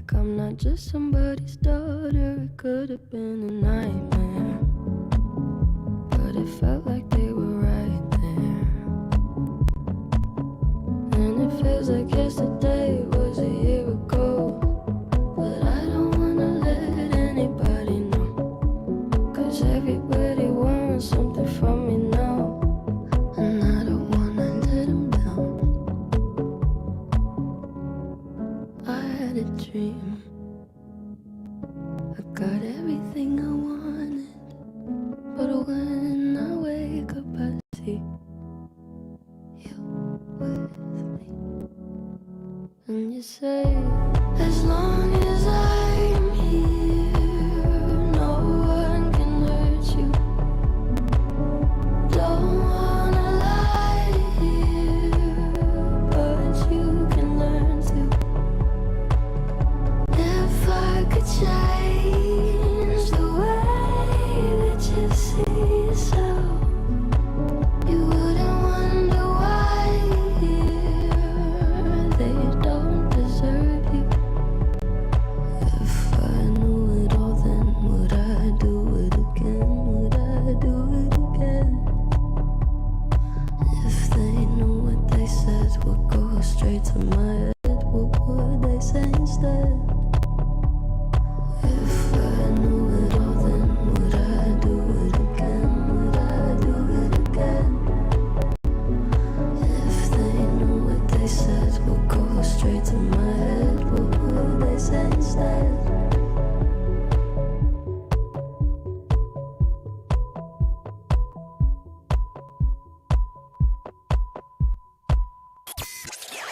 like I'm not just somebody's daughter. It could have been a nightmare, but it felt like they were right there. And it feels like yesterday was a year ago, but I don't wanna let anybody know, 'cause everybody wants something from me now, and I don't wanna let them down. I had a dream, I got everything I wanted, but when I wake up I see you with me. And you say, as long as I'm here, no one can hurt you. Don't wanna lie here, but you can learn to. If I could change the way that you see yourself, you wouldn't wonder why they don't deserve you. If I knew it all, then would I do it again? Would I do it again? If they knew what they said would go straight to my head, what would they say instead? If I knew it all, then would I do it again? Would I do it again? If they knew what they said would go straight to my head, what would they say instead?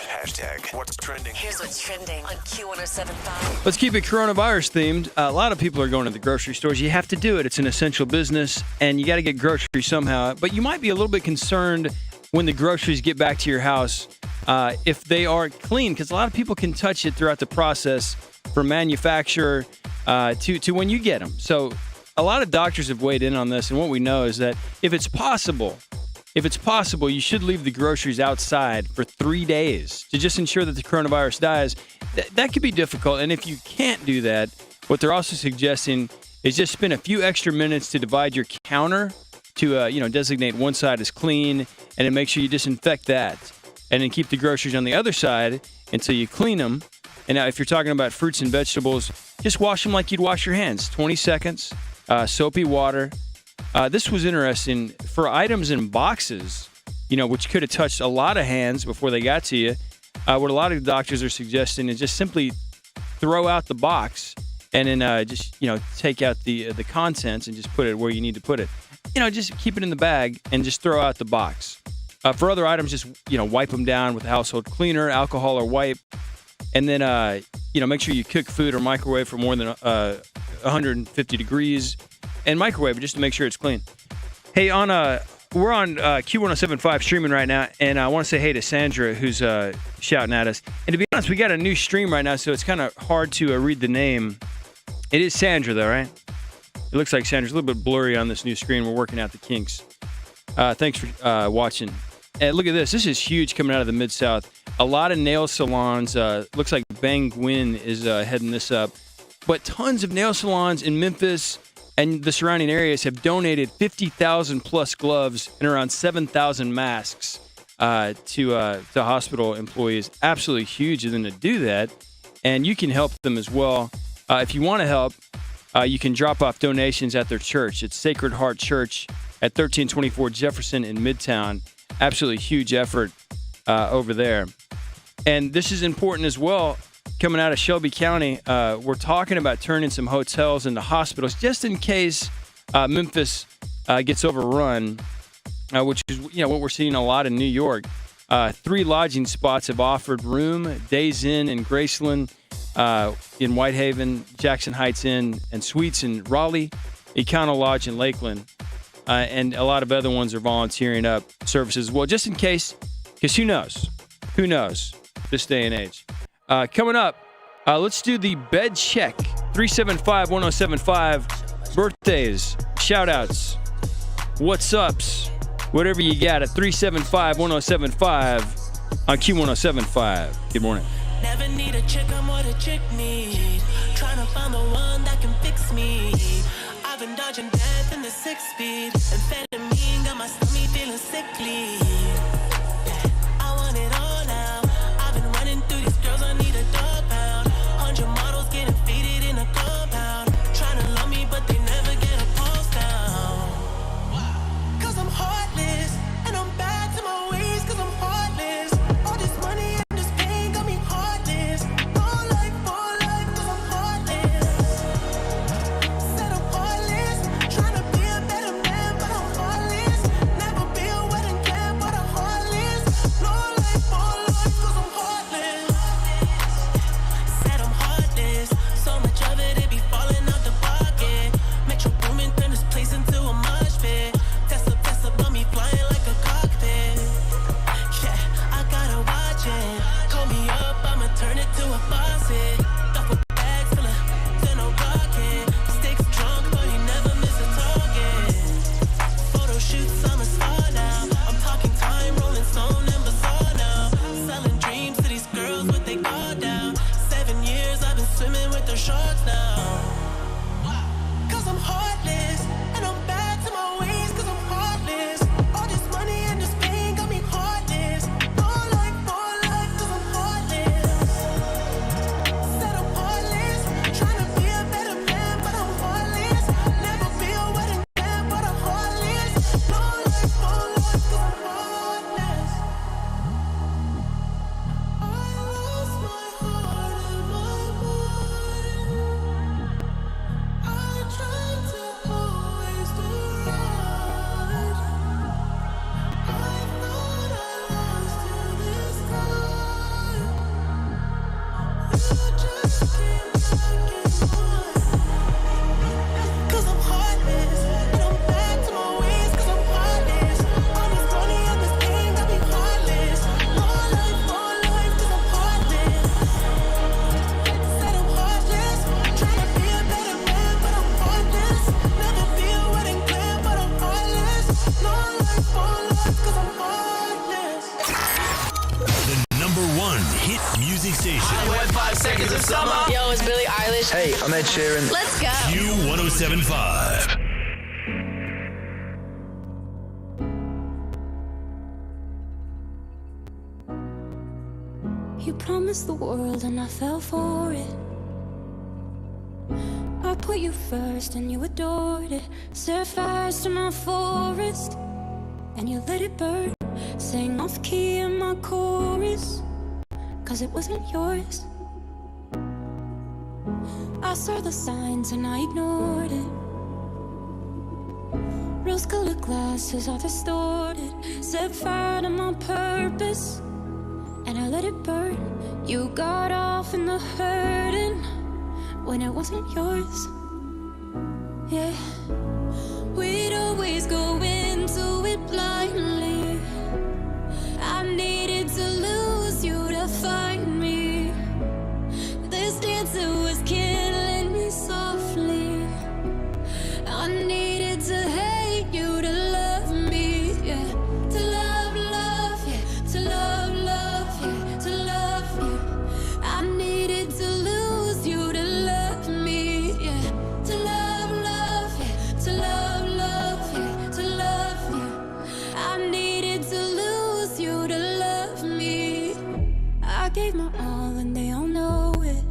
Hashtag what's trending. Here's what's trending on Q107.5. Let's keep it coronavirus themed. A lot of people are going to the grocery stores. You have to do it. It's an essential business, and you got to get groceries somehow. But you might be a little bit concerned when the groceries get back to your house if they aren't clean, because a lot of people can touch it throughout the process from manufacturer to when you get them. So a lot of doctors have weighed in on this, and what we know is that if it's possible, you should leave the groceries outside for 3 days to just ensure that the coronavirus dies. That could be difficult. And if you can't do that, what they're also suggesting is just spend a few extra minutes to divide your counter to, designate one side as clean, and then make sure you disinfect that. And then keep the groceries on the other side until you clean them. And now if you're talking about fruits and vegetables, just wash them like you'd wash your hands. 20 seconds, soapy water. This was interesting. For items in boxes, which could have touched a lot of hands before they got to you, what a lot of doctors are suggesting is just simply throw out the box and then just take out the contents and just put it where you need to put it. Just keep it in the bag and just throw out the box. For other items, just wipe them down with a household cleaner, alcohol or wipe, and then make sure you cook food or microwave for more than 150 degrees. And microwave just to make sure it's clean. Hey, we're on Q107.5 streaming right now, and I want to say hey to Sandra, who's shouting at us. And to be honest, we got a new stream right now, so it's kind of hard to read the name. It is Sandra, though, right? It looks like Sandra's a little bit blurry on this new screen. We're working out the kinks. Thanks for watching. And look at this. This is huge coming out of the Mid-South. A lot of nail salons. Looks like Bang Gwin is heading this up. But tons of nail salons in Memphis and the surrounding areas have donated 50,000 plus gloves and around 7,000 masks to hospital employees. Absolutely huge of them to do that. And you can help them as well. If you want to help, you can drop off donations at their church. It's Sacred Heart Church at 1324 Jefferson in Midtown. Absolutely huge effort over there. And this is important as well. Coming out of Shelby County, we're talking about turning some hotels into hospitals just in case Memphis gets overrun, which is what we're seeing a lot in New York. 3 lodging spots have offered room: Days Inn in Graceland, in Whitehaven, Jackson Heights Inn, and Suites in Raleigh, Econo Lodge in Lakeland, and a lot of other ones are volunteering up services. Well, just in case, because who knows? Who knows this day and age? Coming up, let's do the bed check. 375-1075. Birthdays, shout-outs, what's ups, whatever you got at 375-1075 on Q107.5. Good morning. Never need a chick, I'm what a chick need. Tryna find the one that can fix me. I've been dodging death in the 6-speed. Amphetamine got my stomach feeling sickly. I want it all now. I've been running through these girls, I need a dog pound. 100 models getting faded in a compound. Tryna love me, but they never get a pulse down. Cause I'm heartless, and I'm bad to my ways, cause I'm heartless. All this money and this pain got me heartless. For life, cause I'm heartless. Said I'm heartless, tryna be a better man, but I'm heartless. Never be a wedding plan, but I'm heartless. No life, cause I'm heartless. Said I'm heartless, so much of it, it be falling out the pocket. Metro Boomin turned this place into a mosh pit. Tesla on me flying like a cockpit. Yeah, I gotta watch it. Call me up, I'ma turn it to a faucet. Duffel bags full of then a rocket. Sticks drunk, but he never miss a target. Photo shoots, I'm a star now. I'm talking time, rolling stone and bazaar now. Selling dreams to these girls with they guard down. 7 years I've been swimming with the sharks now. Cause I'm heartless, and I'm bad to my ways, cause I'm heartless. All this money and this pain got me heartless. For life, cause I'm heartless. Said I'm heartless, tryna be a better man, but I'm heartless. Never be a wedding plan, but I'm heartless. No life, cause I'm heartless. I lost my heart and my mind. I tried to always do right. I thought I lost you this time. You just keep making mine. Cause I'm heartless, and I'm back to my ways, cause I'm heartless. All this money and this pain got me heartless. More life, cause I'm heartless. Said I'm heartless, tryna be a better man, but I'm heartless. Never be a wedding plan, but I'm heartless. No life, cause I'm heartless. The #1 hit music station. 5 seconds of summer. Yo, it's Billie Eilish. Hey, I'm Ed Sheeran. Let's go. Q1075. You promised the world and I fell for it. I put you first and you adored it. Set fires to my forest and you let it burn. Sang off key in my chorus, cause it wasn't yours. I saw the signs and I ignored it. Rose-colored glasses are distorted. Set fire to my purpose and I let it burn. You got off in the hurting when it wasn't yours. Yeah, we'd always go into it blindly. I needed to lose you to find me. This dancer was killing me softly. I needed to hate you to love me, yeah. To love, yeah. To love, yeah. To love you. I needed to lose you to love me, yeah. To love, yeah. To love, yeah. To love you. I needed to lose you to love me. I gave my all and they all know it.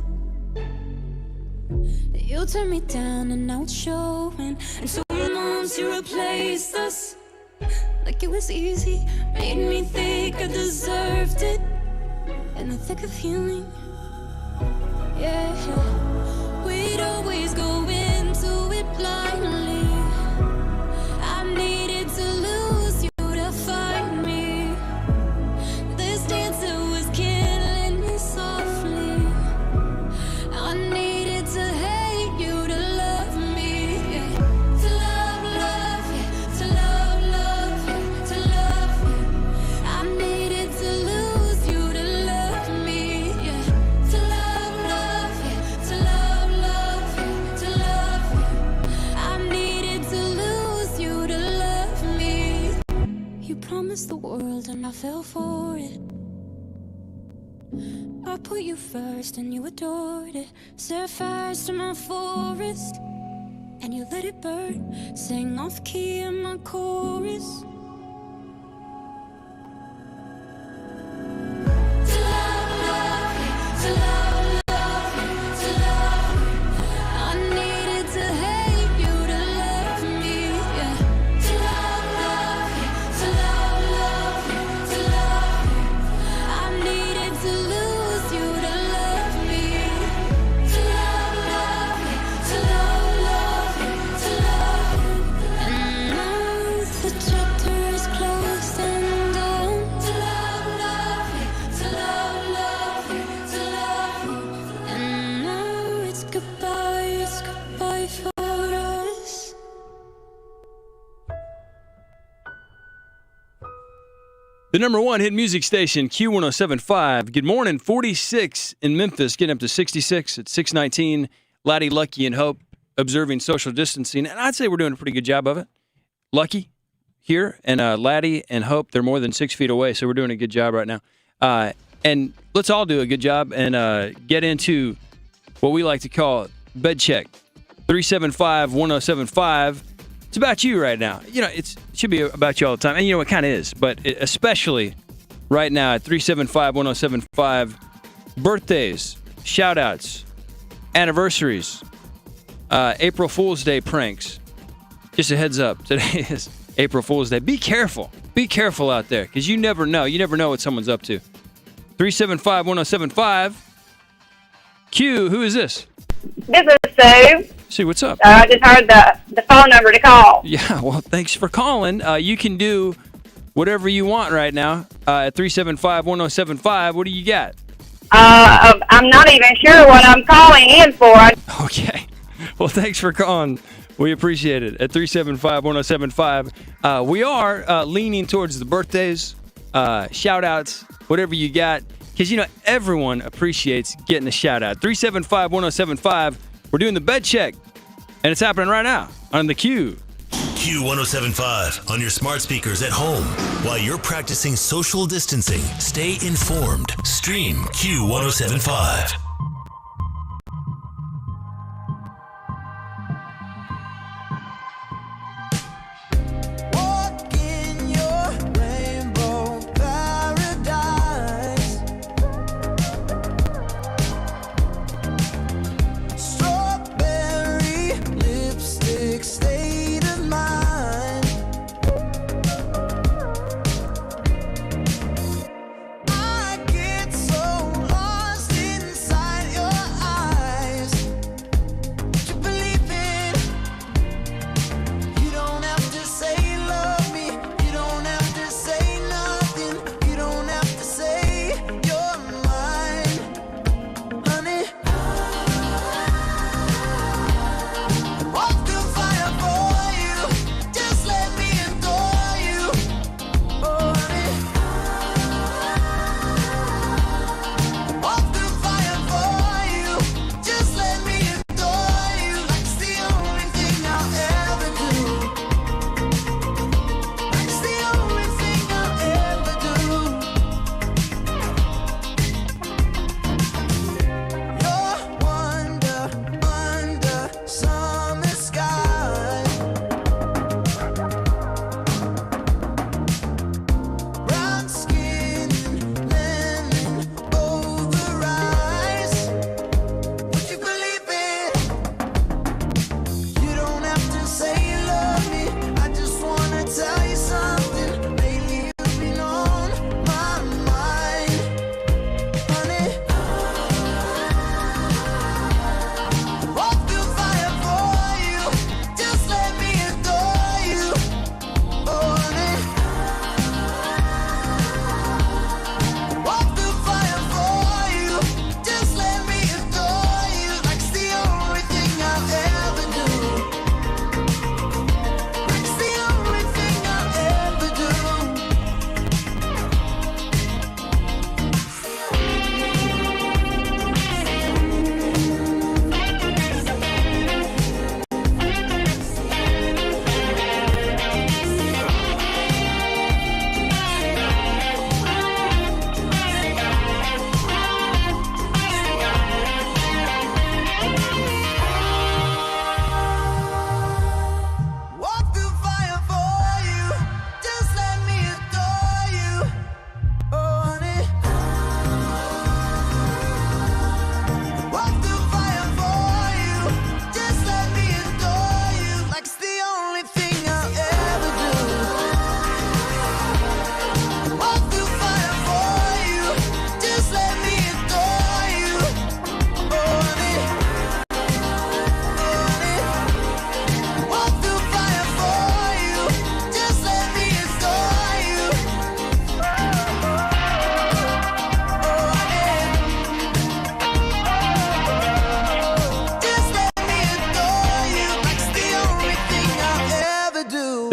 You turned me down and now it's showing. And so months you replaced us like it was easy. Made me think I deserved it in the thick of healing. Yeah, we'd always go into it blindly. I needed to lose you to find me. This dancer was killing me softly. I needed to hate you to love me, yeah. To love, yeah. To love, yeah. To love you. I needed to lose you to love me, yeah. To love, yeah. To love, yeah. To love you. I needed to lose you to love me. You promised the world and I fell for it. I I put you first and you adored it. Set fires to my forest and you let it burn. Sang off key in my chorus. To love you, to love you, to love you. I needed to hate you to love me, yeah. To love you, to love you, to love you. I needed to lose you to love me. To love you, to love you, to love you. And now the chapter is closed and done. To love you, to love you, to love you. And now it's goodbye for us. The number one hit music station, Q1075. Good morning, 46 in Memphis, getting up to 66 at 619. Laddie, Lucky, and Hope observing social distancing. And I'd say we're doing a pretty good job of it. Lucky here, and Laddie and Hope, they're more than 6 feet away, so we're doing a good job right now. And let's all do a good job and get into what we like to call bed check. 375-1075. It's about you right now. You know, it should be about you all the time. And you know, it kind of is. But especially right now at 375-1075, birthdays, shout-outs, anniversaries, April Fool's Day pranks. Just a heads up, today is April Fool's Day. Be careful. Be careful out there because you never know. You never know what someone's up to. 375-1075. Q, who is this? This is Sue. See, what's up? I just heard the phone number to call. Yeah, well, thanks for calling. You can do whatever you want right now at 375-1075. What do you got? I'm not even sure what I'm calling in for. Okay. Well, thanks for calling. We appreciate it. At 375-1075. We are leaning towards the birthdays, shout-outs, whatever you got. Because, you know, everyone appreciates getting a shout-out. 375-1075. We're doing the bed check. And it's happening right now on the Q. Q1075 on your smart speakers at home. While you're practicing social distancing, stay informed. Stream Q1075. Walk in your rainbow paradise. Strawberry lipstick state of mind. I get so lost inside.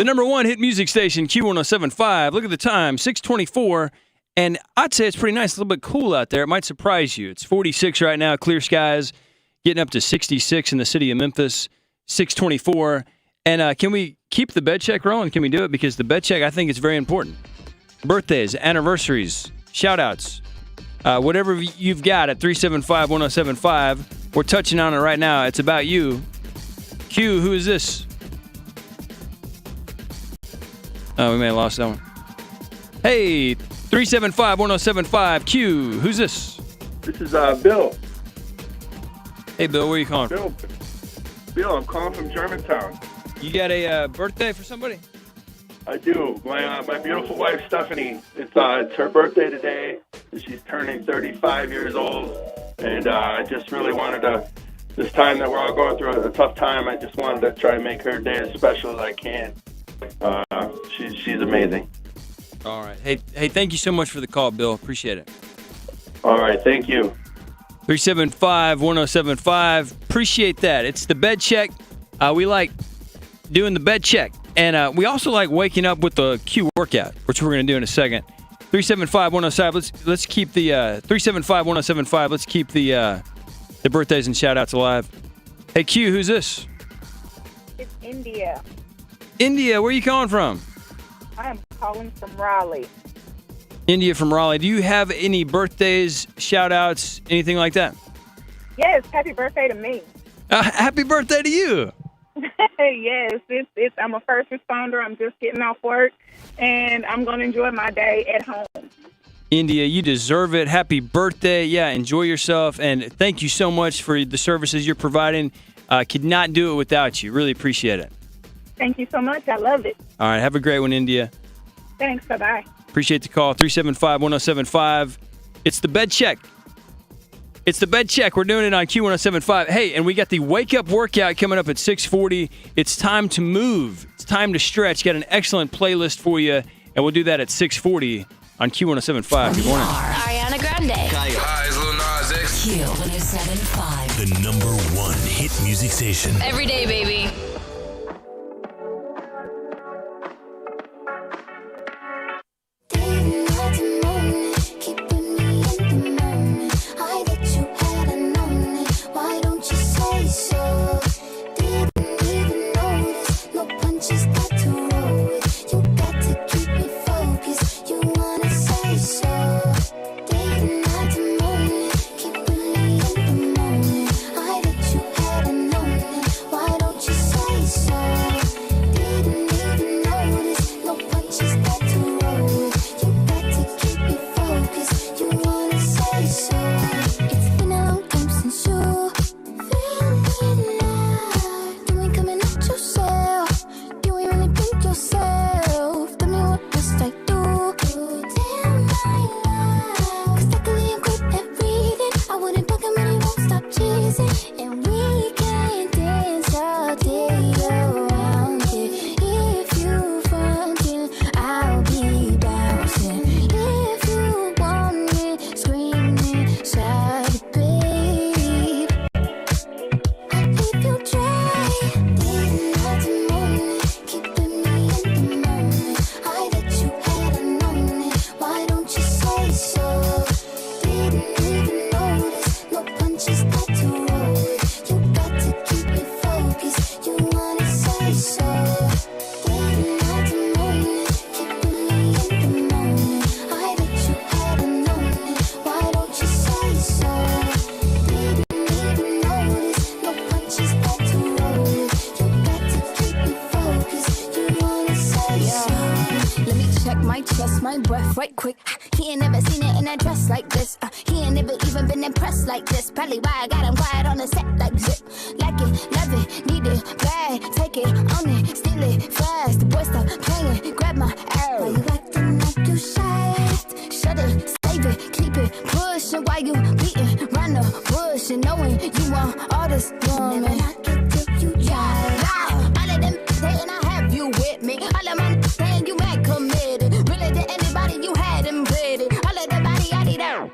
The number one hit music station, Q1075. Look at the time, 6:24. And I'd say it's pretty nice, a little bit cool out there. It might surprise you. It's 46 right now, clear skies, getting up to 66 in the city of Memphis, 6:24. And can we keep the bed check rolling? Can we do it? Because the bed check, I think, is very important. Birthdays, anniversaries, shout-outs, whatever you've got at 375-1075. We're touching on it right now. It's about you. Q, who is this? Oh, we may have lost that one. Hey, 375-1075. Q, who's this? This is Bill. Hey, Bill, where are you calling from? Bill, I'm calling from Germantown. You got a birthday for somebody? I do. My beautiful wife, Stephanie, it's her birthday today. She's turning 35 years old. And I just really wanted to, this time that we're all going through a tough time, I just wanted to try and make her day as special as I can. She's amazing. All right. Hey, thank you so much for the call, Bill. Appreciate it. All right, thank you. 375-1075. Appreciate that. It's the bed check. We like doing the bed check. And we also like waking up with the Q workout, which we're going to do in a second. 375-1075. Let's keep the 375-1075. Let's keep the birthdays and shout-outs alive. Hey, Q, who's this? It's India. India, where are you calling from? I am calling from Raleigh. India from Raleigh. Do you have any birthdays, shout-outs, anything like that? Yes, happy birthday to me. Happy birthday to you. Yes, I'm a first responder. I'm just getting off work, and I'm going to enjoy my day at home. India, you deserve it. Happy birthday. Yeah, enjoy yourself, and thank you so much for the services you're providing. Could not do it without you. Really appreciate it. Thank you so much. I love it. All right, have a great one, India. Thanks. Bye-bye. Appreciate the call. 375-1075. It's the bed check. It's the bed check. We're doing it on Q1075. Hey, and we got the wake-up workout coming up at 6:40. It's time to move. It's time to stretch. Got an excellent playlist for you, and we'll do that at 6:40 on Q1075. Good morning. Ariana Grande. Hi, it's Lil Nas X. Q1075. The number one hit music station. Every day, baby. Right quick, he ain't never seen it in a dress like this. He ain't never even been impressed like this. Probably why I got him quiet on the set like zip. Like it, love it, need it, bad. Take it, own it, steal it, fast. The boy stop playing, grab my arrow. Why you acting like you shy? Shut it, save it, keep it, pushing. Why you beating round the bush and knowing you want all this woman? Never knock it till you try. All of them saying I have you with me. All of my saying you mad committed. Really to anybody you had him pretty. All of the body I need out.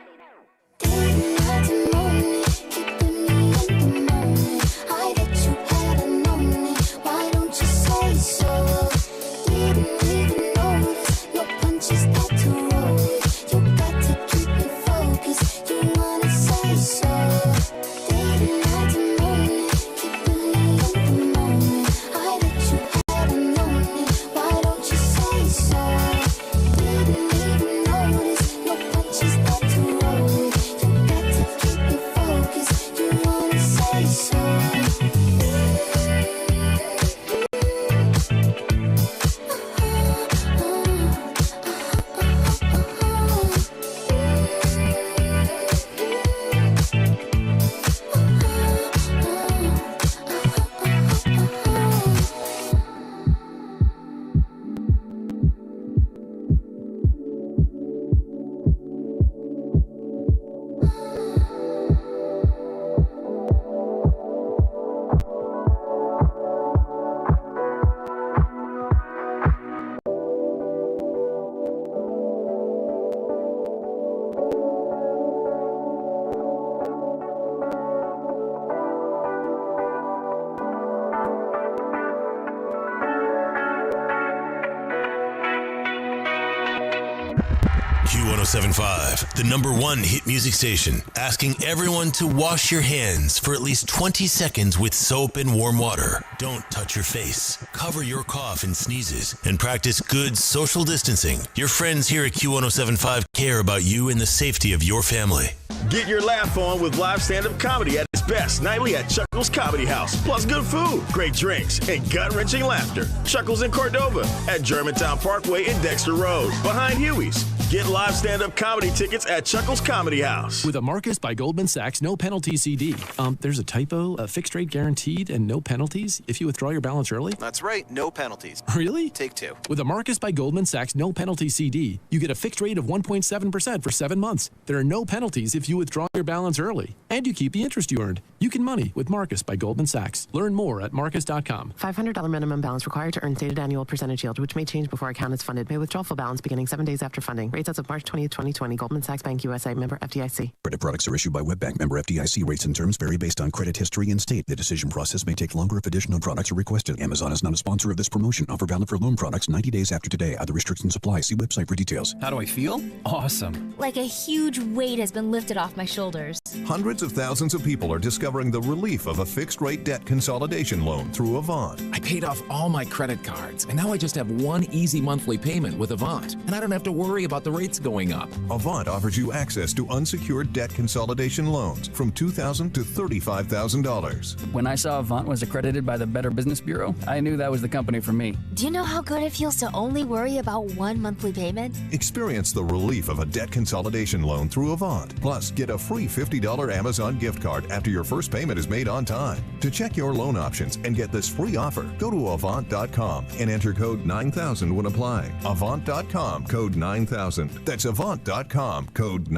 Q107.5, the #1 hit music station, asking everyone to wash your hands for at least 20 seconds with soap and warm water. Don't touch your face, cover your cough and sneezes, and practice good social distancing. Your friends here at Q107.5 care about you and the safety of your family. Get your laugh on with live stand-up comedy at its best nightly at Chuckles Comedy House. Plus good food, great drinks, and gut-wrenching laughter. Chuckles in Cordova at Germantown Parkway and Dexter Road, behind Huey's. Get live stand-up comedy tickets at Chuckles Comedy House. With a Marcus by Goldman Sachs no penalty CD. There's a typo, a fixed rate guaranteed, and no penalties if you withdraw your balance early? That's right, no penalties. Really? Take two. With a Marcus by Goldman Sachs no penalty CD, you get a fixed rate of 1.7% for 7 months. There are no penalties if you withdraw your balance early. And you keep the interest you earned. You can money with Marcus by Goldman Sachs. Learn more at marcus.com. $500 minimum balance required to earn stated annual percentage yield, which may change before account is funded. May withdraw full balance beginning 7 days after funding. Rates as of March 20th, 2020. Goldman Sachs Bank USA, member FDIC. Credit products are issued by WebBank, member FDIC. Rates and terms vary based on credit history and state. The decision process may take longer if additional products are requested. Amazon is not a sponsor of this promotion. Offer valid for loan products 90 days after today. Other restrictions apply. See website for details. How do I feel? Awesome. Like a huge weight has been lifted off my shoulders. Hundreds of thousands of people are discovering the relief of a fixed-rate debt consolidation loan through Avant. I paid off all my credit cards, and now I just have one easy monthly payment with Avant, and I don't have to worry about the rates going up. Avant offers you access to unsecured debt consolidation loans from $2,000 to $35,000. When I saw Avant was accredited by the Better Business Bureau, I knew that was the company for me. Do you know how good it feels to only worry about one monthly payment? Experience the relief of a debt consolidation loan through Avant. Plus, get a free $50 Amazon gift card after your first payment is made on time. To check your loan options and get this free offer, go to Avant.com and enter code 9000 when applying. Avant.com, code 9000. That's Avant.com, code 9000.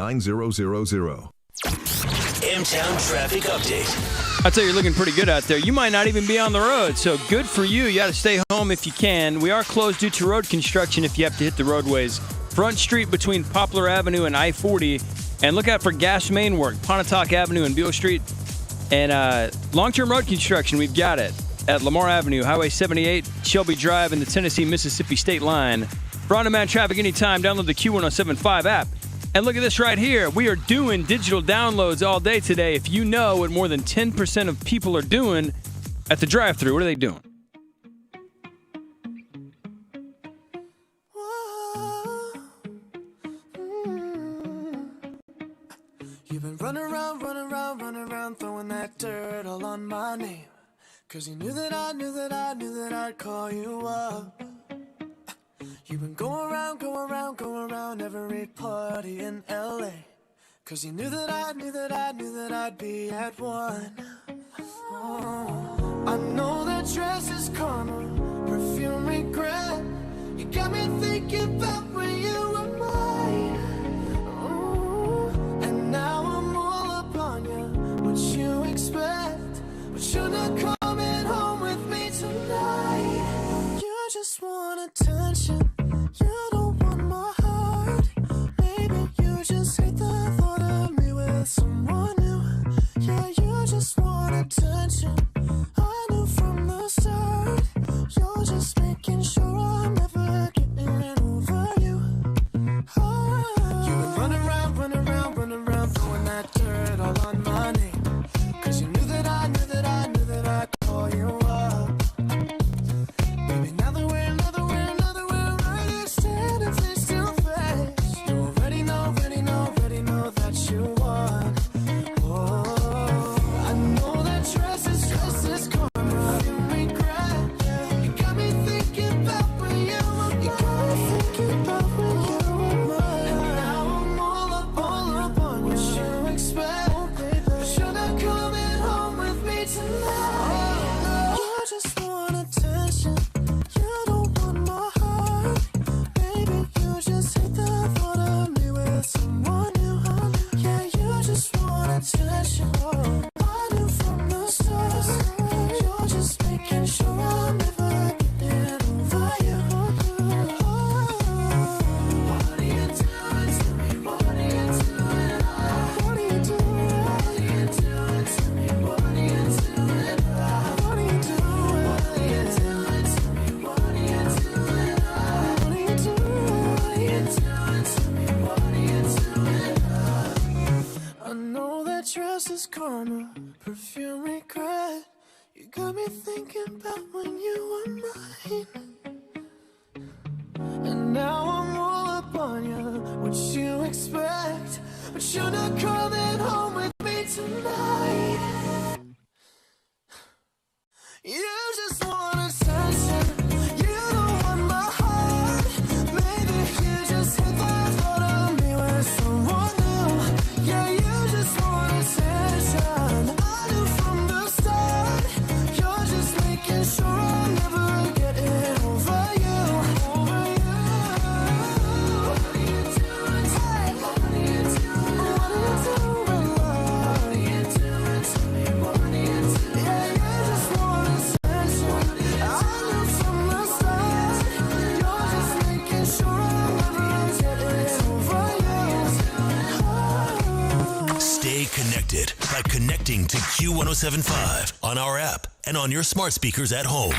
M-Town traffic update. I'd say you're looking pretty good out there. You might not even be on the road, so good for you. You got to stay home if you can. We are closed due to road construction if you have to hit the roadways. Front Street between Poplar Avenue and I-40. And look out for gas main work, Pontotoc Avenue and Beale Street. And long-term road construction, we've got it at Lamar Avenue, Highway 78, Shelby Drive, and the Tennessee-Mississippi state line. For on-demand traffic anytime, download the Q107.5 app. And look at this right here. We are doing digital downloads all day today. If you know what more than 10% of people are doing at the drive-thru, what are they doing? You've been running around, throwing that dirt all on my name. 'Cause you knew that I'd call you up. You've been going around every party in LA. 'Cause you knew that I'd be at one. Oh, I know that dress is karma, perfume regret. You got me thinking about when you were mine. Oh, and now I'm all up on you. What you expect? But you're not coming home with me tonight. You just want attention. You don't want my heart. Maybe you just hate the thought of me with someone new. Yeah, you just want attention. I knew from the start. You're just making sure I'm never getting over you. Oh. You were running around, throwing that dirt all on my name. 'Cause you knew that I'd call you up. Baby, now that we're right here standing face to face, you already know that you won. Oh, I know that dress is you regret? You got me thinking about when you were mine. And now I'm all up on you. What you expect? But you're not coming home with me tonight. You just want attention. You don't want my heart. Maybe you just hit the thought of me with someone new. Yeah, you just want attention. I knew from the start. You're just making sure I'll never get it over you. Over you. What are you doing? Hey, what are you doing? What are you doing? What are you doing to me? What are you doing? Yeah, you just want attention. I knew from the start. You're just making sure I'll never get it over you. Stay connected by connecting to Q1075 on our app and on your smart speakers at home.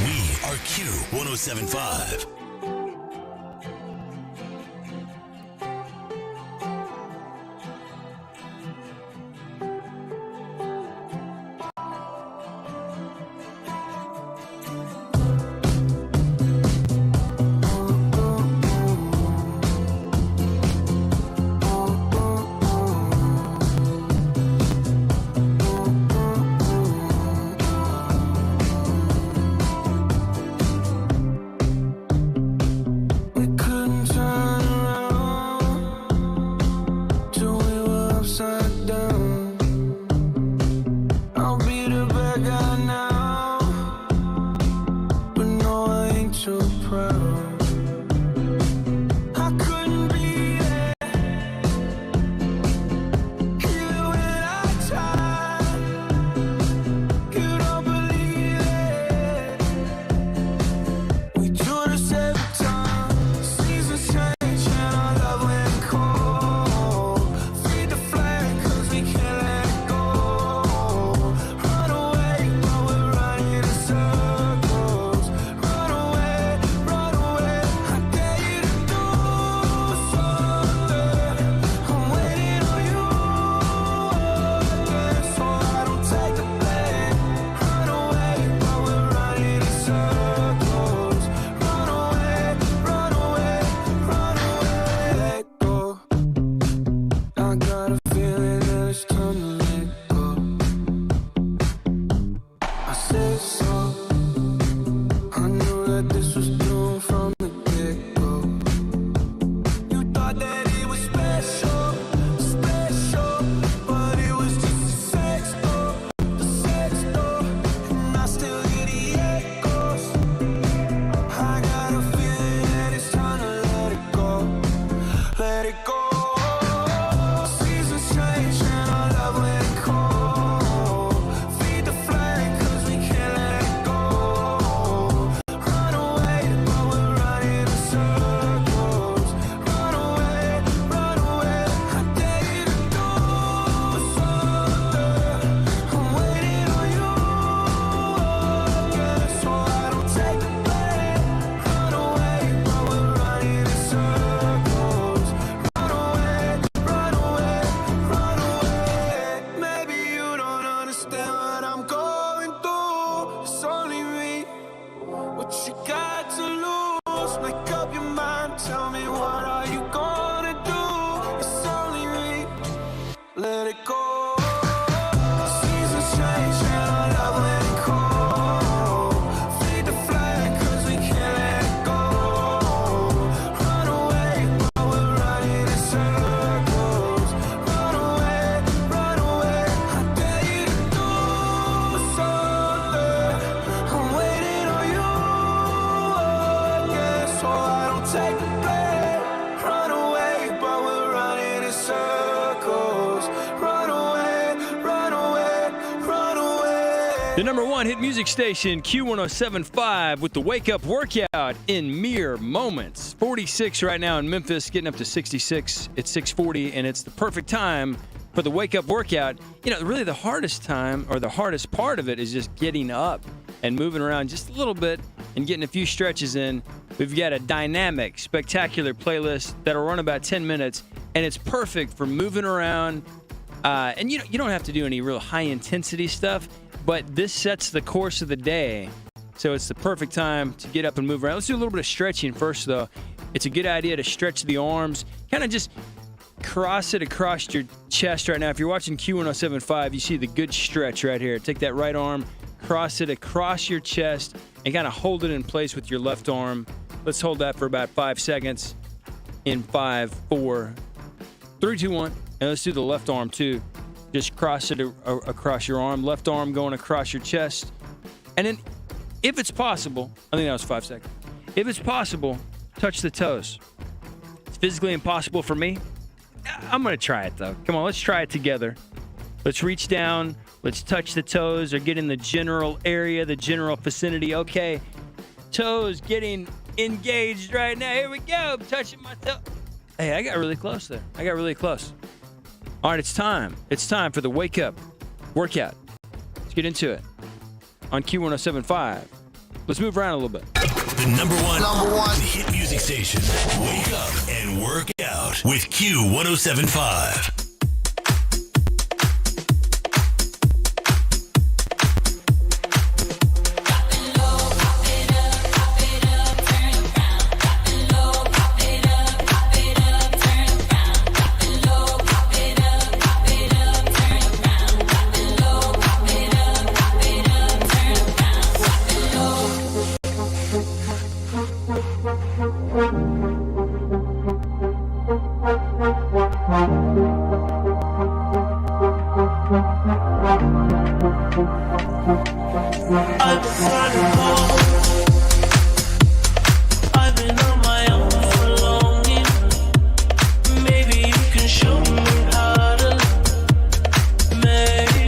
We are Q1075. We couldn't turn around till we were upside down. I'll be the bad guy now, but no, I ain't too proud. I couldn't be there, even when I tried. You don't believe it. We do this every time. Seasons change and our love went cold. Feed the flame 'cause we can't let it go. Run away, but we're running in circles. Run away, run away. I dare you to do something. I'm waiting on you again, so I don't take the blame. Run away, but we're running in circles. Run away, run away, run away. Let go. I got a feeling that it's time to let go. I said so. I knew that this was doomed from the get-go. You thought that it was special, special, but it was just a sex door, and I still hear the echoes. I got a feeling that it's time to let it go, let it go. Seasons change and our love went cold. Feed the flame 'cause we can't let it go. Run away, but we're running in circles. Run away, run away. I dare you to do something. I'm waiting on you again, so I don't take the blame. Run away, but we're running in circles. Run away, run away, run away. Maybe you don't understand what I'm going through. It's only me. What you got to lose? Make up your mind. Tell me, what are you gonna do? It's only me. Let it go. Seasons change and our love went cold. Feed the flame 'cause we can't let it go. Run away, but we're running in circles. Run away, run away. I dare you to do something. I'm waiting on you again, so I don't take the blame. Run away, but we're running in circles. Run away, run away, run away. The number one hit music station, Q1075, with the Wake Up Workout in mere moments. 46 right now in Memphis, getting up to 66. It's 6:40, and it's the perfect time for the Wake Up Workout. You know, really the hardest time, or the hardest part of it, is just getting up and moving around just a little bit and getting a few stretches in. We've got a dynamic, spectacular playlist that'll run about 10 minutes, and it's perfect for moving around, And you don't have to do any real high-intensity stuff, but this sets the course of the day. So it's the perfect time to get up and move around. Let's do a little bit of stretching first, though. It's a good idea to stretch the arms, kind of just cross it across your chest right now. If you're watching Q1075, you see the good stretch right here. Take that right arm, cross it across your chest, and kind of hold it in place with your left arm. Let's hold that for about 5 seconds. In 5, 4, 3, 2, 1. And let's do the left arm, too. Just cross it across your arm. Left arm going across your chest. And then, if it's possible, I think that was 5 seconds. If it's possible, touch the toes. It's physically impossible for me. I'm going to try it, though. Come on, let's try it together. Let's reach down. Let's touch the toes or get in the general area, the general vicinity. Okay, toes getting engaged right now. Here we go. I'm touching my toe. Hey, I got really close there. I got really close. All right, it's time. It's time for the Wake Up workout. Let's get into it. On Q1075. Let's move around a little bit. The number one hit music station. Wake up and work out with Q1075. I've been on my own for long. Maybe you can show me how to. Maybe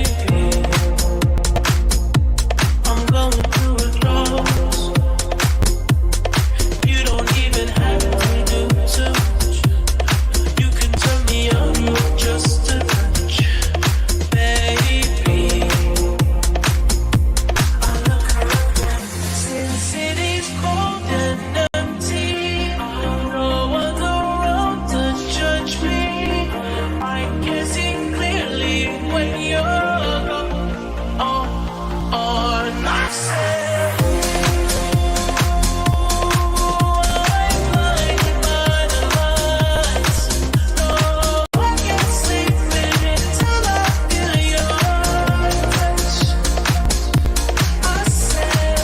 I'm going through a drought. You don't even have to do too much. You can turn me on with just a touch, baby. I look around, the city's cold and empty. No one's around to judge me. I can see clearly when you're gone. And I said, I'm blinded by the lights. No, I can't sleep until I feel your touch. I said,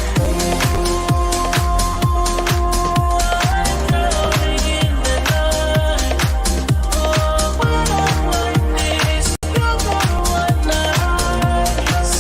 I'm drowning in the night. Oh, when I'm like this, you're the one I miss.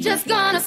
Just gonna.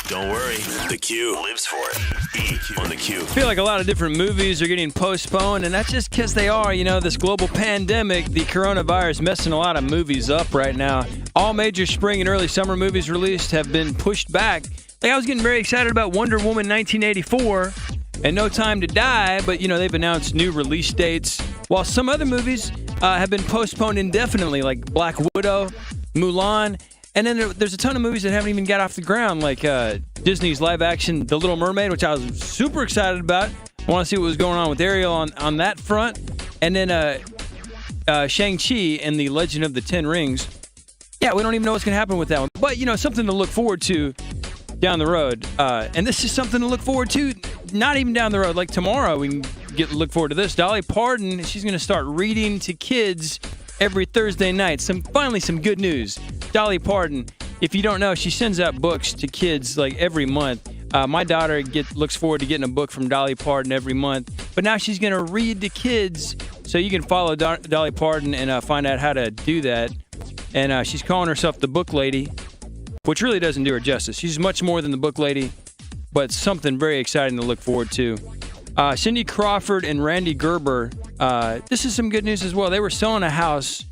Don't worry, the Q lives for it. E on the Q. I feel like a lot of different movies are getting postponed, and that's just because they are. You know, this global pandemic, the coronavirus, messing a lot of movies up right now. All major spring and early summer movies released have been pushed back. Like, I was getting very excited about Wonder Woman 1984 and No Time to Die, but, you know, they've announced new release dates, while some other movies have been postponed indefinitely, like Black Widow, Mulan. And then there's a ton of movies that haven't even got off the ground, like Disney's live-action The Little Mermaid, which I was super excited about. I want to see what was going on with Ariel on that front. And then Shang-Chi and the Legend of the Ten Rings. Yeah, we don't even know what's going to happen with that one. But, something to look forward to down the road. And this is something to look forward to, not even down the road. Like tomorrow, we can look forward to this. Dolly Parton, she's going to start reading to kids every Thursday night. Finally, some good news. Dolly Parton, if you don't know, she sends out books to kids like every month. My daughter looks forward to getting a book from Dolly Parton every month. But now she's going to read to kids. So you can follow Dolly Parton and find out how to do that. And she's calling herself the Book Lady, which really doesn't do her justice. She's much more than the Book Lady, but something very exciting to look forward to. Cindy Crawford and Randy Gerber, this is some good news as well. They were selling a house,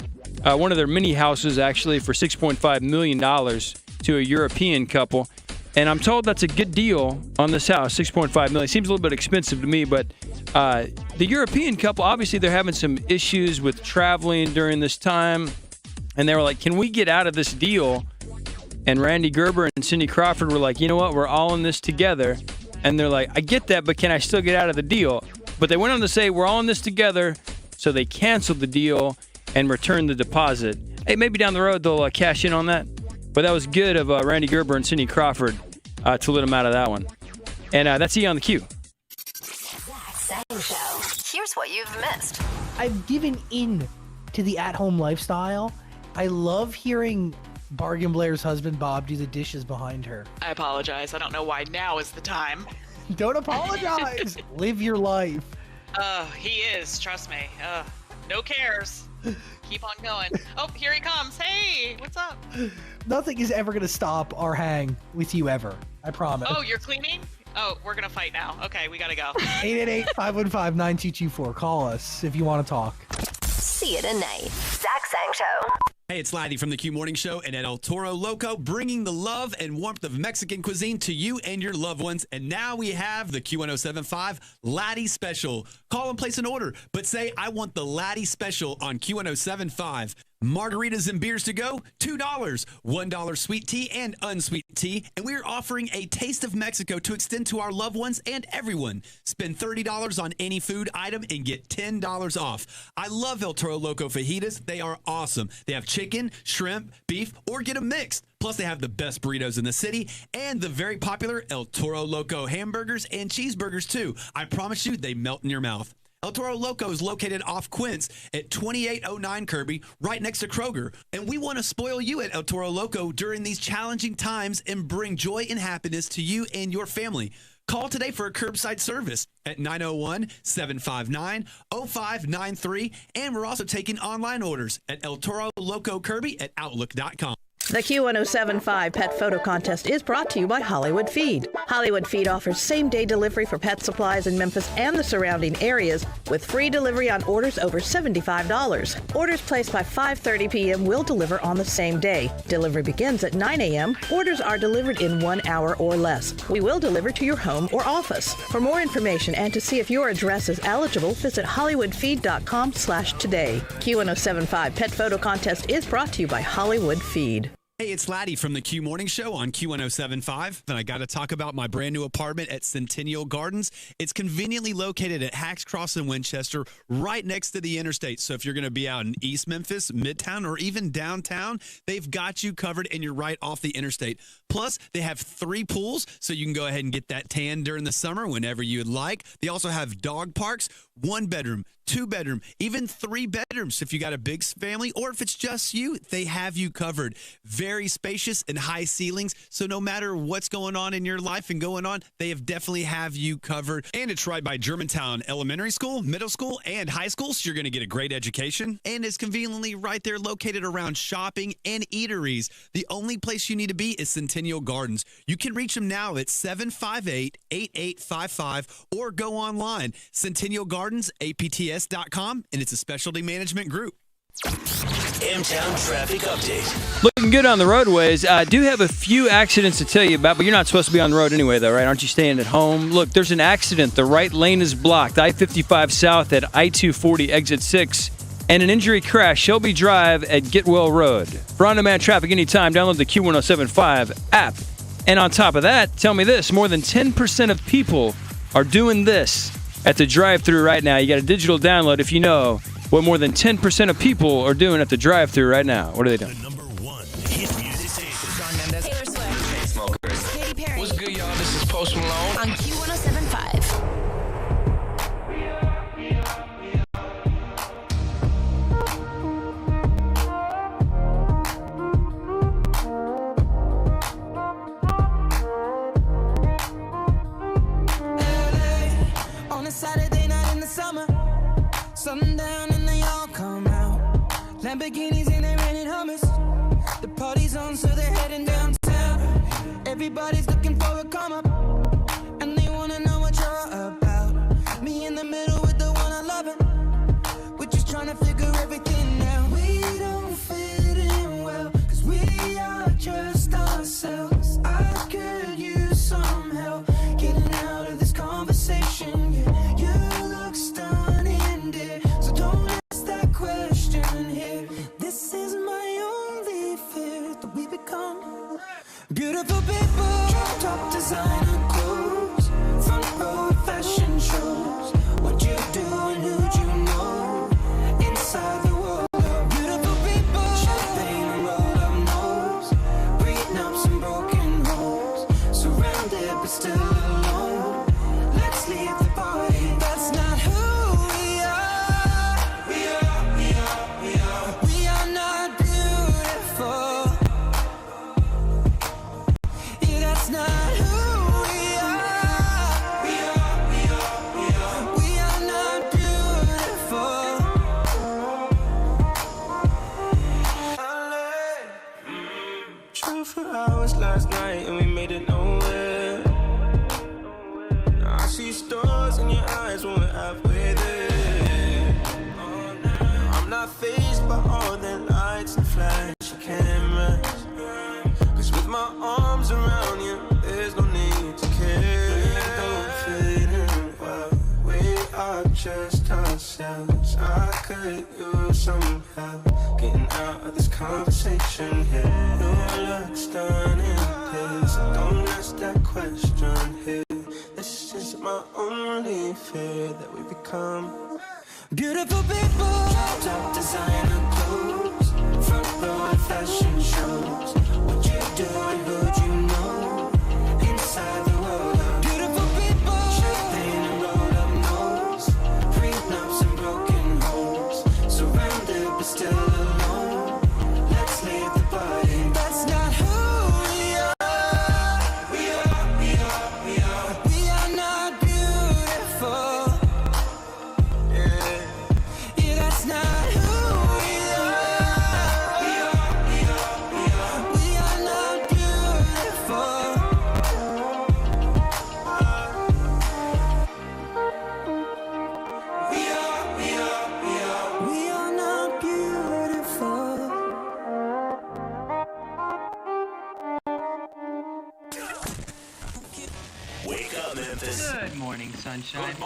one of their mini houses actually, for $6.5 million to a European couple. And I'm told that's a good deal on this house, $6.5 million. Seems a little bit expensive to me, but the European couple, obviously they're having some issues with traveling during this time. And they were like, can we get out of this deal? And Randy Gerber and Cindy Crawford were like, you know what? We're all in this together. And they're like, I get that, but can I still get out of the deal? But they went on to say, we're all in this together. So they canceled the deal and returned the deposit. Hey, maybe down the road they'll cash in on that. But that was good of Randy Gerber and Cindy Crawford to let them out of that one. And that's E on the Q. Zach Sang Show. Here's what you've missed. I've given in to the at-home lifestyle. I love hearing Bargain Blair's husband, Bob, do the dishes behind her. I apologize. I don't know why now is the time. Don't apologize. Live your life. He is. Trust me. No cares. Keep on going. Oh, here he comes. Hey, what's up? Nothing is ever going to stop our hang with you ever. I promise. Oh, you're cleaning? Oh, we're going to fight now. Okay, we got to go. 888-515-9224. Call us if you want to talk. See you tonight. Zach Sang Show. Hey, it's Laddie from the Q Morning Show and at El Toro Loco, bringing the love and warmth of Mexican cuisine to you and your loved ones. And now we have the Q1075 Laddie Special. Call and place an order, but say, I want the Laddie Special on Q1075. Margaritas and beers to go, $2. $1 sweet tea and unsweet tea. And we're offering a taste of Mexico to extend to our loved ones and everyone. Spend $30 on any food item and get $10 off. I love El Toro Loco fajitas. They are awesome. They have chicken, shrimp, beef, or get them mixed. Plus, they have the best burritos in the city and the very popular El Toro Loco hamburgers and cheeseburgers, too. I promise you, they melt in your mouth. El Toro Loco is located off Quince at 2809 Kirby, right next to Kroger. And we want to spoil you at El Toro Loco during these challenging times and bring joy and happiness to you and your family. Call today for a curbside service at 901-759-0593. And we're also taking online orders at El Toro Loco Kirby at Outlook.com. The Q1075 Pet Photo Contest is brought to you by Hollywood Feed. Hollywood Feed offers same-day delivery for pet supplies in Memphis and the surrounding areas with free delivery on orders over $75. Orders placed by 5:30 p.m. will deliver on the same day. Delivery begins at 9 a.m. Orders are delivered in 1 hour or less. We will deliver to your home or office. For more information and to see if your address is eligible, visit hollywoodfeed.com/today. Q1075 Pet Photo Contest is brought to you by Hollywood Feed. Hey, it's Laddie from the Q Morning Show on Q1075, and I got to talk about my brand new apartment at Centennial Gardens. It's conveniently located at Hacks Cross in Winchester, right next to the interstate. So if you're going to be out in East Memphis, Midtown, or even downtown, they've got you covered, and you're right off the interstate. Plus, they have 3 pools, so you can go ahead and get that tan during the summer whenever you'd like. They also have dog parks, 1 bedroom, 2 bedroom, even 3 bedrooms. If you got a big family or if it's just you, they have you covered. Very spacious and high ceilings. So no matter what's going on in your life and going on, they definitely have you covered. And it's right by Germantown Elementary School, Middle School, and High School. So you're going to get a great education. And it's conveniently right there located around shopping and eateries. The only place you need to be is Centennial Gardens. You can reach them now at 758-8855 or go online, Centennial Gardens, APTS.com, and it's a specialty management group. M-Town Traffic Update. Looking good on the roadways. I do have a few accidents to tell you about, but you're not supposed to be on the road anyway, though, right? Aren't you staying at home? Look, there's an accident. The right lane is blocked. I-55 south at I-240 exit 6. And an injury crash, Shelby Drive at Getwell Road. For on-demand traffic anytime, download the Q1075 app. And on top of that, tell me this, more than 10% of people are doing this. at the drive-thru right now. You got a digital download if you know what more than 10% of people are doing at the drive-thru right now. What are they doing? What's good, y'all? This is Post Malone. On Q107.5. On a Saturday night in the summer, sundown and they all come out. Lamborghinis and they renting hummus. The party's on, so they're heading downtown. Everybody's looking for a come up, and they wanna know what you're about. Me in the middle with the one I love it. We're just trying to figure everything out. We don't fit in well, 'cause we are just ourselves. I could use some help getting out of this conversation. Yeah, you look stunning, dear, so don't ask that question here. This is my only fear, that we become beautiful people. Top designer clothes, front row fashion shows. What you do and who'd you know? Inside the world of beautiful people. Champagne and rolled up nose, prenups and broken homes. Surrounded but still alone. Let's leave the party. That's not who we are. We are not beautiful. Yeah, that's not who we are. We are not beautiful. Drove for hours last night and we made it nowhere. Now I see stars in your eyes when we're halfway there. I'm not fazed by all the lights and flashy cameras. 'Cause with my arms around you, there's no need to care. We don't fit in well, we are just ourselves. I could use some help getting out of this conversation here. You look stunning, please don't ask that question here. This is my only fear, that we become beautiful people. Top designer clothes, front row fashion shows. What you do and who'd you know? Inside the world of beautiful people. Champagne and rolled up nose, prenups and broken homes. Surrounded but still alone. Let's leave the party. That's not who we are. We are not beautiful. Yeah, that's not who we are. We are not beautiful. We are not beautiful. Wake up, Memphis. Good morning, sunshine.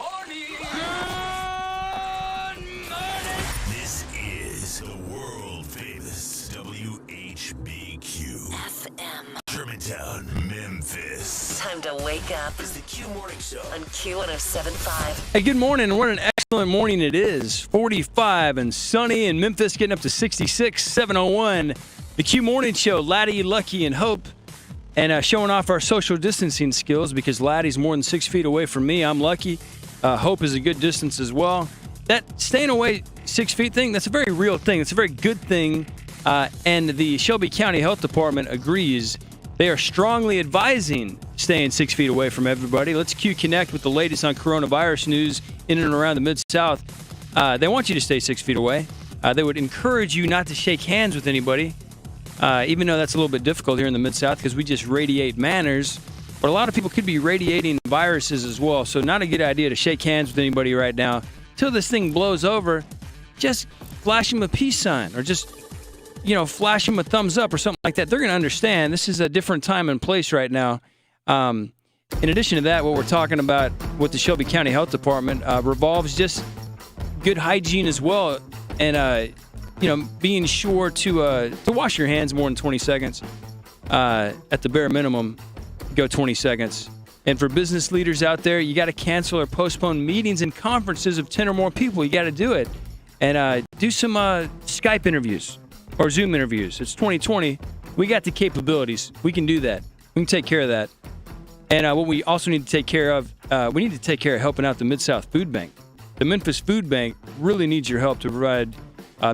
This is the world famous WHBQ FM. Germantown, Memphis. Time to wake up. It's the Q Morning Show On Q107.5. Hey, good morning. What an excellent morning it is. 45 and sunny in Memphis, getting up to 66, 701. The Q Morning Show, Laddie, Lucky, and Hope. And showing off our social distancing skills because Laddie's more than 6 feet away from me. I'm Lucky. Hope is a good distance as well. That staying away 6 feet thing, that's a very real thing. It's a very good thing. And the Shelby County Health Department agrees. They are strongly advising staying 6 feet away from everybody. Let's Q Connect with the latest on coronavirus news in and around the Mid-South. They want you to stay 6 feet away. They would encourage you not to shake hands with anybody, even though that's a little bit difficult here in the Mid-South because we just radiate manners. But a lot of people could be radiating viruses as well, so not a good idea to shake hands with anybody right now. Till this thing blows over, just flash them a peace sign or just, flash them a thumbs up or something like that. They're going to understand this is a different time and place right now. In addition to that, what we're talking about with the Shelby County Health Department revolves just good hygiene as well, and being sure to wash your hands more than 20 seconds. At the bare minimum, go 20 seconds. And for business leaders out there, you got to cancel or postpone meetings and conferences of 10 or more people. You got to do it. And do some Skype interviews or Zoom interviews. It's 2020. We got the capabilities. We can do that. We can take care of that. And what we also need to take care of, we need to take care of helping out the Mid-South Food Bank. The Memphis Food Bank really needs your help to provide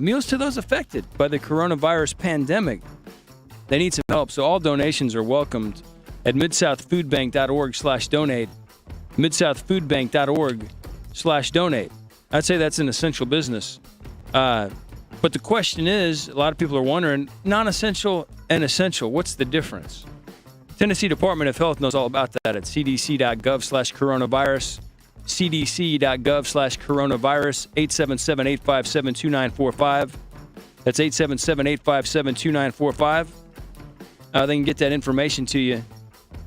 meals to those affected by the coronavirus pandemic. They need some help, so all donations are welcomed at midsouthfoodbank.org/donate, midsouthfoodbank.org/donate. I'd say that's an essential business. But the question is, a lot of people are wondering, non-essential and essential, what's the difference? Tennessee Department of Health knows all about that at cdc.gov/coronavirus, cdc.gov/coronavirus, 877-857-2945. That's 877-857-2945. They can get that information to you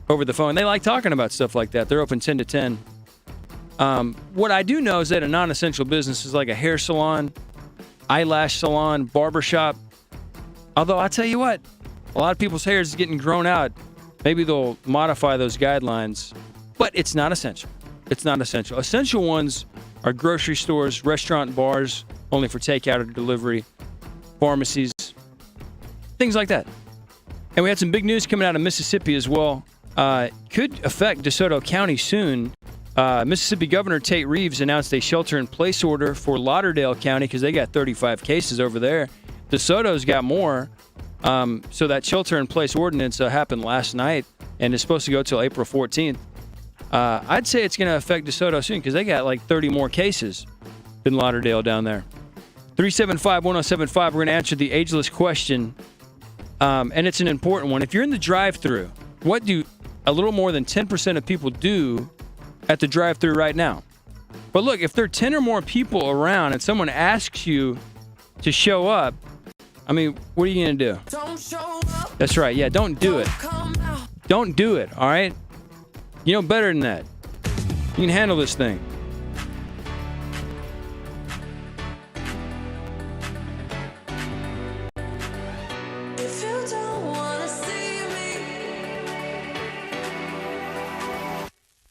over the phone. They like talking about stuff like that. They're open 10 to 10. What I do know is that a non-essential business is like a hair salon, eyelash salon, barbershop. Although I'll tell you what, a lot of people's hair is getting grown out. Maybe they'll modify those guidelines, but it's not essential. It's not essential. Essential ones are grocery stores, restaurant, bars, only for takeout or delivery, pharmacies, things like that. And we had some big news coming out of Mississippi as well. Could affect DeSoto County soon. Mississippi Governor Tate Reeves announced a shelter-in-place order for Lauderdale County because they got 35 cases over there. DeSoto's got more. So that shelter-in-place ordinance happened last night and is supposed to go till April 14th. I'd say it's going to affect DeSoto soon because they got like 30 more cases than Lauderdale down there. 375-1075, we're going to answer the ageless question, and it's an important one. If you're in the drive-thru, what do a little more than 10% of people do at the drive-thru right now? But look, if there are 10 or more people around and someone asks you to show up, I mean, what are you going to do? Don't show up. That's right. Yeah, don't do it. Don't do it, all right? You know better than that. You can handle this thing. If you don't wanna see me,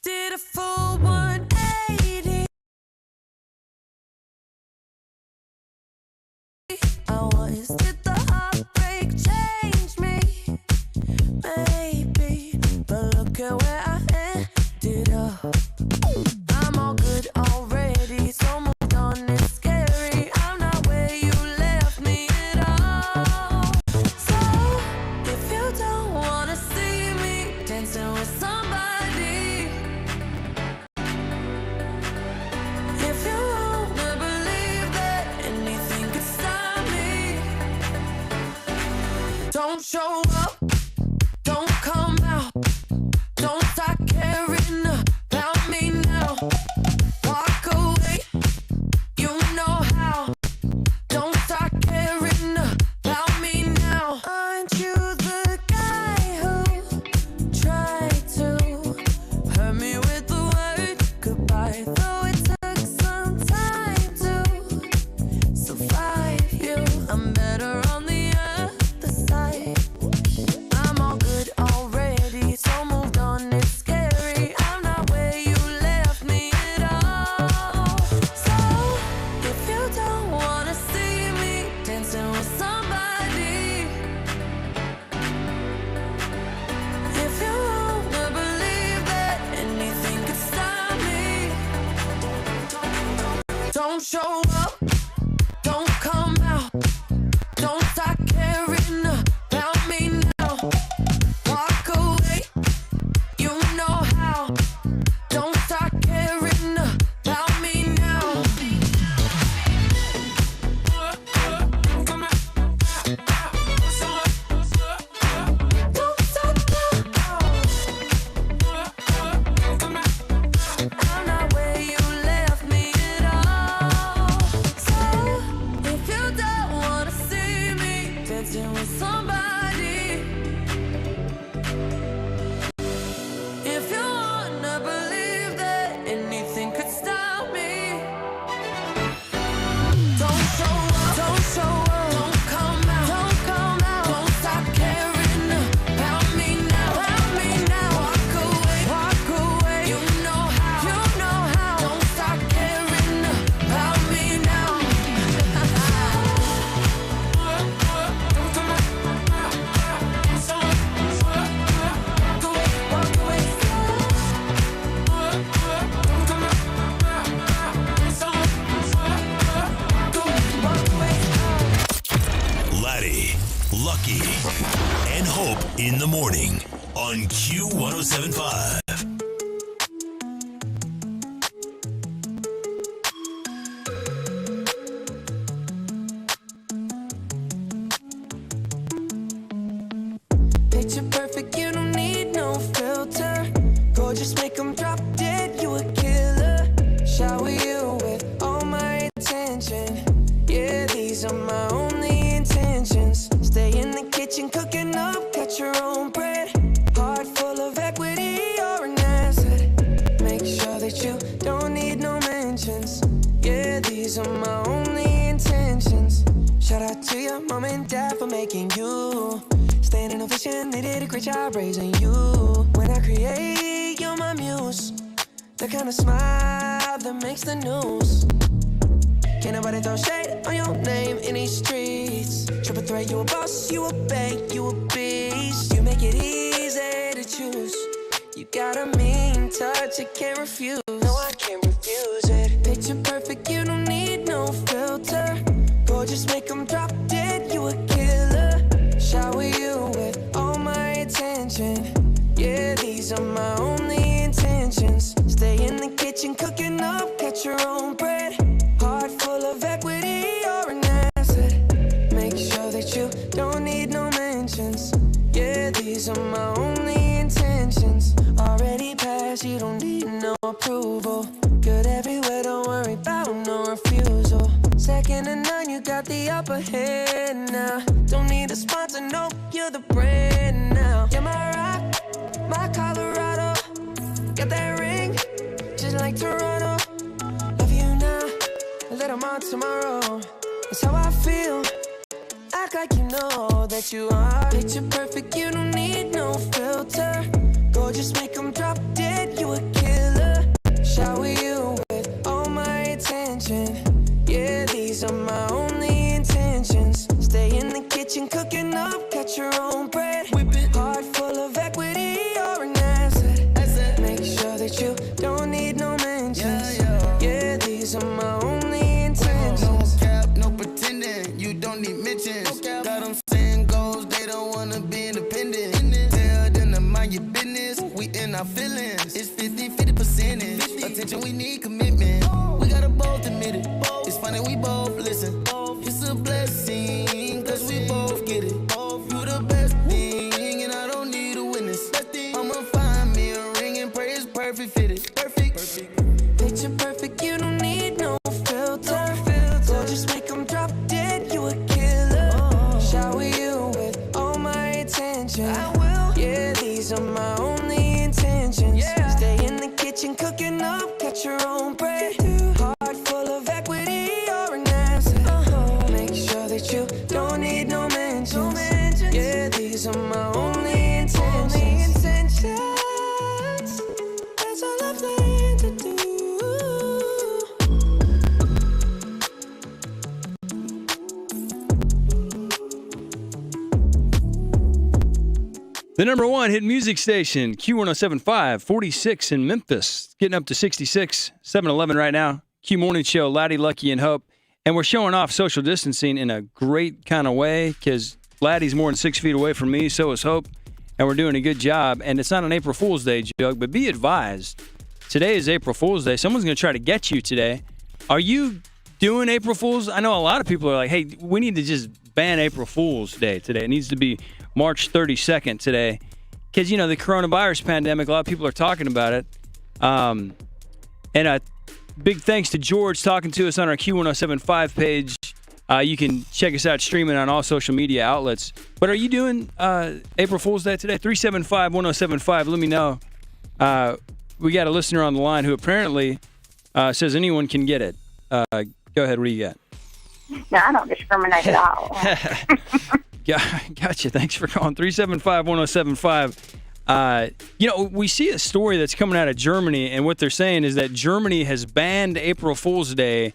did a full 180. Did the heartbreak change me? Maybe, but look at where I ended up. I'm all good already, so moved on, it's scary. I'm not where you left me at all. So, if you don't wanna see me dancing with somebody, if you wanna believe that anything could stop me, don't show up, don't come out, don't start caring about me now. Walk away, you know how. Don't start caring about me now. Aren't you the guy who tried to hurt me with the word goodbye? Though it took some time to survive you, I'm better on the other side. I'm all good already, so moved on, it's scary. I'm not where you left me at all. So, if you don't wanna see me dancing with somebody, if you wanna believe that anything could stop me, don't show up, don't come out, don't start caring about me now. Walk away, you know how. Don't start caring about me now. Don't stop now. I'm not where you left me at all. So, in the morning on Q1075. Picture perfect, you don't need no filter. Gorgeous, make them drop dead, you a killer. Shower you with all my attention. Yeah, these are my only intentions. Stay in the kitchen, cooking up, cut your own bread. Heart full of equity, you're an asset. Make sure that you don't need no mentions. Yeah, these are my only intentions. Shout out to your mom and dad for making you. Staying in a vision, they did a great job raising you. When I create, you're my muse. The kind of smile that makes the news. Can't nobody throw shade on your name in these streets. Triple threat, you a boss, you a bank, you a beast. You make it easy to choose. You got a mean touch, I can't refuse. No, I can't refuse it. Picture perfect, you don't need no filter. Gorgeous, make them drop dead, you a killer. Shower you with all my attention. Yeah, these are my only intentions. Stay in the kitchen, cooking up, cut your own bread. Heart full of equity, you're an asset. Make sure that you don't need no mentions. Yeah, these are my only intentions. Already passed, you don't need no approval. Good everywhere, don't worry about no refusal. Second to none, you got the upper hand now. Don't need a sponsor, no, you're the brand now. You're my rock, my Colorado. Got that ring, just like Toronto. Love you now, a little more tomorrow. That's how I feel. Act like you know that you are. Picture perfect, you don't need no filter. Gorgeous, make them drop dead, you a killer. Shower you with all my attention. Yeah, these are my only intentions. Stay in the kitchen, cooking up, cut your own bread. Heart full of equity, you're an asset. Make sure that you don't need no mentions. Yeah, these are my only intentions. No cap, no pretending, you don't need mentions. Got them saying goals, they don't wanna be independent. Tell them to mind your business, we in our feelings. It's 50-50%. Attention, we need commitment. We gotta both admit it. It's funny we both listen. It's a blessing, cause we both get it. You the best thing, and I don't need a witness. I'ma find me a ring and pray it's perfect fitted. Perfect. Picture perfect, you don't need no filter. Just make them drop dead, you a killer. Shower you with all my attention. I will. Yeah, these are my only intentions. Stay in the kitchen, cooking up, cut your own bread. Heart full of equity, you're an asset. Make sure that you don't need no mentions. Yeah, these are my only intentions. That's all I plan to do. The number one hit music station, Q1075, 46 in Memphis. Getting up to 66, 7-11 right now. Q Morning Show, Laddie, Lucky, and Hope. And we're showing off social distancing in a great kind of way because Laddie's more than 6 feet away from me, so is Hope. And we're doing a good job. And it's not an April Fool's Day joke, but be advised, today is April Fool's Day. Someone's going to try to get you today. Are you doing April Fool's? I know a lot of people are like, hey, we need to just ban April Fool's Day today. It needs to be March 32nd today. Because, you know, the coronavirus pandemic, a lot of people are talking about it. And a big thanks to George talking to us on our Q1075 page. You can check us out streaming on all social media outlets. But are you doing April Fool's Day today? 375-1075. Let me know. We got a listener on the line who apparently says anyone can get it. Go ahead. What do you got? No, I don't discriminate at all. Gotcha. Thanks for calling. 375-1075. You know, we see a story that's coming out of Germany, and what they're saying is that Germany has banned April Fool's Day,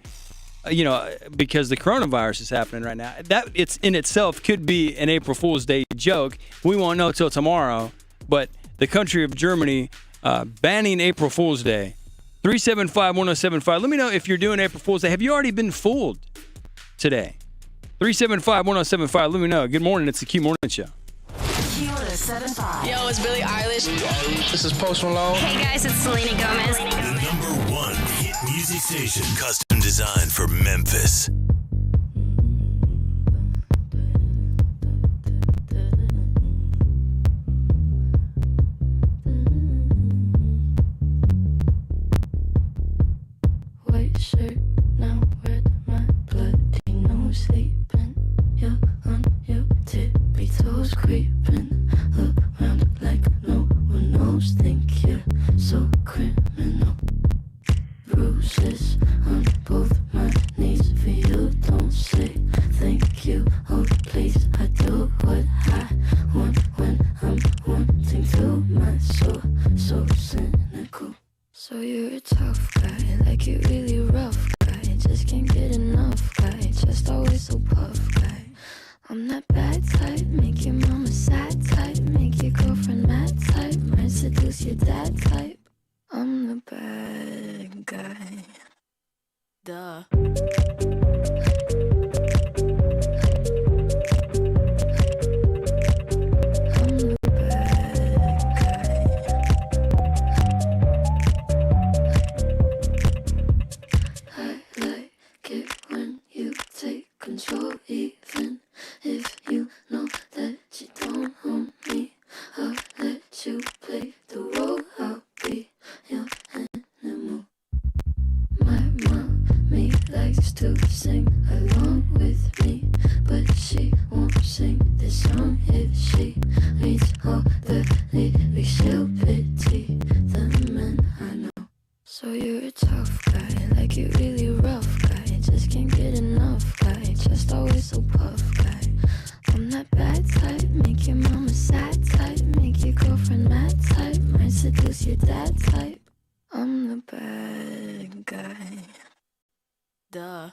you know, because the coronavirus is happening right now. That it's in itself could be an April Fool's Day joke. We won't know till tomorrow, but the country of Germany banning April Fool's Day. 375-1075. Let me know if you're doing April Fool's Day. Have you already been fooled today? 375-1075. Let me know. Good morning. It's the Q Morning Show. Q1075. Yo, it's Billie Eilish. This is Post Malone. Hey guys, it's Selena Gomez. The #1 hit music station, custom designed for Memphis. White shirt, now red, my bloody nose sleeping. You're on your tippy toes, creeping around like no one knows. Think you're so criminal. Bruises on both my knees for you. Don't say thank you, oh please. I do what I want when I'm wanting to. My soul so cynical. So you're a tough guy, like you really rough guy. Just can't get enough guy, just always so puff guy. I'm that bad type, make your mama sad type, make your girlfriend mad type, might seduce your dad type. I'm the bad guy. Duh. Control, even if you know that you don't own me. I'll let you play the role. I'll be your animal. My mommy likes to sing along with me, but she won't sing this song if she reads all the lyrics. She'll pity the men I know. So you're a tough guy, like you really rough guy. Just can't get enough guy, just always so puff guy. I'm that bad type, make your mama sad type, make your girlfriend mad type, might seduce your dad type. I'm the bad guy. Duh.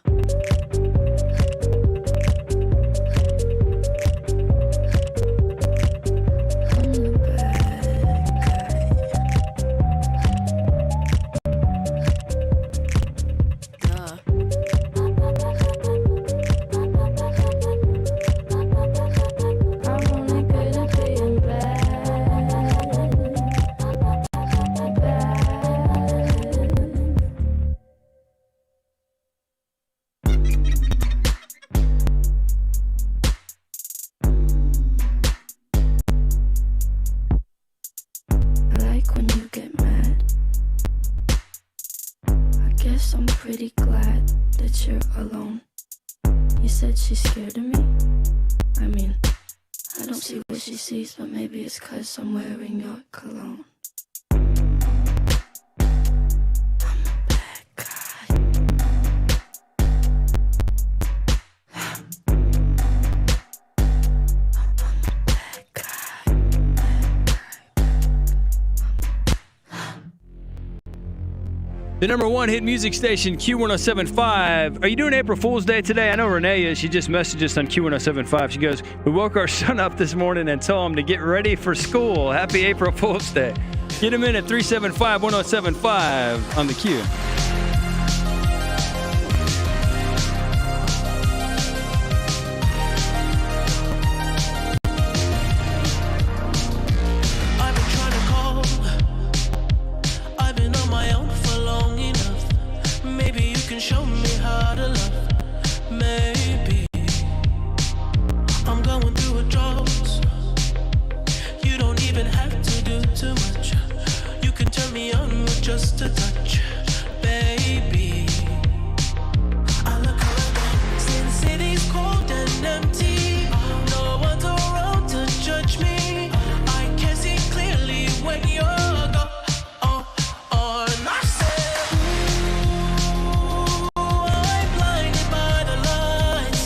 I'm pretty glad that you're alone. You said she's scared of me? I mean, I don't see what she sees, but maybe it's 'cause I'm wearing your cologne. The #1 hit music station, Q1075. Are you doing April Fool's Day today? I know Renee is. She just messaged us on Q1075. She goes, we woke our son up this morning and told him to get ready for school. Happy April Fool's Day. Get him in at 375-1075 on the Q. Show me how to love. Maybe I'm going through a drought. You don't even have to do too much. You can turn me on with just a touch, baby. I look around, since city's cold and empty. No one's around to judge me. I can see clearly when you're gone. I said, I'm blinded by the lights.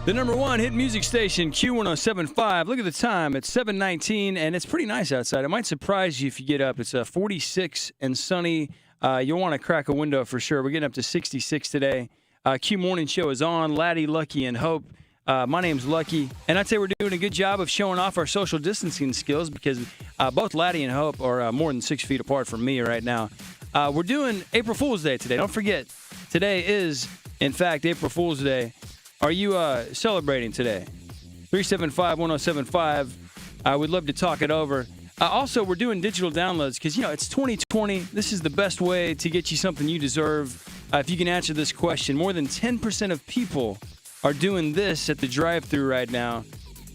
The number one hit music station, Q1075. Look at the time. It's 7:19, and it's pretty nice outside. It might surprise you if you get up. It's 46 and sunny. You'll want to crack a window for sure. We're getting up to 66 today. Q Morning Show is on. Laddie, Lucky, and Hope. My name's Lucky, and I'd say we're doing a good job of showing off our social distancing skills because both Laddie and Hope are more than 6 feet apart from me right now. We're doing April Fool's Day today. Don't forget, today is, in fact, April Fool's Day. Are you celebrating today? 375-1075. I would love to talk it over. Also, we're doing digital downloads because, it's 2020. This is the best way to get you something you deserve. If you can answer this question, more than 10% of people are doing this at the drive-thru right now.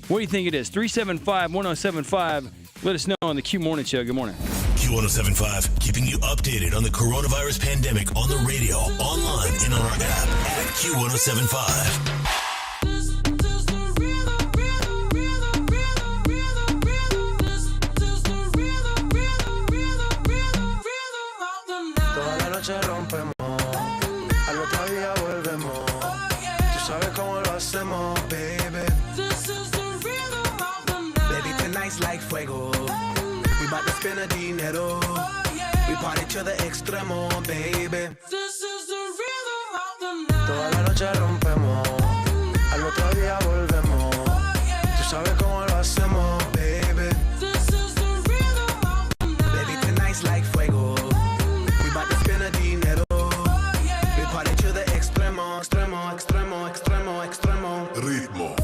What do you think it is? 375-1075. Let us know on the Q Morning Show. Good morning. Q1075, keeping you updated on the coronavirus pandemic on the radio, online, and on our app at Q1075. Toda la noche rompemos, al otro día volvemos. Tú sabes cómo lo hacemos, baby. Baby, tonight's like fuego. We bout to spend a dinero. We party to the extremo, baby. Toda la noche rompemos, al otro día volvemos. Tú sabes cómo lo hacemos, baby. Baby, tonight's like fuego. We bout to spend a dinero. We party to the extremo, extremo, extremo, extremo, extremo. Ritmo.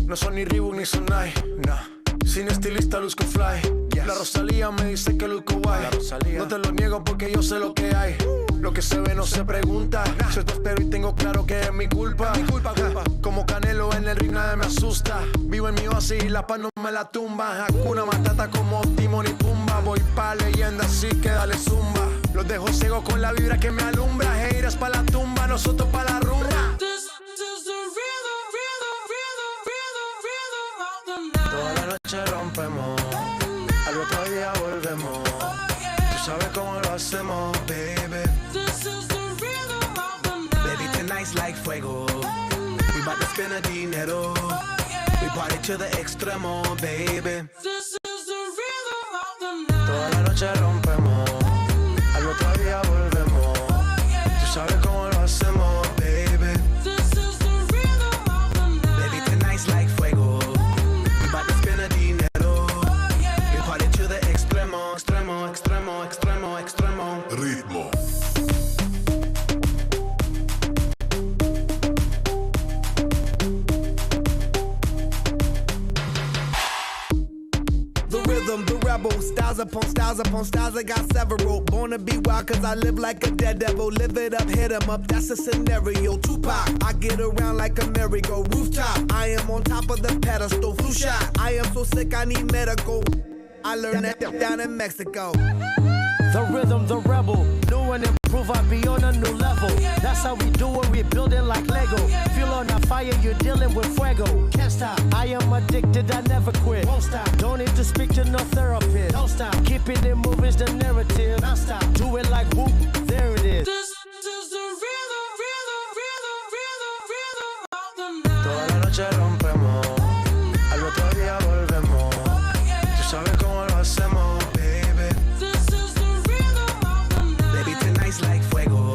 No son ni Reebok ni Sonai, nah. Sin estilista luzco fly. Yes. La Rosalía me dice que luzco guay. No te lo niego porque yo sé lo que hay. Lo que se ve no se pregunta. Yo te espero y tengo claro que es mi culpa. Como Canelo en el ring nadie me asusta. Vivo en mi oasis y la paz no me la tumba. Hakuna Matata como Timón y Pumba. Voy pa' leyenda así que dale zumba. Los dejo ciego con la vibra que me alumbra. Heiras pa' la tumba, nosotros pa' la rumba. Toda la noche rompemos, al otro día volvemos. Tú sabes cómo lo hacemos, baby. Baby, tonight's like fuego. We bout to spend a dinero. We party to the extremo, baby. Toda la noche rompemos, al otro día volvemos. Tú sabes cómo lo hacemos, baby. Baby, tonight's like fuego. Extremo, extremo, extremo, extremo. Ritmo. The rhythm, the rebel, styles upon styles upon styles, I got several. Born to be wild cause I live like a dead devil. Live it up, hit 'em up, that's a scenario. Tupac, I get around like a merry-go. Rooftop, I am on top of the pedestal. Flu shot, I am so sick I need medical. I learned that down in Mexico. The rhythm, the rebel. New and improve, I be on a new level. That's how we do it, we build it like Lego. Feel on a fire, you're dealing with fuego. Can't stop, I am addicted, I never quit. Won't stop, don't need to speak to no therapist. Don't stop, keeping it moving's the narrative. Don't stop, do it like whoop, there it is. Toda la noche rompemos, al otro día volvemos. Tú sabes cómo lo hacemos, baby. Baby, tonight's like fuego.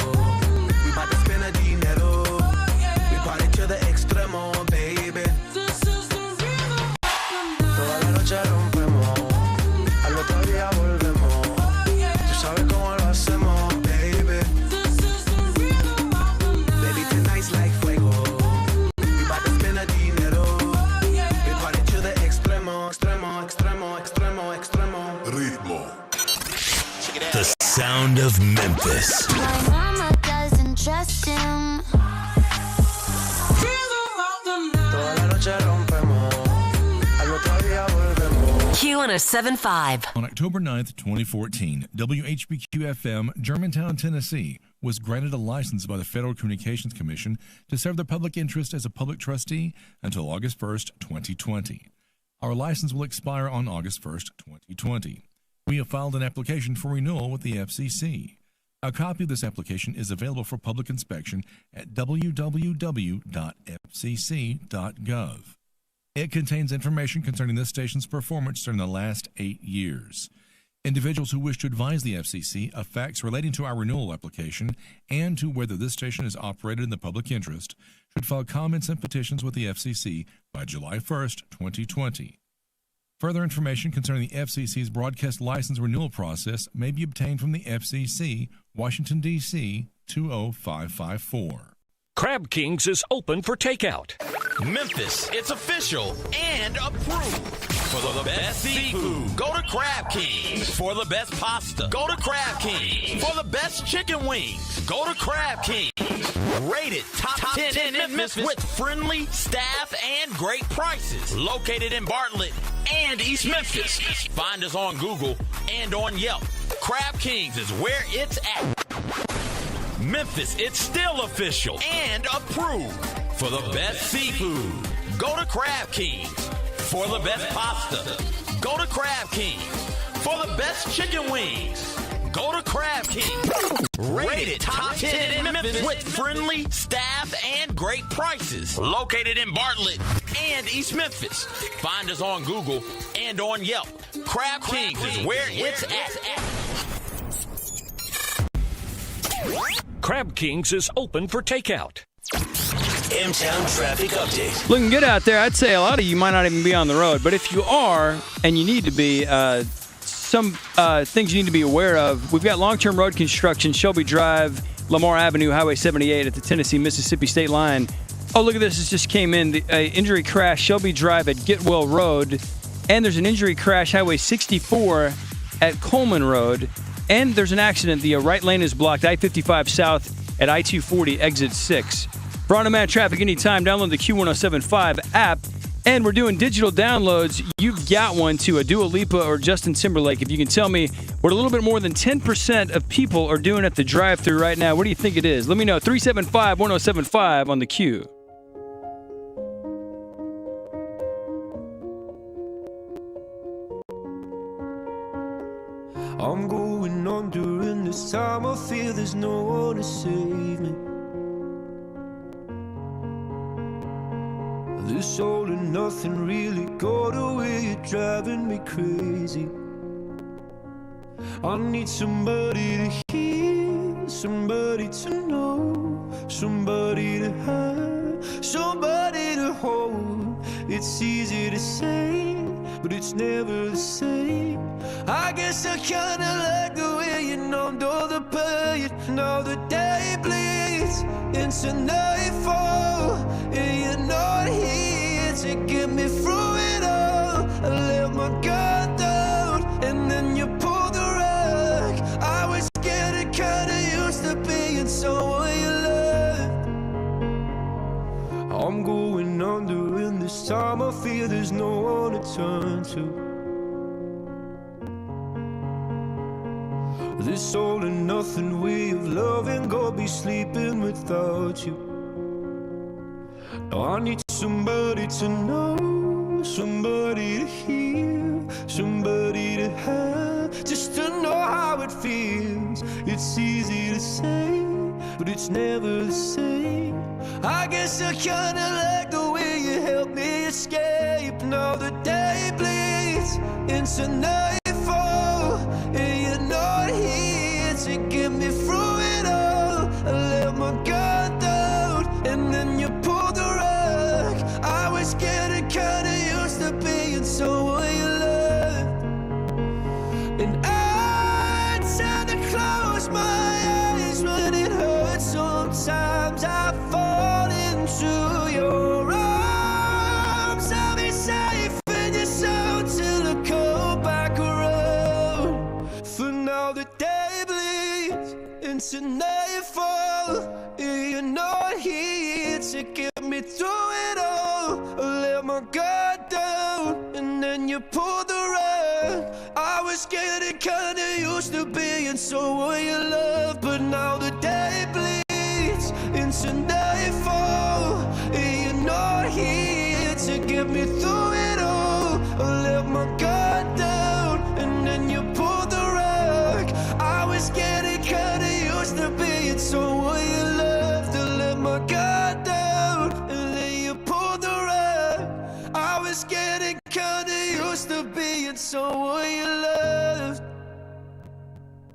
We bout to spend a dinero. We party to the extremo, baby. Toda la noche rompemos, al otro día volvemos. Tú sabes cómo lo hacemos, baby. Baby, tonight's like fuego. We bout to spend a dinero. We party to the extremo, extremo, extremo, extremo, extremo. Ritmo. The sound of Memphis. My mama doesn't trust him. Toda la noche rompemos, al otro día volvemos. Q1075. On October 9th, 2014, WHBQ-FM, Germantown, Tennessee, was granted a license by the Federal Communications Commission to serve the public interest as a public trustee until August 1st, 2020. Our license will expire on August 1st, 2020. we have filed an application for renewal with the FCC. A copy of this application is available for public inspection at www.fcc.gov. It contains information concerning this station's performance during the last 8 years. Individuals who wish to advise the FCC of facts relating to our renewal application and to whether this station is operated in the public interest should file comments and petitions with the FCC by July 1st, 2020. Further information concerning the FCC's broadcast license renewal process may be obtained from the FCC, Washington, D.C. 20554. Crab Kings is open for takeout. Memphis, it's official and approved. For the best seafood, go to Crab Kings. For the best pasta, go to Crab Kings. For the best chicken wings, go to Crab Kings. Rated top 10 in Memphis with friendly staff and great prices. Located in Bartlett and East Memphis. Find us on Google and on Yelp. Crab Kings is where it's at. Memphis, it's still official and approved. For the best seafood, go to Crab Kings. For the best pasta, go to Crab Kings. For the best chicken wings, go to Crab Kings. Rated top 10 in Memphis with friendly staff and great prices. Located in Bartlett and East Memphis. Find us on Google and on Yelp. Crab Kings is where it's at. Crab Kings is open for takeout. M-Town traffic update. Looking good out there. I'd say a lot of you might not even be on the road, but if you are and you need to be, some things you need to be aware of. We've got long-term road construction, Shelby Drive, Lamar Avenue, Highway 78 at the Tennessee-Mississippi state line. Oh, look at this. This just came in. The injury crash, Shelby Drive at Getwell Road. And there's an injury crash, Highway 64 at Coleman Road. And there's an accident. The right lane is blocked, I-55 south at I-240, exit 6. For on-demand traffic anytime, download the Q1075 app. And we're doing digital downloads. You've got one to a Dua Lipa or Justin Timberlake. If you can tell me what a little bit more than 10% of people are doing at the drive-thru right now, what do you think it is? Let me know. 375-1075 on the Q. I'm going on during this time. I feel there's no one to save me. This all and nothing really got away. You're driving me crazy. I need somebody to hear, somebody to know, somebody to have, somebody to hold. It's easy to say, but it's never the same. I guess I kinda like the way you numbed all the pain. Now the day bleeds into nightfall, and you're not here to get me through it all. I let my guard down, and then you pulled the rug. I was getting kinda used to being someone you loved. I'm going under, and this time I feel there's no one to turn to. This all and nothing way of loving, go be sleeping without you. Now I need somebody to know, somebody to hear, somebody to have, just to know how it feels. It's easy to say, but it's never the same. I guess I kinda like the way you helped me escape. Now the day bleeds into nightfall, and you're not here to get me through it all. I let my guard down, and then you pulled the rug. I was getting kinda used to being someone you loved, and I tend to close my eyes when it hurts. Sometimes I fall into your arms. I'll be safe in your soul till I come back around. For now the day bleeds into nightfall, and you're not here to get me through it all. I let my guard down, and then you pulled the rug. I was getting kinda used to being someone you love, but now the day bleeds into nightfall, and you're not here to get me through it all. I let my guard down, and then you pulled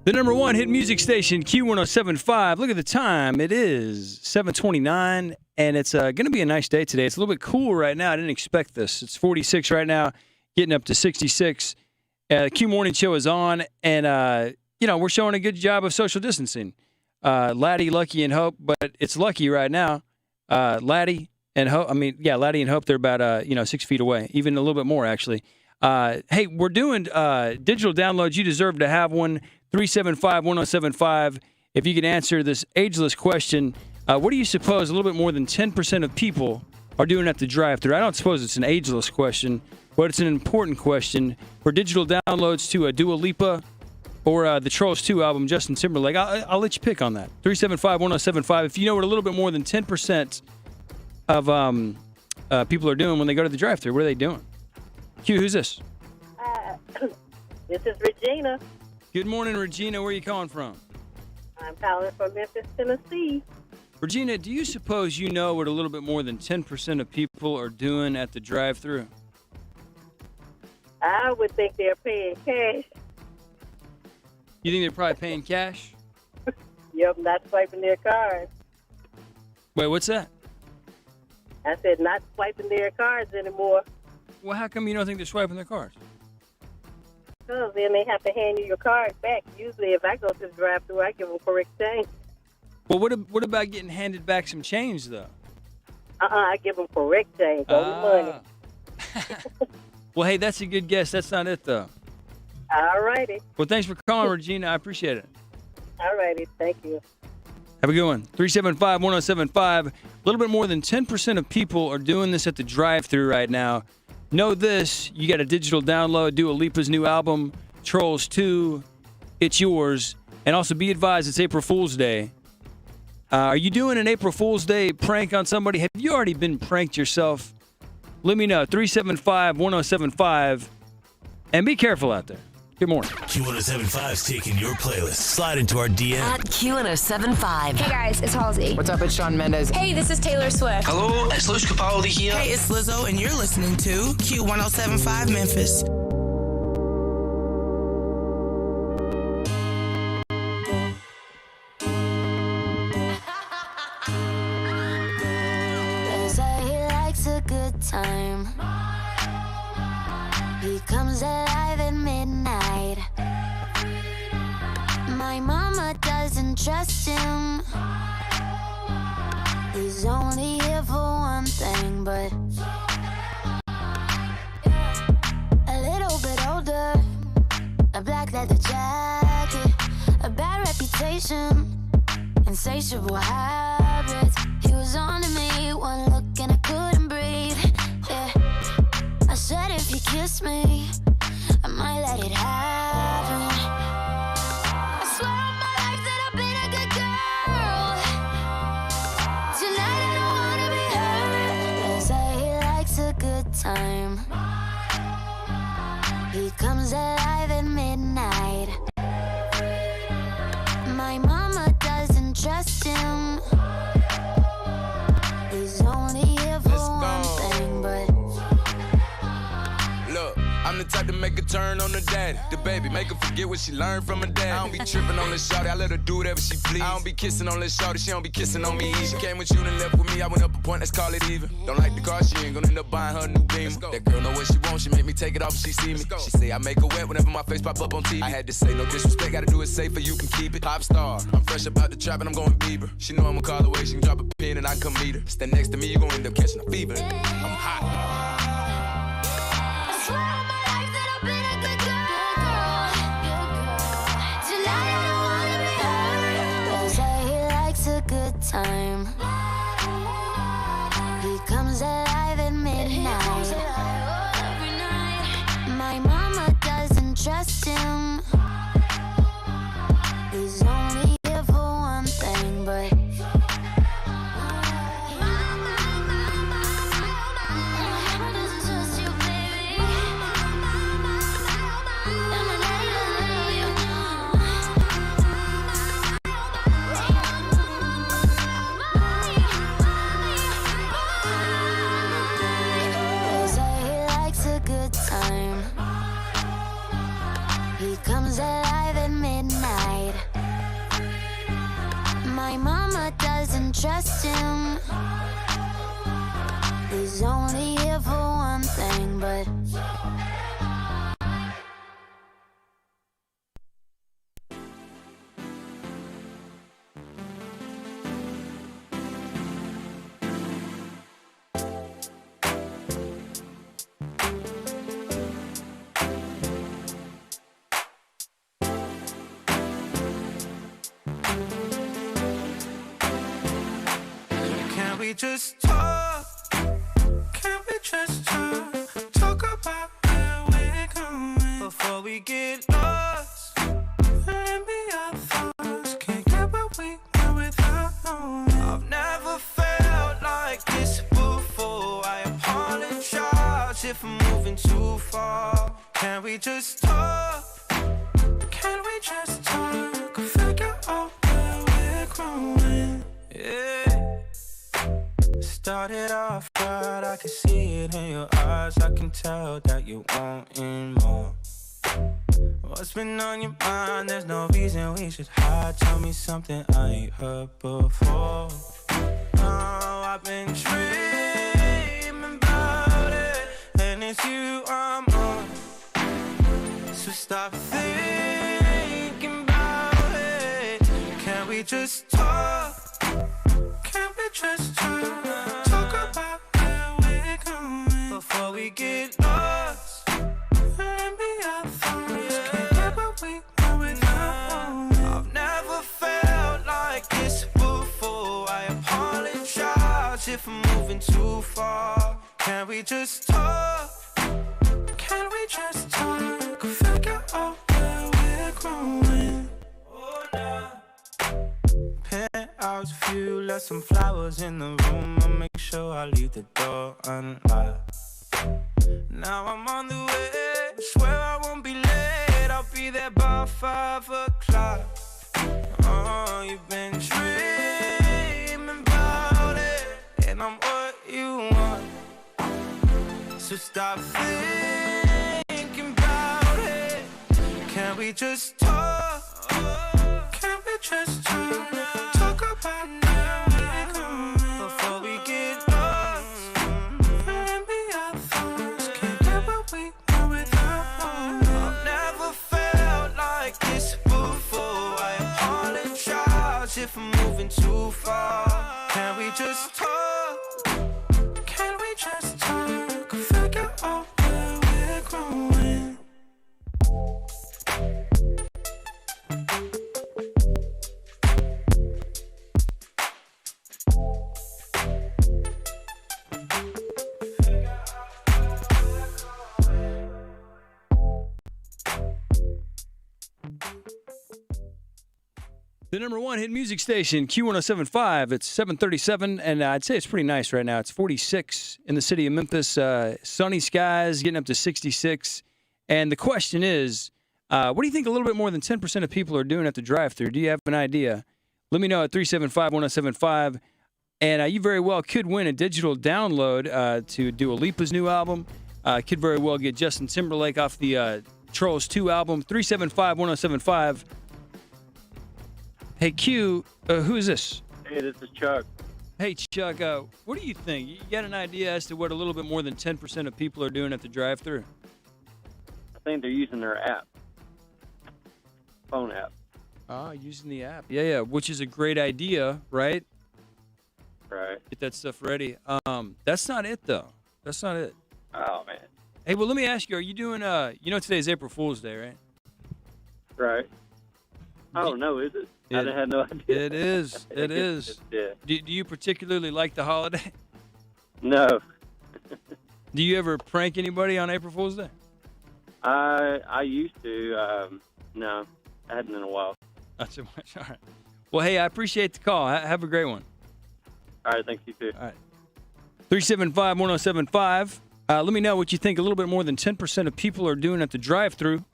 The number one hit music station, Q1075. Look at the time. It is 7:29, and it's going to be a nice day today. It's a little bit cool right now. I didn't expect this. It's 46 right now, getting up to 66. Q Morning Show is on, and, we're showing a good job of social distancing. Laddie, Lucky, and Hope, but it's Lucky right now. Laddie and Hope, Laddie and Hope, they're about, 6 feet away, even a little bit more, actually. Hey, we're doing digital downloads. You deserve to have one. 375-1075. If you can answer this ageless question, what do you suppose a little bit more than 10% of people are doing at the drive-thru? I don't suppose it's an ageless question, but it's an important question. For digital downloads to Dua Lipa or the Trolls 2 album, Justin Timberlake, I'll let you pick on that. 375-1075. If you know what a little bit more than 10% of people are doing when they go to the drive-thru, what are they doing? Q, who's this? This is Regina. Good morning, Regina. Where are you calling from? I'm calling from Memphis, Tennessee. Regina, do you suppose you know what a little bit more than 10% of people are doing at the drive-thru? I would think they're paying cash. You think they're probably paying cash? Yep, not swiping their cards. Wait, what's that? I said not swiping their cards anymore. Well, how come you don't think they're swiping their cards? Because then they have to hand you your card back. Usually if I go to the drive-thru, I give them correct change. Well, what about getting handed back some change, though? I give them correct change, only money. Well, hey, that's a good guess. That's not it, though. All righty. Well, thanks for calling, Regina. I appreciate it. All righty. Thank you. Have a good one. 375-1075. A little bit more than 10% of people are doing this at the drive-thru right now. Know this, you got a digital download, Dua Lipa's new album, Trolls 2, it's yours. And also be advised, it's April Fool's Day. Are you doing an April Fool's Day prank on somebody? Have you already been pranked yourself? Let me know, 375-1075. And be careful out there. Good morning. Q1075 is taking your playlist. Slide into our DM. At Q1075. Hey guys, it's Halsey. What's up, it's Shawn Mendes. Hey, this is Taylor Swift. Hello, it's Luis Capaldi here. Hey, it's Lizzo, and you're listening to Q1075 Memphis. They say he likes a good time. He comes alive at midnight. My mama doesn't trust him. He's only here for one thing, but a little bit older, a black leather jacket, a bad reputation, insatiable habits. He was on to me, one look and I couldn't breathe. Yeah. I said if he kissed me, I might let it happen. I swear on my life that I've been a good girl. Tonight I don't wanna be hurt. They say he likes a good time. He comes alive at midnight. My mama doesn't trust him. He's only here for one thing, but look, I'm the type to make a turn on the daddy. The baby, make her forget what she learned from her dad. I don't be tripping on this shawty, I let her do whatever she please. I don't be kissing on this shawty, she don't be kissing on me. She came with you and left with me, I went up a point, let's call it even. Don't like the car, she ain't gonna end up buying her a new Beamer. That girl know what she wants, she make me take it off if she see me. She say I make her wet whenever my face pop up on TV. I had to say no disrespect, gotta do it safer, you can keep it. Pop star, I'm fresh about the trap and I'm going Bieber. She know I'ma call away, she can drop a pin and I come meet her. Stand next to me, you gon' end up catching a fever. I'm hot. I swear on my life that I've been a good girl. Tonight I don't wanna be hurt. They say he likes a good time. He comes alive at midnight. My mama doesn't trust him. He's only here for one thing, but My mama doesn't trust him. He's only here for one thing, but Can we just talk? Can we just talk? Talk about where we're going before we get lost. Let me our thoughts. Can't get what we want without knowing. I've never felt like this before. I apologize if I'm moving too far. Can we just talk? Can we just talk? Figure out where we're growing. Yeah. Started off right, I can see it in your eyes. I can tell that you wanting more. What's been on your mind? There's no reason we should hide. Tell me something I ain't heard before. Oh, I've been dreaming about it, and it's you I'm on. So stop thinking about it. Can we just talk? Can we just talk? Talk about where we're going before we get lost. Let me our thoughts. Can't get what we want without knowing. I've never felt like this before. I apologize if I'm moving too far. Can we just talk? Can we just talk? Figure out where we're growing. Oh, no. Penthouse view, left some flowers in the room. I'll make sure I leave the door unlocked. Now I'm on the way, swear I won't be late. I'll be there by 5 o'clock. Oh, you've been dreaming about it, and I'm what you want. So stop thinking about it. Can we just talk? Can we just talk? Talk about where we're going before we get lost. Let me our thoughts. Can't get what we want without knowing. I've never felt like this before. I apologize if I'm moving too far. Can we just talk? Can we just talk? Figure out where we're growing. The number one hit music station, Q1075. It's 7:37, and I'd say it's pretty nice right now. It's 46 in the city of Memphis. Sunny skies, getting up to 66. And the question is, what do you think a little bit more than 10% of people are doing at the drive-thru? Do you have an idea? Let me know at 375-1075. And you very well could win a digital download to Dua Lipa's new album. Could very well get Justin Timberlake off the Trolls 2 album. 375-1075. Hey, Q, who is this? Hey, this is Chuck. Hey, Chuck, what do you think? You got an idea as to what a little bit more than 10% of people are doing at the drive-thru? I think they're using their app. Phone app. Using the app. Yeah, which is a great idea, right? Right. Get that stuff ready. That's not it, though. That's not it. Oh, man. Hey, well, let me ask you, are you doing, today's April Fool's Day, right? Right. Oh, no, is it? I had no idea. It is. It is. Yeah. Do you particularly like the holiday? No. Do you ever prank anybody on April Fool's Day? I used to. No, I hadn't in a while. Not so much. All right. Well, hey, I appreciate the call. Have a great one. All right, thanks, you too. All right. 375-1075. Let me know what you think a little bit more than 10% of people are doing at the drive-thru.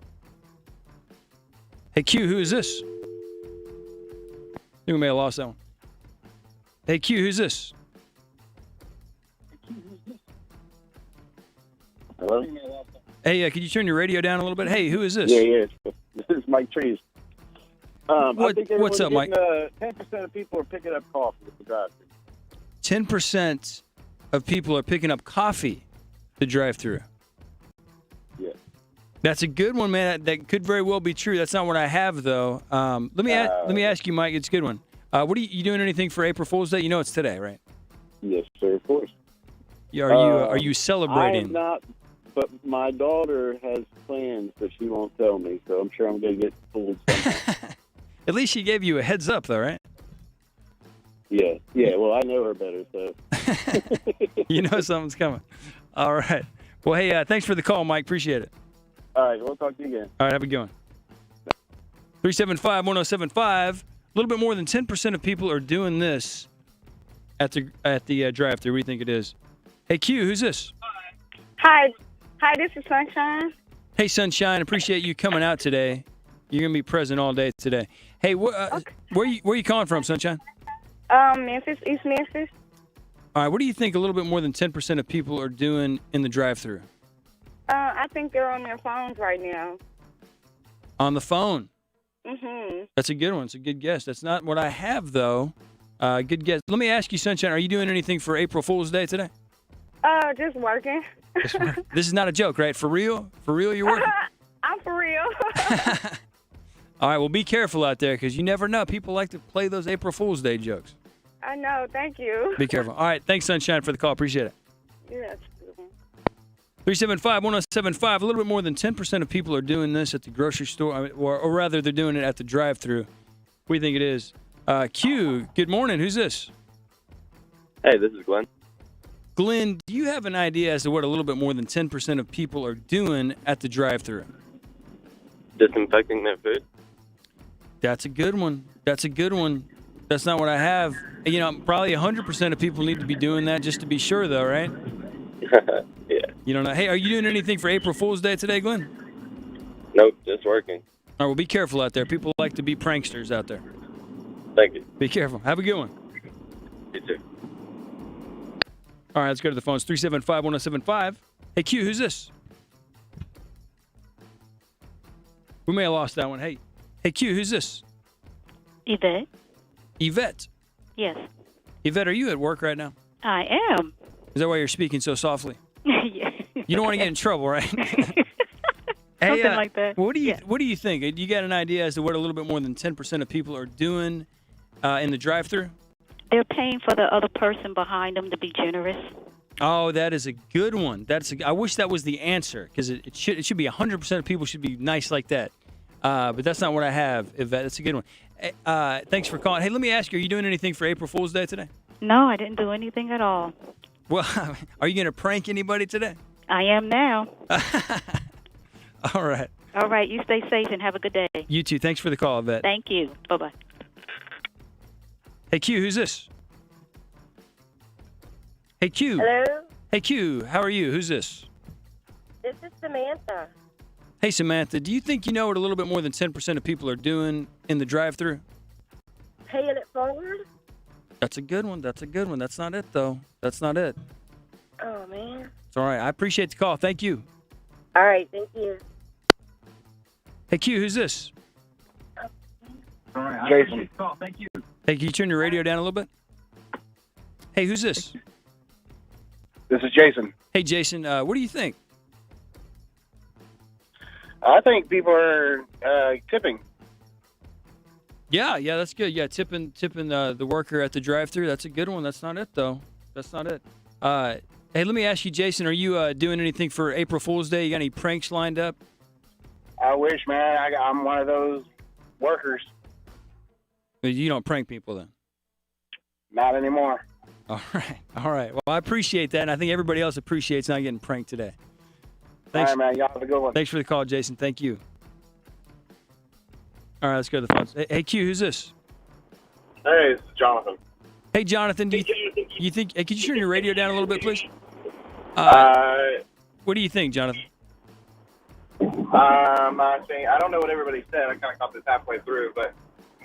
Hey, Q, who is this? I think we may have lost that one. Hey, Q, who's this? Hello? Hey, can you turn your radio down a little bit? Hey, who is this? Yeah. This is Mike Trees. What's up, Mike? 10% of people are picking up coffee at the drive-thru. 10% of people are picking up coffee at the drive-thru. Yeah. That's a good one, man. That could very well be true. That's not what I have, though. Let me ask you, Mike. It's a good one. What are you doing? Anything for April Fool's Day? You know it's today, right? Yes, sir. Of course. Are you celebrating? I am not, but my daughter has plans that she won't tell me, so I'm sure I'm going to get fooled somehow. At least she gave you a heads up, though, right? Yeah. Well, I know her better, so. You know something's coming. All right. Well, hey, thanks for the call, Mike. Appreciate it. All right. We'll talk to you again. All right. Have a good one. 375-1075. A little bit more than 10% of people are doing this at the drive-thru. What do you think it is? Hey, Q, who's this? Hi, this is Sunshine. Hey, Sunshine. Appreciate you coming out today. You're going to be present all day today. Hey, where you calling from, Sunshine? Memphis, East Memphis. All right, what do you think a little bit more than 10% of people are doing in the drive-thru? I think they're on their phones right now. On the phone? Mm-hmm. That's a good one. It's a good guess. That's not what I have, though. Good guess. Let me ask you, Sunshine, are you doing anything for April Fool's Day today? Just working. This is not a joke, right? For real? For real, you're working? I'm for real. All right, well, be careful out there because you never know. People like to play those April Fool's Day jokes. I know. Thank you. Be careful. All right, thanks, Sunshine, for the call. Appreciate it. Yes. 375-1075. A little bit more than 10% of people are doing this at the grocery store, or rather, they're doing it at the drive-thru. What do you think it is? Q, good morning. Who's this? Hey, this is Glenn. Glenn, do you have an idea as to what a little bit more than 10% of people are doing at the drive-thru? Disinfecting their food. That's a good one. That's not what I have. You know, probably 100% of people need to be doing that just to be sure, though, right? Yeah. You don't know. Hey, are you doing anything for April Fool's Day today, Glenn? Nope, just working. All right, well, be careful out there. People like to be pranksters out there. Thank you. Be careful. Have a good one. You too. All right, let's go to the phones. 375-1075. Hey, Q, who's this? We may have lost that one. Hey, Q, who's this? Yvette. Yvette? Yes. Yvette, are you at work right now? I am. Is that why you're speaking so softly? Yeah. You don't want to get in trouble, right? Something like that. What do you think? You got an idea as to what a little bit more than 10% of people are doing in the drive-thru? They're paying for the other person behind them to be generous. Oh, that is a good one. I wish that was the answer because it should be 100% of people should be nice like that. But that's not what I have, Yvette. That's a good one. Thanks for calling. Hey, let me ask you, are you doing anything for April Fool's Day today? No, I didn't do anything at all. Well, are you going to prank anybody today? I am now. All right. All right. You stay safe and have a good day. You too. Thanks for the call, Yvette. Thank you. Bye-bye. Hey, Q, who's this? Hey, Q. Hello? Hey, Q, how are you? Who's this? This is Samantha. Hey, Samantha, do you think you know what a little bit more than 10% of people are doing in the drive-thru? Paying it forward? That's a good one. That's not it, though. That's not it. Oh, man. It's all right. I appreciate the call. Thank you. All right. Thank you. Hey, Q, who's this? All right. Jason. Thank you. Hey, can you turn your radio down a little bit? Hey, who's this? This is Jason. Hey, Jason, what do you think? I think people are tipping. Yeah, that's good. Yeah, tipping the worker at the drive-thru. That's a good one. That's not it, though. That's not it. Hey, let me ask you, Jason, are you doing anything for April Fool's Day? You got any pranks lined up? I wish, man. I'm one of those workers. You don't prank people, then? Not anymore. All right. Well, I appreciate that, and I think everybody else appreciates not getting pranked today. Thanks. All right, man. Y'all have a good one. Thanks for the call, Jason. Thank you. All right, let's go to the phones. Hey, Q, who's this? Hey, this is Jonathan. Hey, Jonathan, do you think? Hey, could you turn your radio down a little bit, please? What do you think, Jonathan? I don't know what everybody said. I kind of caught this halfway through, but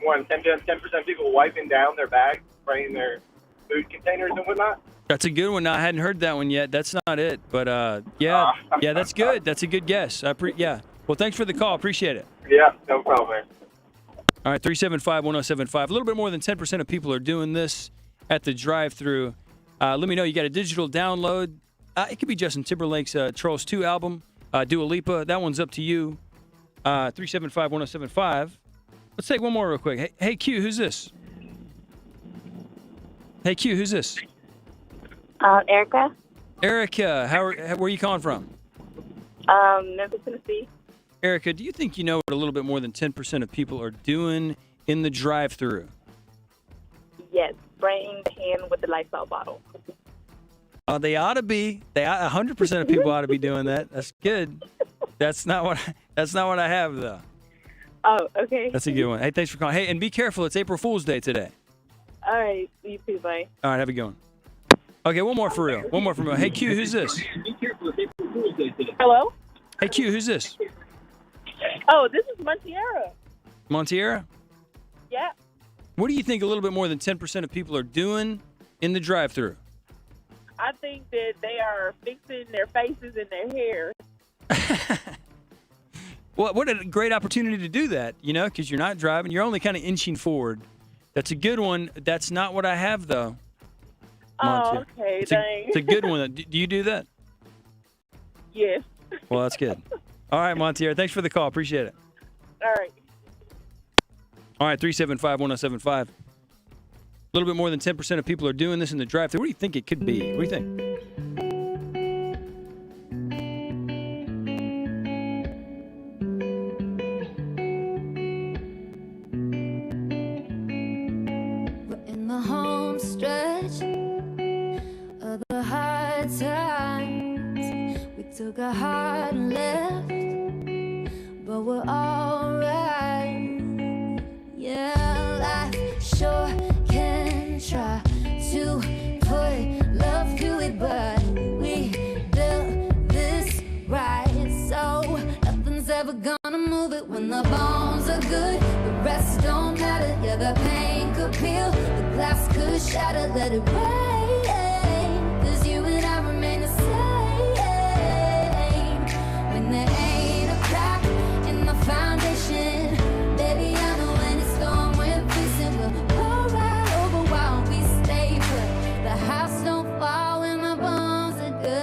more than 10% of people wiping down their bags, spraying their food containers and whatnot. That's a good one. I hadn't heard that one yet. That's not it, but yeah, that's good. That's a good guess. Yeah. Well, thanks for the call. Appreciate it. Yeah, no problem, man. All right, 375-1075. A little bit more than 10% of people are doing this at the drive-thru. Let me know. You got a digital download. It could be Justin Timberlake's Trolls 2 album, Dua Lipa. That one's up to you. 375-1075. Let's take one more real quick. Hey, Q, who's this? Hey, Q, who's this? Erica. Erica, where are you calling from? Memphis, Tennessee. Erica, do you think you know what a little bit more than 10% of people are doing in the drive-thru? Yes, spraying the hand with the Lysol bottle. They ought to be. 100% of people ought to be doing that. That's good. That's not what I have though. Oh, okay. That's a good one. Hey, thanks for calling. Hey, and be careful. It's April Fool's Day today. All right. You too. Bye. All right. Have a good one. Okay, one more for real. One more for real. Hey, Q, who's this? Hello? Hey, Q, who's this? Oh, this is Montiera. Montiera? Yeah. What do you think a little bit more than 10% of people are doing in the drive-thru? I think that they are fixing their faces and their hair. Well, what a great opportunity to do that, because you're not driving. You're only kind of inching forward. That's a good one. That's not what I have, though. Oh, okay. It's a good one. Do you do that? Yes. Well, that's good. All right, Montiera. Thanks for the call. Appreciate it. All right. All right, 375-1075. A little bit more than 10% of people are doing this in the drive-thru. What do you think it could be? What do you think? We're in the home stretch of the hard times. We took a hard left, but we're alright. Yeah, life sure can try to put love to it, but we built this right, so nothing's ever gonna move it. When the bones are good, the rest don't matter. Yeah, the pain could peel, the glass could shatter. Let it rain, 'cause you and I remain the same. When there ain't a crack in the foundation, baby, I know when it's storm we're facing, we'll go right over while we stay put. The house don't fall when the bones are good.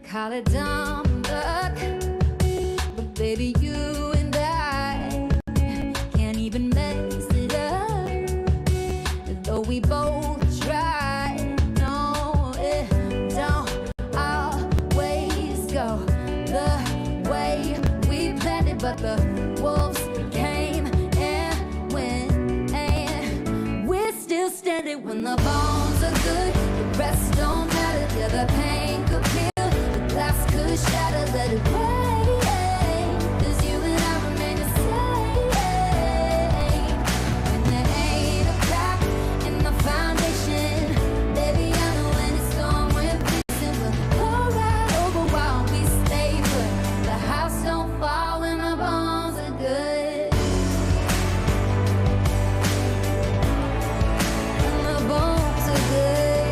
Call it dumb luck, but baby, you and I can't even mess it up. Though we both try, no, it don't always go the way we planned it, but the wolves came and went, and we're still standing. When the bones are good, the rest don't matter. Yeah, the pain could peel, the glass could shatter. Let it rain, 'cause you and I remain the same. When there ain't a crack in the foundation, baby, I know when it's storm we're facing, we'll go right over while we stay put. The house don't fall when the bones are good. When the bones are good.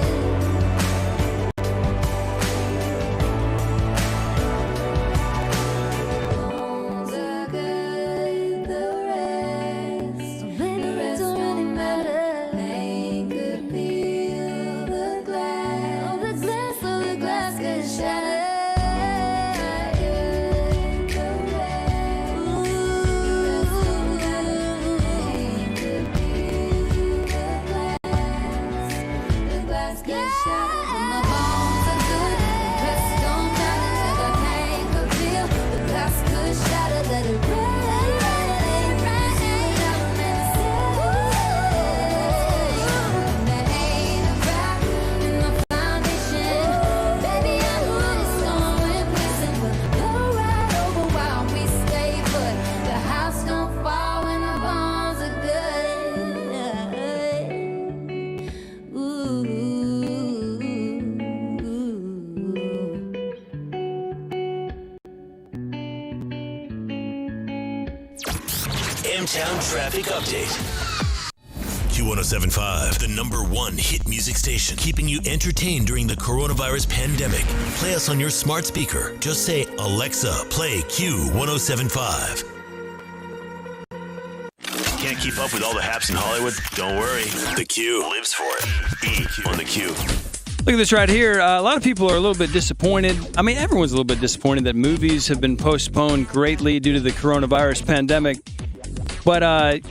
Bones are good, the rest don't really matter. Pain could peel the glass, the glass could shatter. The glass could shatter. When the bones are good, the rest don't matter. The pain could peel, the glass could shatter. Let it rain. There ain't a crack in the foundation, baby, I know when it's storm we're facing, we'll go right over while we stay put. The house don't fall when the bones are good. Ooh. M-Town Traffic Update. Q1075, the #1 hit music station, keeping you entertained during the coronavirus pandemic. Play us on your smart speaker. Just say Alexa, play Q1075. Can't keep up with all the haps in Hollywood? Don't worry. The Q lives for it. E on the Q. Look at this right here. A lot of people are a little bit disappointed. I mean, everyone's a little bit disappointed that movies have been postponed greatly due to the coronavirus pandemic. But,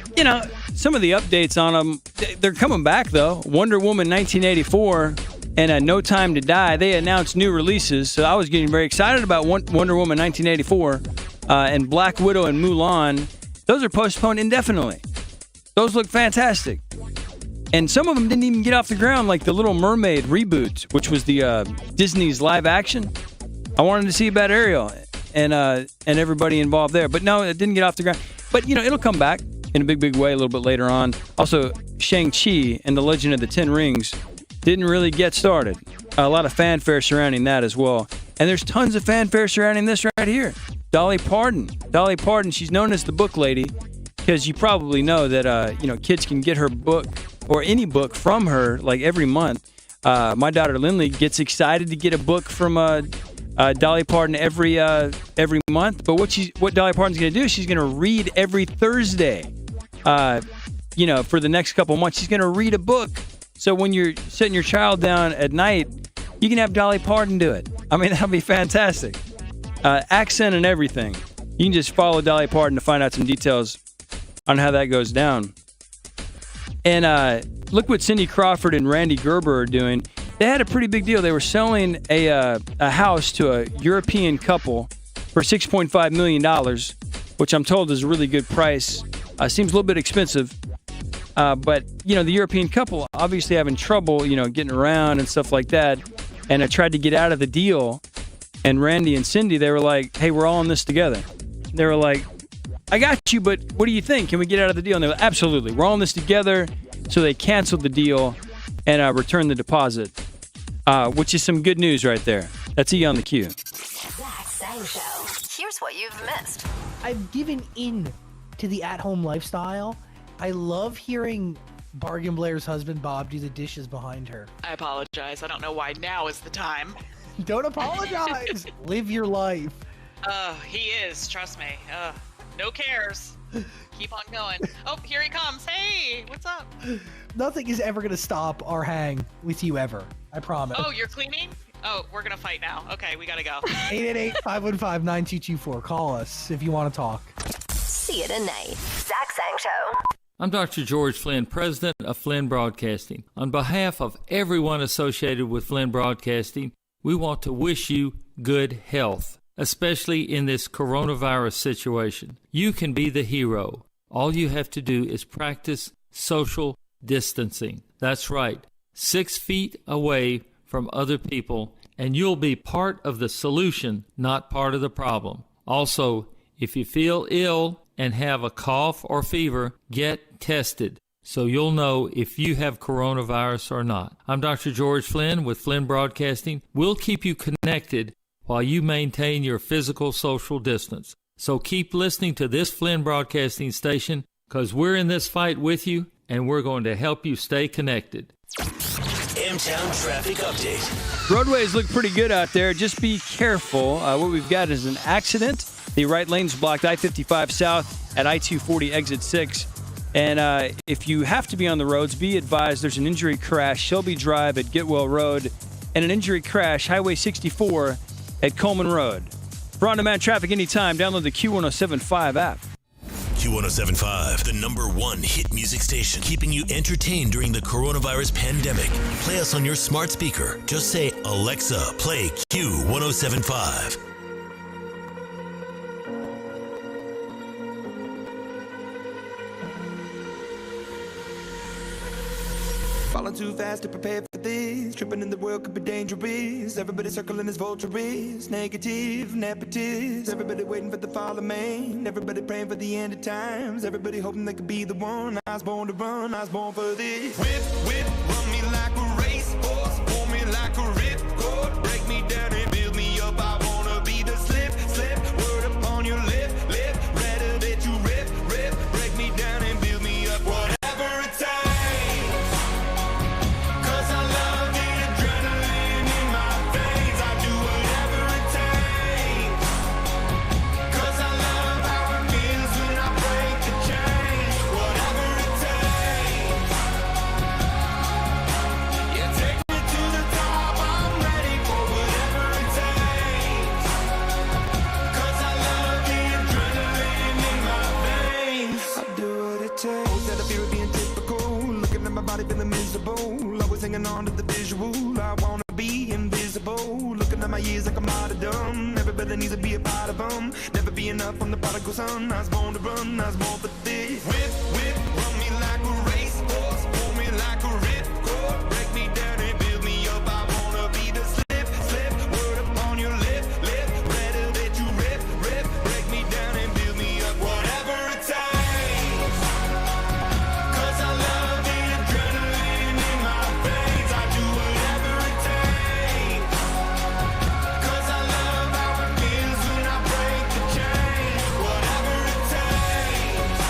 some of the updates on them, they're coming back, though. Wonder Woman 1984 and No Time to Die, they announced new releases. So I was getting very excited about Wonder Woman 1984 and Black Widow and Mulan. Those are postponed indefinitely. Those look fantastic. And some of them didn't even get off the ground, like the Little Mermaid reboot, which was the Disney's live action. I wanted to see about Ariel and everybody involved there. But no, it didn't get off the ground. But, it'll come back in a big, big way a little bit later on. Also, Shang-Chi and the Legend of the Ten Rings didn't really get started. A lot of fanfare surrounding that as well. And there's tons of fanfare surrounding this right here. Dolly Parton. Dolly Parton, she's known as the book lady because you probably know that, kids can get her book or any book from her like every month. My daughter Lindley gets excited to get a book from Dolly Parton every month. But what Dolly Parton's going to do is she's going to read every Thursday. For the next couple months, she's going to read a book. So when you're sitting your child down at night, you can have Dolly Parton do it. I mean, that'll be fantastic. Accent and everything. You can just follow Dolly Parton to find out some details on how that goes down. And look what Cindy Crawford and Randy Gerber are doing. They had a pretty big deal. They were selling a house to a European couple for $6.5 million, which I'm told is a really good price. Seems a little bit expensive. But, the European couple obviously having trouble, getting around and stuff like that. And I tried to get out of the deal. And Randy and Cindy, they were like, hey, we're all in this together. They were like, I got you, but what do you think? Can we get out of the deal? And they were like, absolutely. We're all in this together. So they canceled the deal and returned the deposit, which is some good news right there. That's E on the Q. Zach Sang Show. Here's what you've missed. I've given in to the at-home lifestyle. I love hearing Bargain Blair's husband, Bob, do the dishes behind her. I apologize. I don't know why now is the time. Don't apologize. Live your life. He is. Trust me. No cares. Keep on going. Oh, here he comes. Hey, what's up? Nothing is ever going to stop our hang with you ever. I promise. Oh, you're cleaning? Oh, we're going to fight now. Okay, we got to go. 888-515-9224. Call us if you want to talk. See you tonight. Zach Sang Show. I'm Dr. George Flynn, president of Flynn Broadcasting. On behalf of everyone associated with Flynn Broadcasting, we want to wish you good health, especially in this coronavirus situation. You can be the hero. All you have to do is practice social distancing. That's right, 6 feet away from other people, and you'll be part of the solution, not part of the problem. Also, if you feel ill and have a cough or fever, get tested so you'll know if you have coronavirus or not. I'm Dr. George Flynn with Flynn Broadcasting. We'll keep you connected while you maintain your physical social distance. So keep listening to this Flynn Broadcasting station because we're in this fight with you and we're going to help you stay connected. M-Town traffic update. Roadways look pretty good out there. Just be careful. What we've got is an accident. The right lane's blocked I-55 south at I-240 exit 6. And if you have to be on the roads, be advised there's an injury crash, Shelby Drive at Getwell Road, and an injury crash, Highway 64 at Coleman Road. For on-demand traffic anytime, download the Q1075 app. Q1075, the #1 hit music station, keeping you entertained during the coronavirus pandemic. Play us on your smart speaker. Just say, Alexa, play Q1075. Falling too fast to prepare for this. Tripping in the world could be dangerous. Everybody circling as vultures. Negative, nepotist. Everybody waiting for the fall of man. Everybody praying for the end of times. Everybody hoping they could be the one. I was born to run, I was born for this. Whip, whip, run me like a racehorse. Pull me like a ripcord. Break me down and build me up. I wanna be the slip, slip. Word upon your lip, lip. Rather that you rip, rip. Break me down and build me up. Whatever it takes. on to the visual. I wanna be invisible. Looking at my years like I'm martyrdom. Everybody needs to be a part of them. Never be enough on the prodigal son. I was born to run, I was born for this. Whip, whip, run me like a racehorse. Pull me like a ripcord. Break me down and build me up. I wanna be the slip, slip. Word upon your lip, lip. Better that you rip, rip. Break me down and build me up. Whatever it takes. 'Cause I love the adrenaline in my veins. I do whatever it takes. 'Cause I love how it feels when I break the chains. Whatever it takes.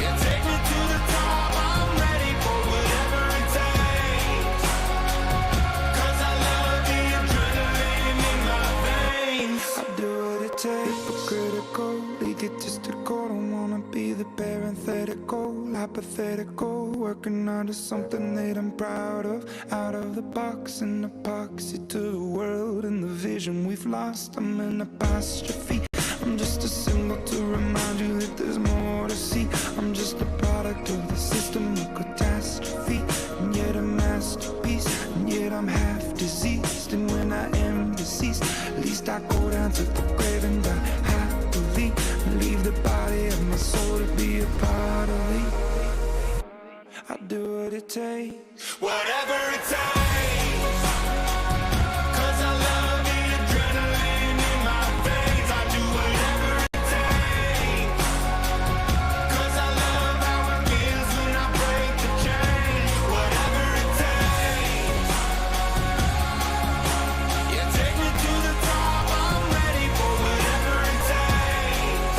Yeah, take me to the top. I'm ready for whatever it takes. 'Cause I love the adrenaline in my veins. I do what it takes, but critical, egotistical. Don't wanna be the parenthetical, hypothetical. Working onto something that I'm proud of. Out of the box, an epoxy to the world and the vision we've lost. I'm an apostrophe. I'm just a symbol to remind you that there's more to see. I'm just a product of the system of catastrophe, and yet a masterpiece, and yet I'm half diseased. And when I am deceased, at least I go down to the grave and die happily, and leave the body of my soul to be a part of me. I do what it takes, whatever it takes. 'Cause I love the adrenaline in my veins. I do whatever it takes. 'Cause I love how it feels when I break the chains. Whatever it takes. Yeah, take me to the top. I'm ready for whatever it takes.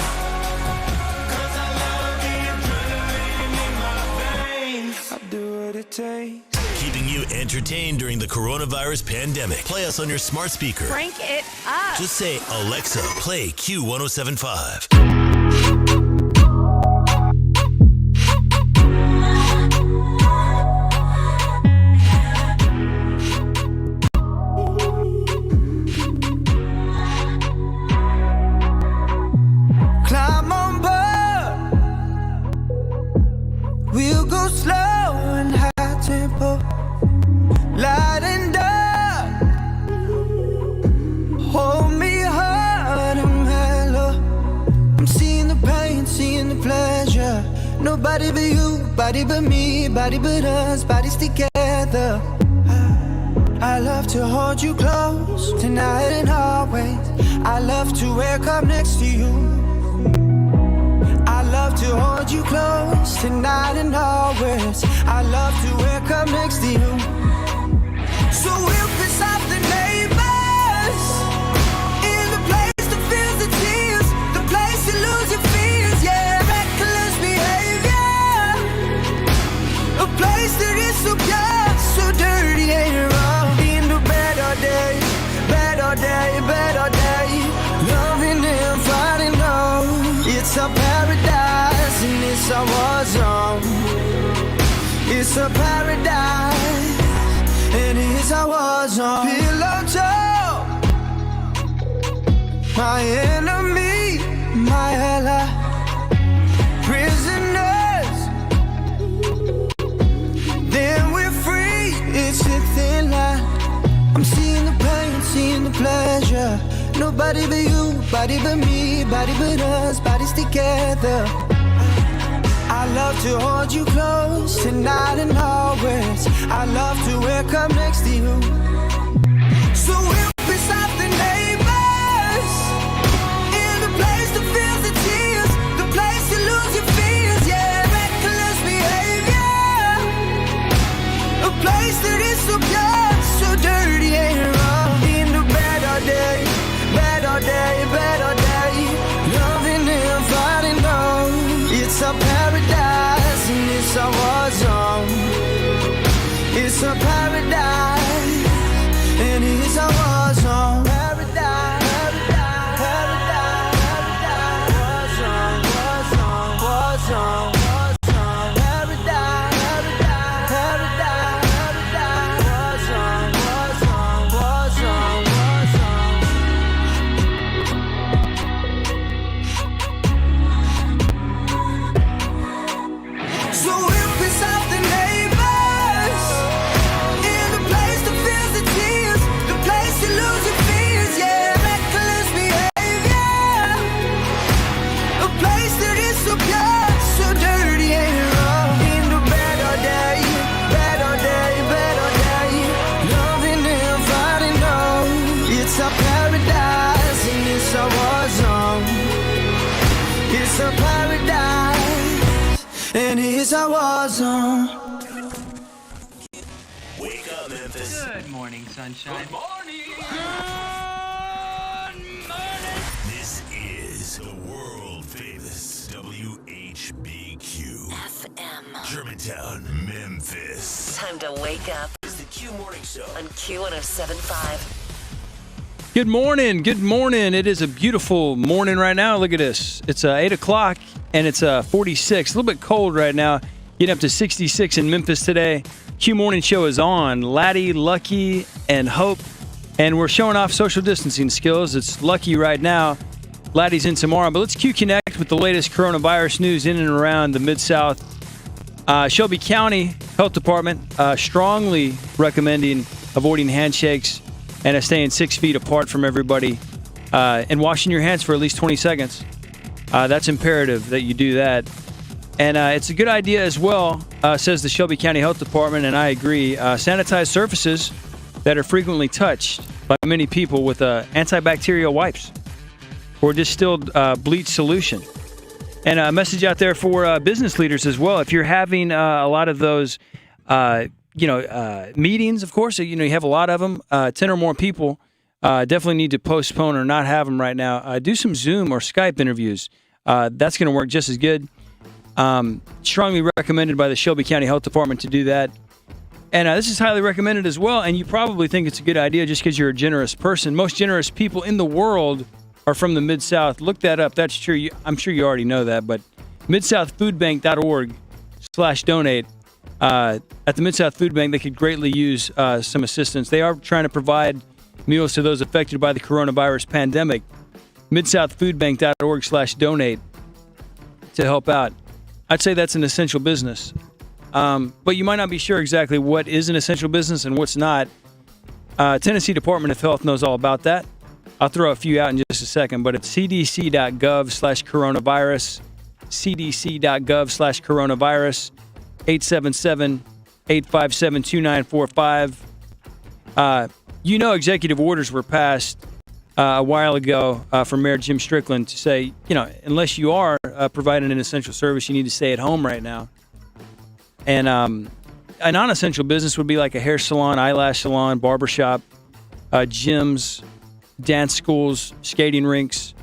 'Cause I love the adrenaline in my veins. I do what it takes. Keeping you entertained during the coronavirus pandemic. Play us on your smart speaker. Crank it up. Just say, Alexa, play Q1075. Climb on board. We'll go slow and high tempo. Light and dark. Hold me hard and mellow. I'm seeing the pain, seeing the pleasure. Nobody but you, body but me, body but us, bodies together. I love to hold you close tonight and always. I love to wake up next to you. I love to hold you close tonight and always. I love to wake up next to you. So we'll piss off the neighbors in the place that feels the tears, the place you lose your fears, yeah, reckless behavior, a place that is so pure, so dirty and wrong. In the better day, better day, better day, loving and fighting low. It's a paradise and it's a war zone. It's a paradise and it's a war zone. Pillow talk, my enemy, my ally. Prisoners, then we're free. It's a thin line. I'm seeing the pain, seeing the pleasure. Nobody but you, body but me, body but us, bodies together. I love to hold you close tonight and always. I love to wake up next to you. So we'll piss off the neighbors in the place that feels the tears, the place you lose your fears, yeah, reckless behavior, a place that is so pure, so dirty and wrong. In the better day, better day, better day, loving and fighting low. It's a paradise and it's a war zone. It's a paradise and it's a war zone. Paradise, paradise, paradise, war zone, war zone, war zone, war zone. Paradise, paradise, paradise, war zone, war zone, war zone, war zone. So we'll piss off the neighbors and it's a war zone. Wake up, Memphis. Good morning, sunshine. Good morning. This is the world famous WHBQ FM. Germantown, Memphis. Time to wake up. It's the Q Morning Show on Q107.5. Good morning. Good morning. It is a beautiful morning right now. Look at this. It's 8 o'clock and it's 46. A little bit cold right now. Getting up to 66 in Memphis today. Q Morning Show is on. Laddie, Lucky, and Hope. And we're showing off social distancing skills. It's Lucky right now. Laddie's in tomorrow. But let's Q Connect with the latest coronavirus news in and around the Mid-South. Shelby County Health Department strongly recommending avoiding handshakes and staying 6 feet apart from everybody and washing your hands for at least 20 seconds. That's imperative that you do that. And it's a good idea as well, says the Shelby County Health Department, and I agree. Sanitize surfaces that are frequently touched by many people with antibacterial wipes or distilled bleach solution. And a message out there for business leaders as well. If you're having a lot of those meetings, of course, you have a lot of them, 10 or more people, definitely need to postpone or not have them right now. Do some Zoom or Skype interviews. That's going to work just as good. Strongly recommended by the Shelby County Health Department to do that. And this is highly recommended as well. And you probably think it's a good idea just because you're a generous person. Most generous people in the world are from the Mid-South. Look that up. That's true. I'm sure you already know that. But midsouthfoodbank.org/donate. At the Mid-South Food Bank, they could greatly use some assistance. They are trying to provide meals to those affected by the coronavirus pandemic. midsouthfoodbank.org/donate to help out. I'd say that's an essential business. But you might not be sure exactly what is an essential business and what's not. Tennessee Department of Health knows all about that. I'll throw a few out in just a second, but it's cdc.gov/coronavirus, cdc.gov/coronavirus, 877-857-2945. Executive orders were passed a while ago from Mayor Jim Strickland to say, unless you are providing an essential service, you need to stay at home right now. And a non-essential business would be like a hair salon, eyelash salon, barbershop, gyms, dance schools, skating rinks,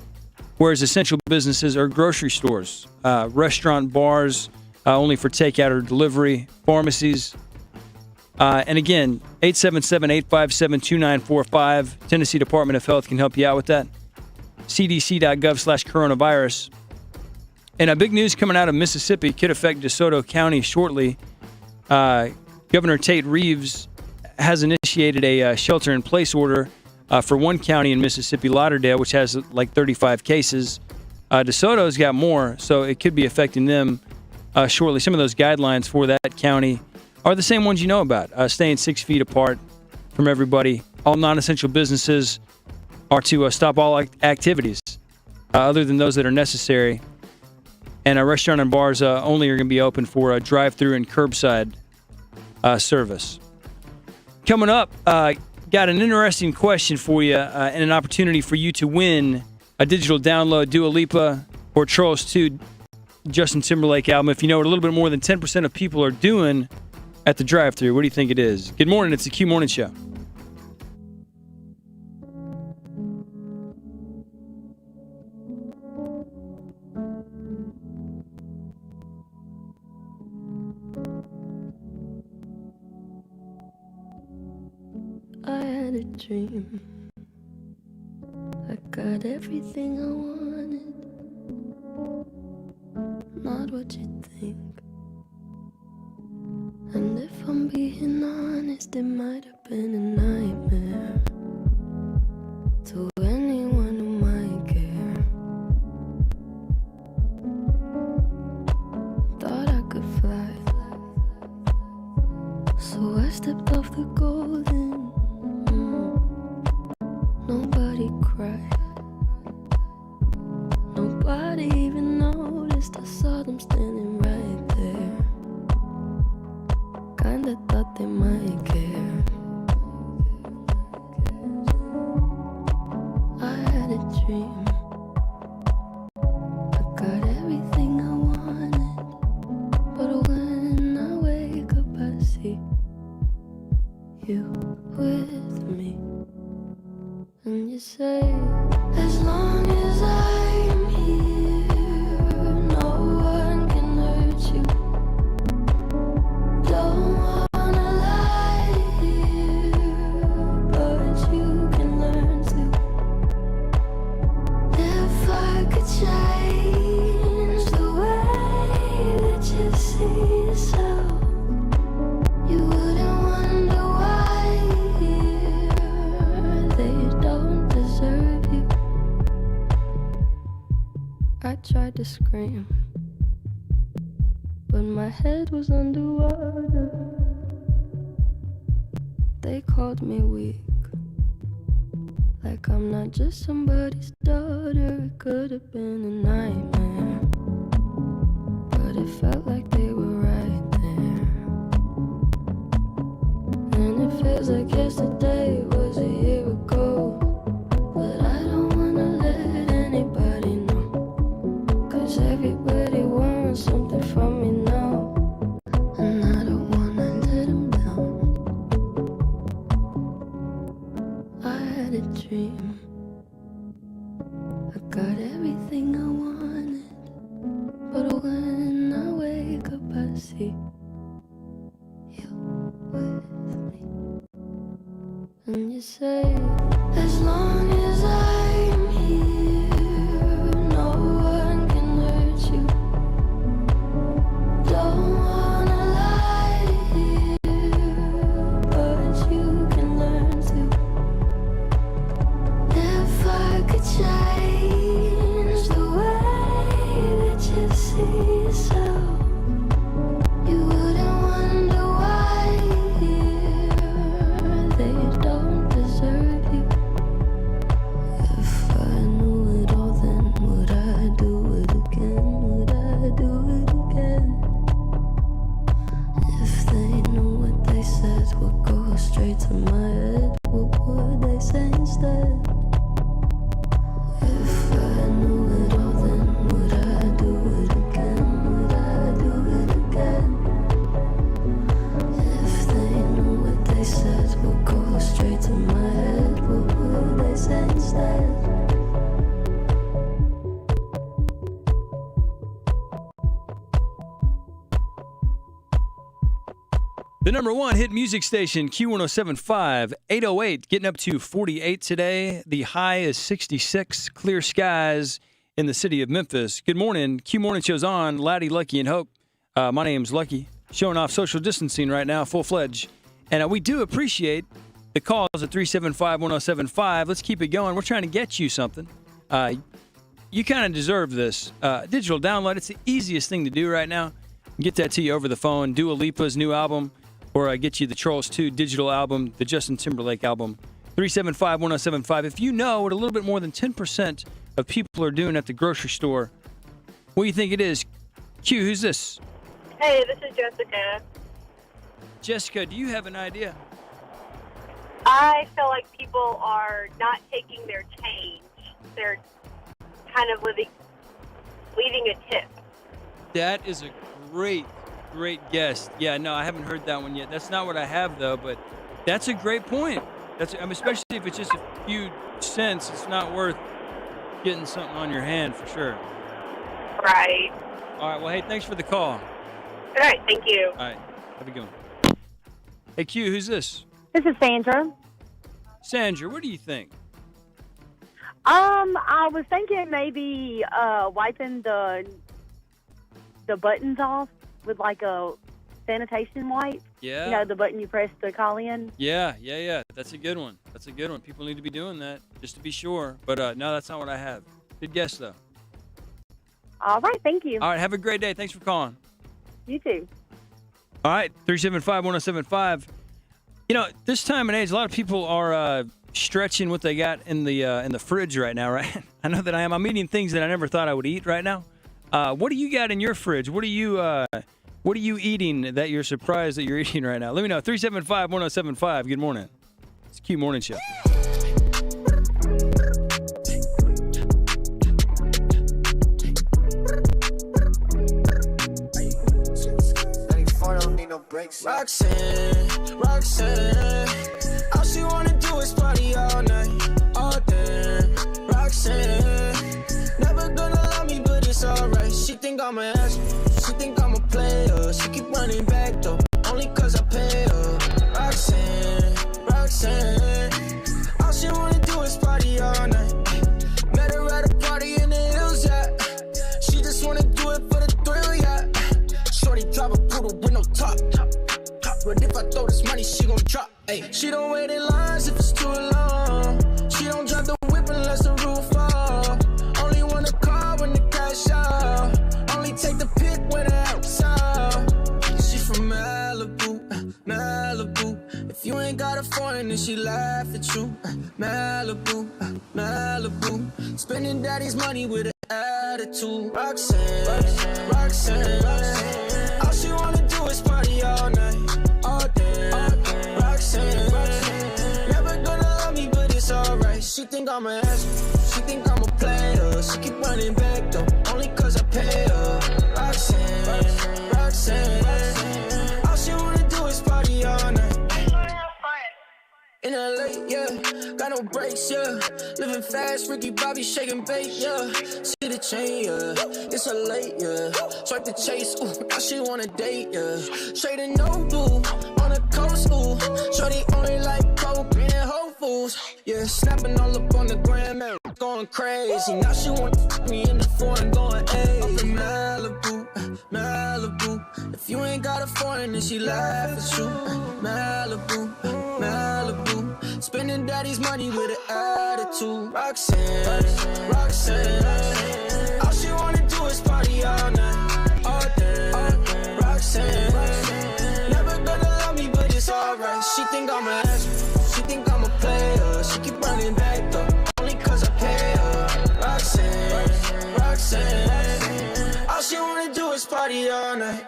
whereas essential businesses are grocery stores, restaurant, bars, only for takeout or delivery, pharmacies. And again, 877-857-2945. Tennessee Department of Health can help you out with that. cdc.gov/coronavirus. And big news coming out of Mississippi could affect DeSoto County shortly. Governor Tate Reeves has initiated a shelter-in-place order for one county in Mississippi, Lauderdale, which has like 35 cases. DeSoto's got more, so it could be affecting them shortly. Some of those guidelines for that county are the same ones you know about. Staying 6 feet apart from everybody. All non-essential businesses are to stop all activities other than those that are necessary. And restaurant and bars only are going to be open for drive-through and curbside service. Coming up, got an interesting question for you and an opportunity for you to win a digital download, Dua Lipa or Trolls 2 Justin Timberlake album. If you know what a little bit more than 10% of people are doing at the drive-thru, what do you think it is? Good morning. It's the Q Morning Show. I had a dream. I got everything I wanted. Not what you think. And if I'm being honest, it might have been a nightmare to anyone who might care. Thought I could fly, so I stepped off the golden. Nobody cried, nobody even noticed. I saw them standing right there. Kinda thought they might care. I had a dream. I got everything I wanted. I tried to scream, but my head was underwater. They called me weak, like I'm not just somebody's daughter. It could have been a nightmare, but it felt like they were right there. And it feels like yesterday was a year ago, but I don't wanna let anybody know, 'cause everybody wants something from me now, and I don't wanna let them down. I had a dream, I got everything I wanted, but when I wake up I see you with me. And you say, as long as I'm here, no one can hurt you. Don't wanna lie here, but you can learn to. If I could change the way that you see yourself, you wouldn't wonder why they don't deserve you. If I knew it all, then would I do it again? Would I do it again? If they knew what they said would go straight to my head, what would they say instead? If I knew it all, then would I do it again? Would I do it again? If they knew what they said would go straight to my head, what would they say instead? The number one hit music station, Q107.5, 808, getting up to 48 today. The high is 66, clear skies in the city of Memphis. Good morning. Q Morning Show's on. Laddie, Lucky, and Hope. My name's Lucky. Showing off social distancing right now, full-fledged. And we do appreciate the calls at 375-1075. Let's keep it going. We're trying to get you something. You kind of deserve this. Digital download, it's the easiest thing to do right now. Get that to you over the phone. Dua Lipa's new album, or get you the Trolls 2 digital album, the Justin Timberlake album. 375-1075. If you know what a little bit more than 10% of people are doing at the grocery store, what do you think it is? Q, who's this? Hey, this is Jessica. Jessica, do you have an idea? I feel like people are not taking their change. They're kind of leaving a tip. That is a great guess. Yeah, no, I haven't heard that one yet. That's not what I have, though, but that's a great point. Especially if it's just a few cents, it's not worth getting something on your hand for sure. Right. All right, well, hey, thanks for the call. All right, thank you. All right, have a good one. Hey, Q, who's this? This is Sandra. Sandra, what do you think? I was thinking maybe wiping the buttons off with like a sanitation wipe. Yeah. You know, the button you press to call in. Yeah. That's a good one. People need to be doing that just to be sure. But no, that's not what I have. Good guess, though. All right, thank you. All right, have a great day. Thanks for calling. You too. All right, 375-1075. You know, this time and age, a lot of people are stretching what they got in the fridge right now, right? I know that I am. I'm eating things that I never thought I would eat right now. What do you got in your fridge? What are you eating that you're surprised that you're eating right now? Let me know. 375-1075. Good morning. It's Q Morning Show. Roxanne, all she wanna do is party all night, all day. Roxanne, never gonna love me, but it's alright. She think I'm an ass, she think I'm a player. She keep running back though, only cause I pay her. Roxanne, all she wanna do is party all night. Met her at a party in the hills, yeah. She just wanna do it for the thrill, yeah. Shorty drive a poodle with no top. But if I throw this money, she gon' drop. Ay. She don't wait in lines if it's too long. She don't drive the whip unless the roof fall. Only wanna call when the cash she laugh at you. Malibu, Malibu. Spending daddy's money with an attitude. Roxanne, Roxanne. All she wanna do is party all night, all day. Roxanne, never gonna love me, but it's alright. She think I'm an ass, she think I'm a player. She keep running back though, only cause I pay her. Roxanne, Roxanne. All she wanna do is party all night. In LA, yeah, got no brakes, yeah. Living fast, Ricky Bobby shaking bait, yeah. See the chain, yeah. It's a late, yeah. Swipe the chase, ooh, now she wanna date, yeah. Straight and no blue, on the coast, ooh. Shorty only like coke and Whole Foods, yeah. Snapping all up on the gram, man, going crazy. Now she wanna fuck me in the foreign, going, hey. Up in Malibu, Malibu. If you ain't got a foreign, then she laugh at you. Malibu, Malibu. Spending daddy's money with an attitude. Roxanne, Roxanne. All she wanna do is party all night, all day. Roxanne, never gonna love me, but it's alright. She think I'm an ass, she think I'm a player. She keep running back though, only cause I pay her. Roxanne, Roxanne. All she wanna do is party all night.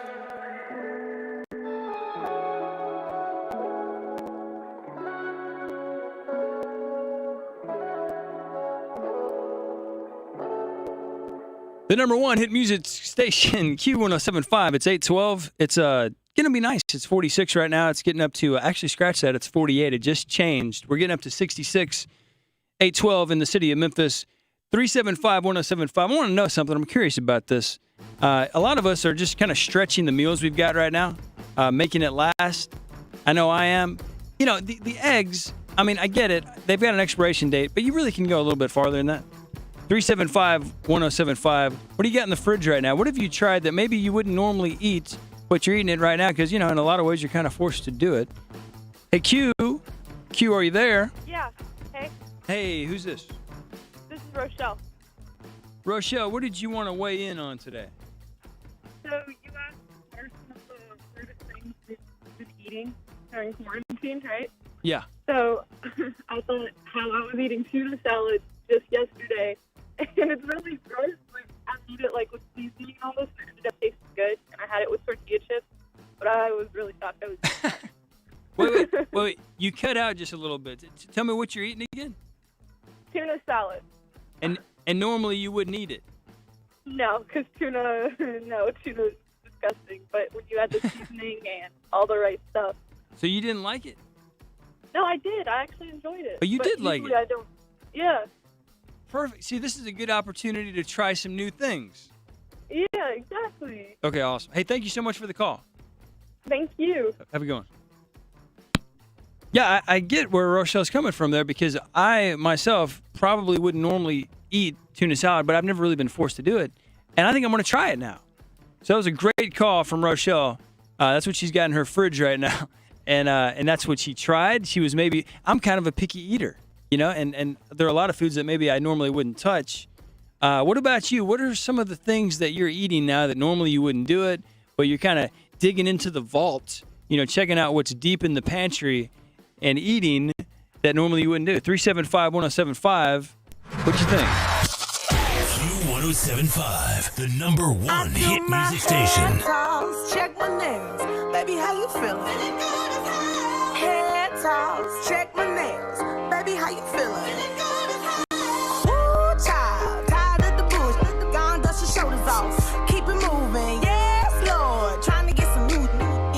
The number one hit music station, Q1075. It's 812. It's going to be nice. It's 46 right now. It's getting up to, actually scratch that, it's 48. It just changed. We're getting up to 66, 812 in the city of Memphis. 375-1075. I want to know something. I'm curious about this. A lot of us are just kind of stretching the meals we've got right now, making it last. I know I am. You know, the eggs, I mean, I get it. They've got an expiration date, but you really can go a little bit farther than that. 375-1075. What do you got in the fridge right now? What have you tried that maybe you wouldn't normally eat, but you're eating it right now? Because, you know, in a lot of ways, you're kind of forced to do it. Hey, Q, are you there? Yeah. Hey. Hey, who's this? This is Rochelle. Rochelle, what did you want to weigh in on today? So you asked what are some of the weirdest things you've been eating during quarantine, right? Yeah. So I thought how I was eating tuna salad just yesterday. And it's really gross. Like, I eat it like with seasoning and all this, and it ended up tasting good. And I had it with tortilla chips, but I was really shocked. I was Wait. You cut out just a little bit. Tell me what you're eating again. Tuna salad. And normally you wouldn't eat it. No, because tuna's disgusting. But when you add the seasoning and all the right stuff. So you didn't like it? No, I did. I actually enjoyed it. But you did like it? I don't. Yeah. Perfect. See, this is a good opportunity to try some new things. Yeah, exactly. Okay, awesome. Hey, thank you so much for the call. Thank you. Have a good one. Yeah, I get where Rochelle's coming from there because I, myself, probably wouldn't normally eat tuna salad, but I've never really been forced to do it. And I think I'm going to try it now. So that was a great call from Rochelle. That's what she's got in her fridge right now. And that's what she tried. She was I'm kind of a picky eater. You know, and there are a lot of foods that maybe I normally wouldn't touch. What about you? What are some of the things that you're eating now that normally you wouldn't do it, but you're kind of digging into the vault, you know, checking out what's deep in the pantry and eating that normally you wouldn't do? 375-1075. What you think? Q1075, the number one hit music station. Toss, check my nails. Baby, how you feeling? Head toss, check my nails. Baby, how you feeling? Ooh, child, tired of the bullshit. Gone, dust your shoulders off. Keep it moving, yes, Lord. Trying to get some new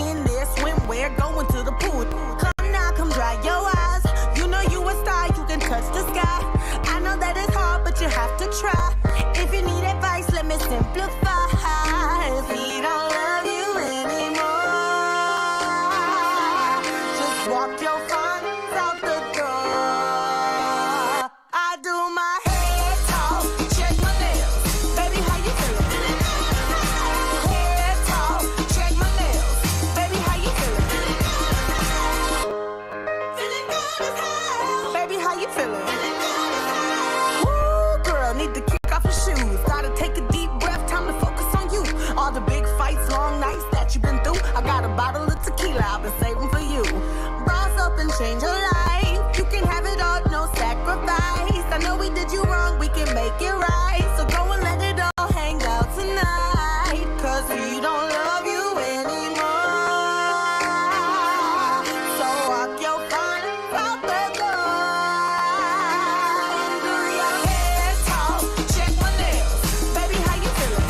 in there. Swimwear, going to the pool. Come now, come dry your eyes. You know you a star, you can touch the sky. I know that it's hard, but you have to try. If you need advice, let me simplify. If he don't love you anymore, just walk your funds out the door. I do my head talk, check my nails. Baby, how you feeling? Head talk, check my nails. Baby, how you feeling? Feeling good as hell. Baby, how you feeling? Woo, girl, need to kick off your shoes. Gotta take a deep breath, time to focus on you. All the big fights, long nights that you've been through. I got a bottle of tequila I've been saving for you. Boss up and change your life. did you wrong, we can make it right. So go and let it all hang out tonight. Cause he don't love you anymore. So walk your fine out the door. And do your head talk, check my nails. Baby, how you feeling?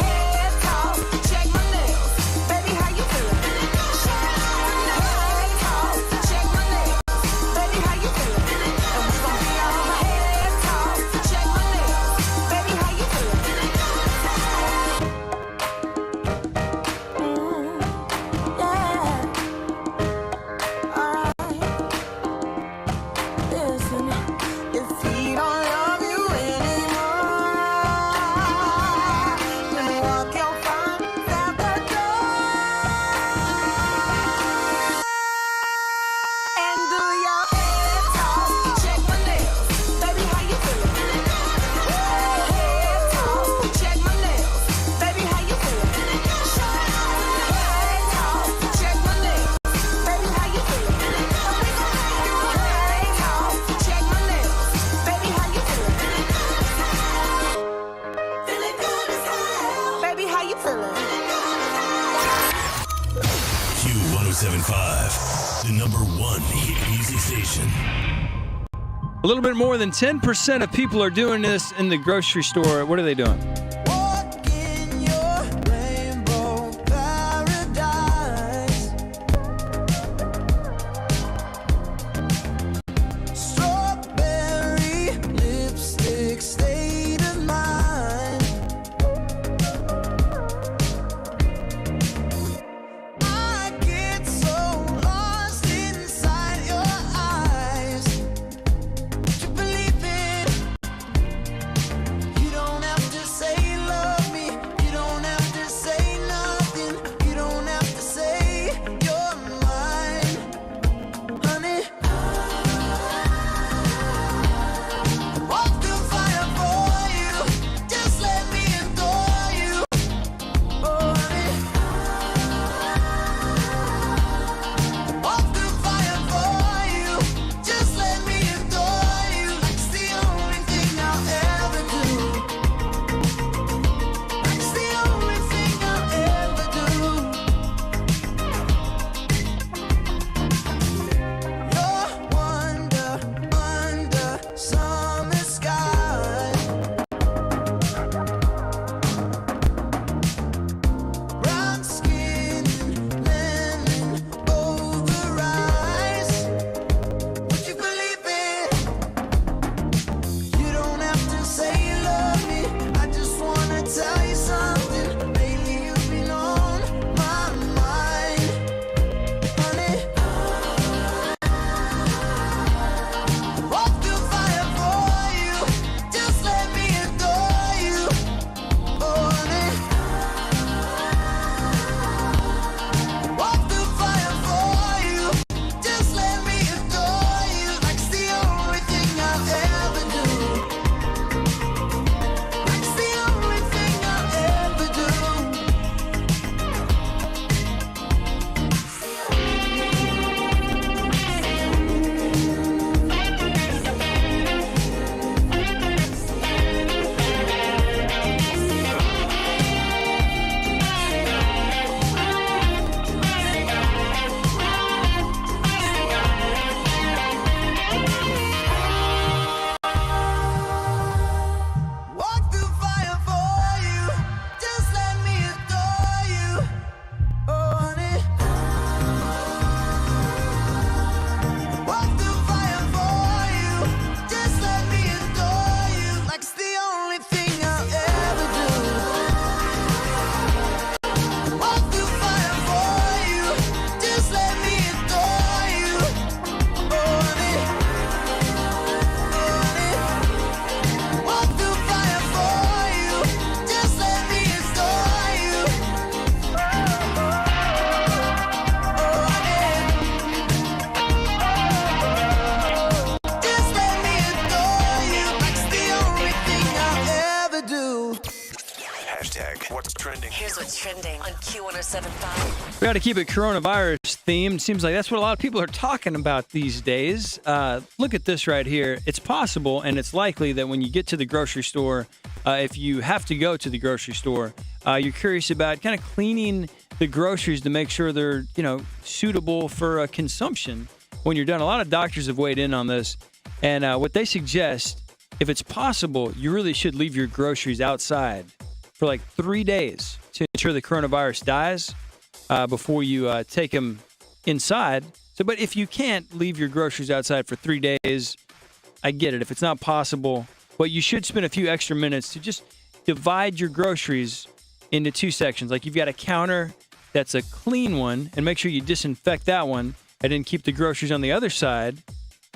Head talk, check my nails. Baby, how you feeling? Head talk, check my nails. Baby, how you feeling? And we gon' be on head talk, check my nails. Baby, how you feeling? Listen, if he don't love you anymore, then walk your fine out the door. And do your head talk, check my nails. Baby, how you feeling? Head talk, check my nails. Baby, how you feeling? Head talk, check my nails. Baby, how you feeling? Head talk, check my nails. Baby, how you feeling? Feeling good as hell. Baby, how you feeling? Q1075, the #1 hit music station. A little bit more than 10% of people are doing this in the grocery store. What are they doing? Rainbow paradise. Strawberry lipstick state of mind. I get so lost inside your eyes. Would you believe it? You don't have to say you love me. You don't have to say nothing. You don't have to say you're mine, honey. Walk through fire for you. Just let me adore you, oh honey. Walk through fire for you. Just let me adore you. It's the only thing I'll ever do. It's the only thing I'll ever do. You're wonder under summer sky. Brown skin, lemon over eyes. Would you believe it? You don't have to say you love me. I just wanna tell you something. Lately you've been on my mind, honey. Walk through fire for you. Just let me adore you, oh honey. Walk through fire for you. Just let me adore you. Like it's the only thing I'll ever do. Like it's the only thing I'll ever do. Walk through fire for you. Just let me adore you, oh honey. Walk through fire for you. Just let me adore you. Like it's the only thing I'll ever do. Walk through fire for you. Just let me adore you, oh honey. Walk through fire for you. Just let me adore you, oh honey. Just let me adore you. Like it's the only thing I'll ever do. Hashtag what's trending. Here's what's trending on Q107.5. We got to keep it coronavirus themed. Seems like that's what a lot of people are talking about these days. Look at this right here. It's possible and it's likely that when you get to the grocery store, if you have to go to the grocery store, you're curious about kind of cleaning the groceries to make sure they're, suitable for consumption when you're done. A lot of doctors have weighed in on this, and what they suggest, if it's possible, you really should leave your groceries outside for like 3 days to ensure the coronavirus dies before you take them inside. So, but if you can't leave your groceries outside for 3 days, I get it. If it's not possible, but you should spend a few extra minutes to just divide your groceries into two sections. Like you've got a counter that's a clean one, and make sure you disinfect that one, and then keep the groceries on the other side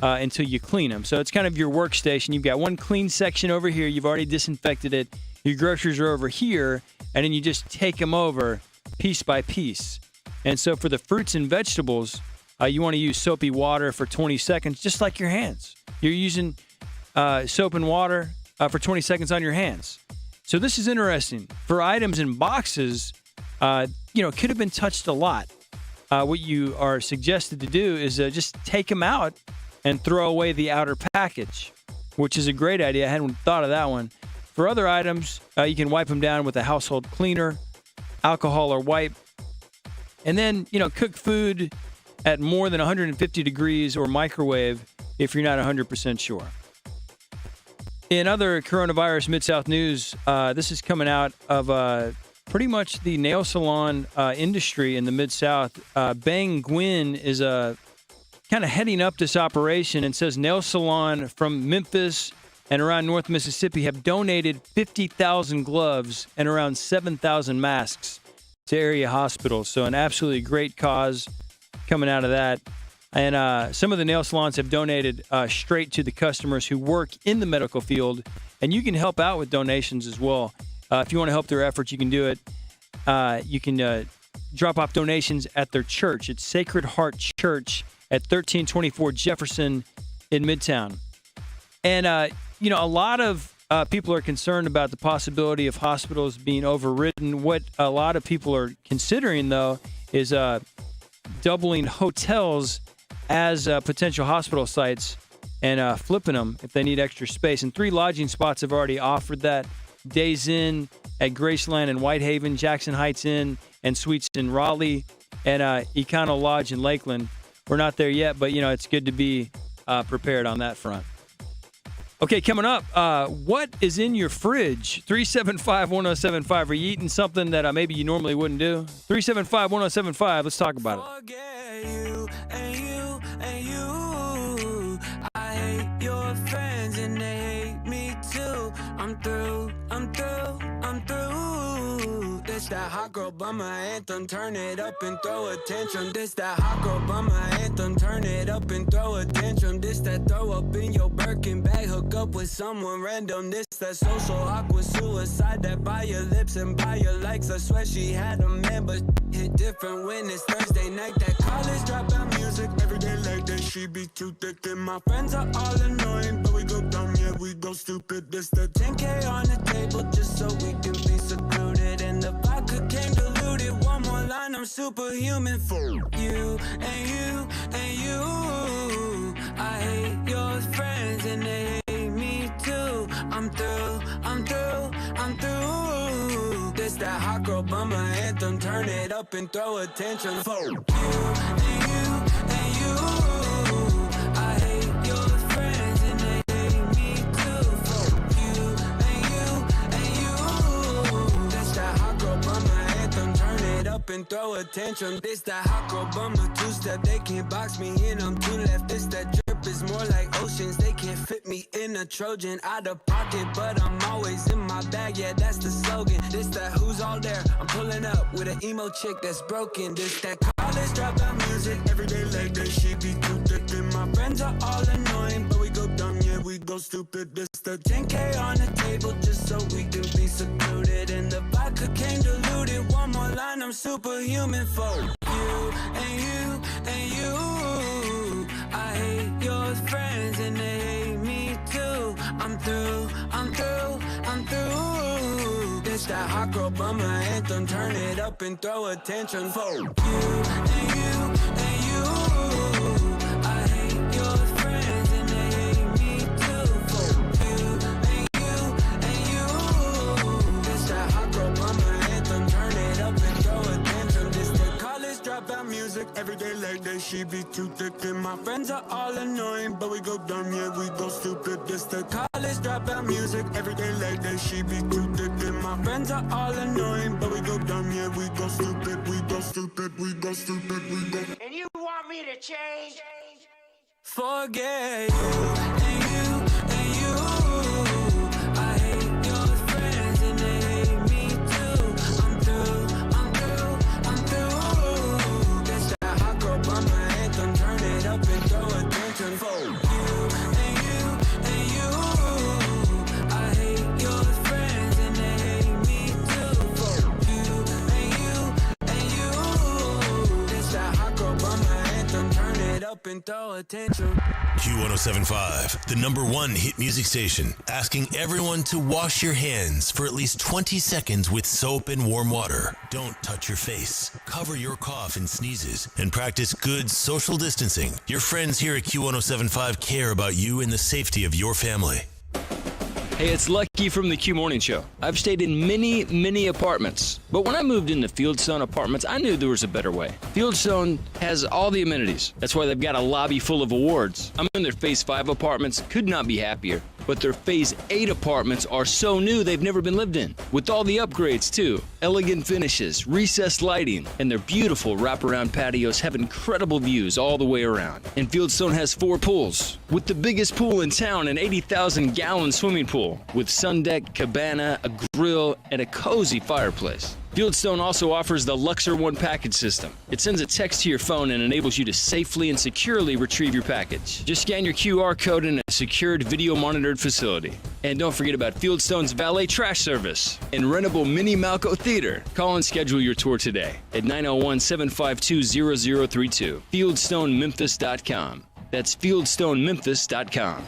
until you clean them. So it's kind of your workstation. You've got one clean section over here. You've already disinfected it. Your groceries are over here, and then you just take them over piece by piece. And so for the fruits and vegetables, you want to use soapy water for 20 seconds, just like your hands. You're using soap and water for 20 seconds on your hands. So this is interesting. For items in boxes, could have been touched a lot. What you are suggested to do is just take them out and throw away the outer package, which is a great idea. I hadn't thought of that one. For other items, you can wipe them down with a household cleaner, alcohol or wipe, and then, cook food at more than 150 degrees or microwave if you're not 100% sure. In other coronavirus Mid-South news, this is coming out of pretty much the nail salon industry in the Mid-South. Bang Gwin is kind of heading up this operation and says nail salon from Memphis and around North Mississippi have donated 50,000 gloves and around 7,000 masks to area hospitals. So an absolutely great cause coming out of that. And some of the nail salons have donated straight to the customers who work in the medical field. And you can help out with donations as well. If you want to help their efforts, you can do it. You can drop off donations at their church. It's Sacred Heart Church at 1324 Jefferson in Midtown. And, a lot of people are concerned about the possibility of hospitals being overridden. What a lot of people are considering, though, is doubling hotels as potential hospital sites and flipping them if they need extra space. And 3 lodging spots have already offered that. Days Inn at Graceland and Whitehaven, Jackson Heights Inn and Suites in Raleigh, and Econo Lodge in Lakeland. We're not there yet, but, it's good to be prepared on that front. Okay, coming up, what is in your fridge? 375-1075. Are you eating something that maybe you normally wouldn't do? 375-1075. Let's talk about it. I hate your friends and they hate me too. I'm through. This that hot girl bummer anthem, turn it up and throw a tantrum. This that hot girl bummer anthem, turn it up and throw a tantrum. This that throw up in your Birkin bag, hook up with someone random. This that social awkward suicide that buy your lips and buy your likes. I swear she had a man, but hit different when it's Thursday night. That college dropout music every day like that. She be too thick and my friends are all annoying, but we go dumb, yeah, we go stupid. This the 10K on the table just so we can be secluded. And the vodka came diluted. One more line, I'm superhuman for you and you and you. I hate your friends and they hate me too. I'm through. This that hot girl bummer anthem, turn it up and throw a tantrum for you and you and you. I hate your friends and they hate me too. For you and you. This that hot girl bummer anthem, turn it up and throw a tantrum. This that hot girl bummer two-step, they can't box me in, I'm too left. This that drip is more like oceans, they can't fit me in a Trojan. Out of pocket, but I'm always in my bag, yeah, that's the slogan. This that who's all there, I'm pulling up with an emo chick that's broken. This that college dropout music, every day like that. She be too thick and my friends are all annoying, but we go dumb, yeah, we go stupid. This the 10K on the table just so we can be secluded. And the vodka came diluted. One more line, I'm superhuman for you and you and you. I hate your friends and they hate me too. I'm through. This This that hot girl bummer anthem. Turn it up and throw attention for you and you and you. I hate your friends and they hate me too. For you and you. This that hot girl bummer anthem. Turn it up and throw attention. This the college dropout music. Every day like that she be too thick. And my friends are all annoying, but we go dumb, yeah, we go stupid. This the college dropout music. Every day like that she be too thick. And my friends are all annoying, but we go dumb, yeah, we go stupid, we go stupid, we go stupid, we go. And you want me to change? Forget you and you and you. I hate your friends and they hate me too. I'm through. That's that hot girl bummer anthem. Turn it up and throw attention for you and you. I hate your friends and they hate me too. For you and you. That's that hot girl bummer anthem. Turn it up and throw attention. Q1075, the #1 hit music station, asking everyone to wash your hands for at least 20 seconds with soap and warm water. Don't touch your face, cover your cough and sneezes, and practice good social distancing. Your friends here at Q1075 care about you and the safety of your family. Hey, it's Lucky from the Q Morning Show. I've stayed in many apartments, but when I moved into Fieldstone Apartments, I knew there was a better way. Fieldstone has all the amenities. That's why they've got a lobby full of awards. I'm in their Phase 5 apartments, could not be happier. But their Phase 8 apartments are so new they've never been lived in. With all the upgrades too. Elegant finishes, recessed lighting, and their beautiful wraparound patios have incredible views all the way around. And Fieldstone has 4 pools, with the biggest pool in town, an 80,000-gallon swimming pool, with sun deck, cabana, a grill, and a cozy fireplace. Fieldstone also offers the Luxor One package system. It sends a text to your phone and enables you to safely and securely retrieve your package. Just scan your QR code in a secured video monitored facility. And don't forget about Fieldstone's valet trash service and rentable mini Malco Theater. Call and schedule your tour today at 901-752-0032. FieldstoneMemphis.com. That's FieldstoneMemphis.com.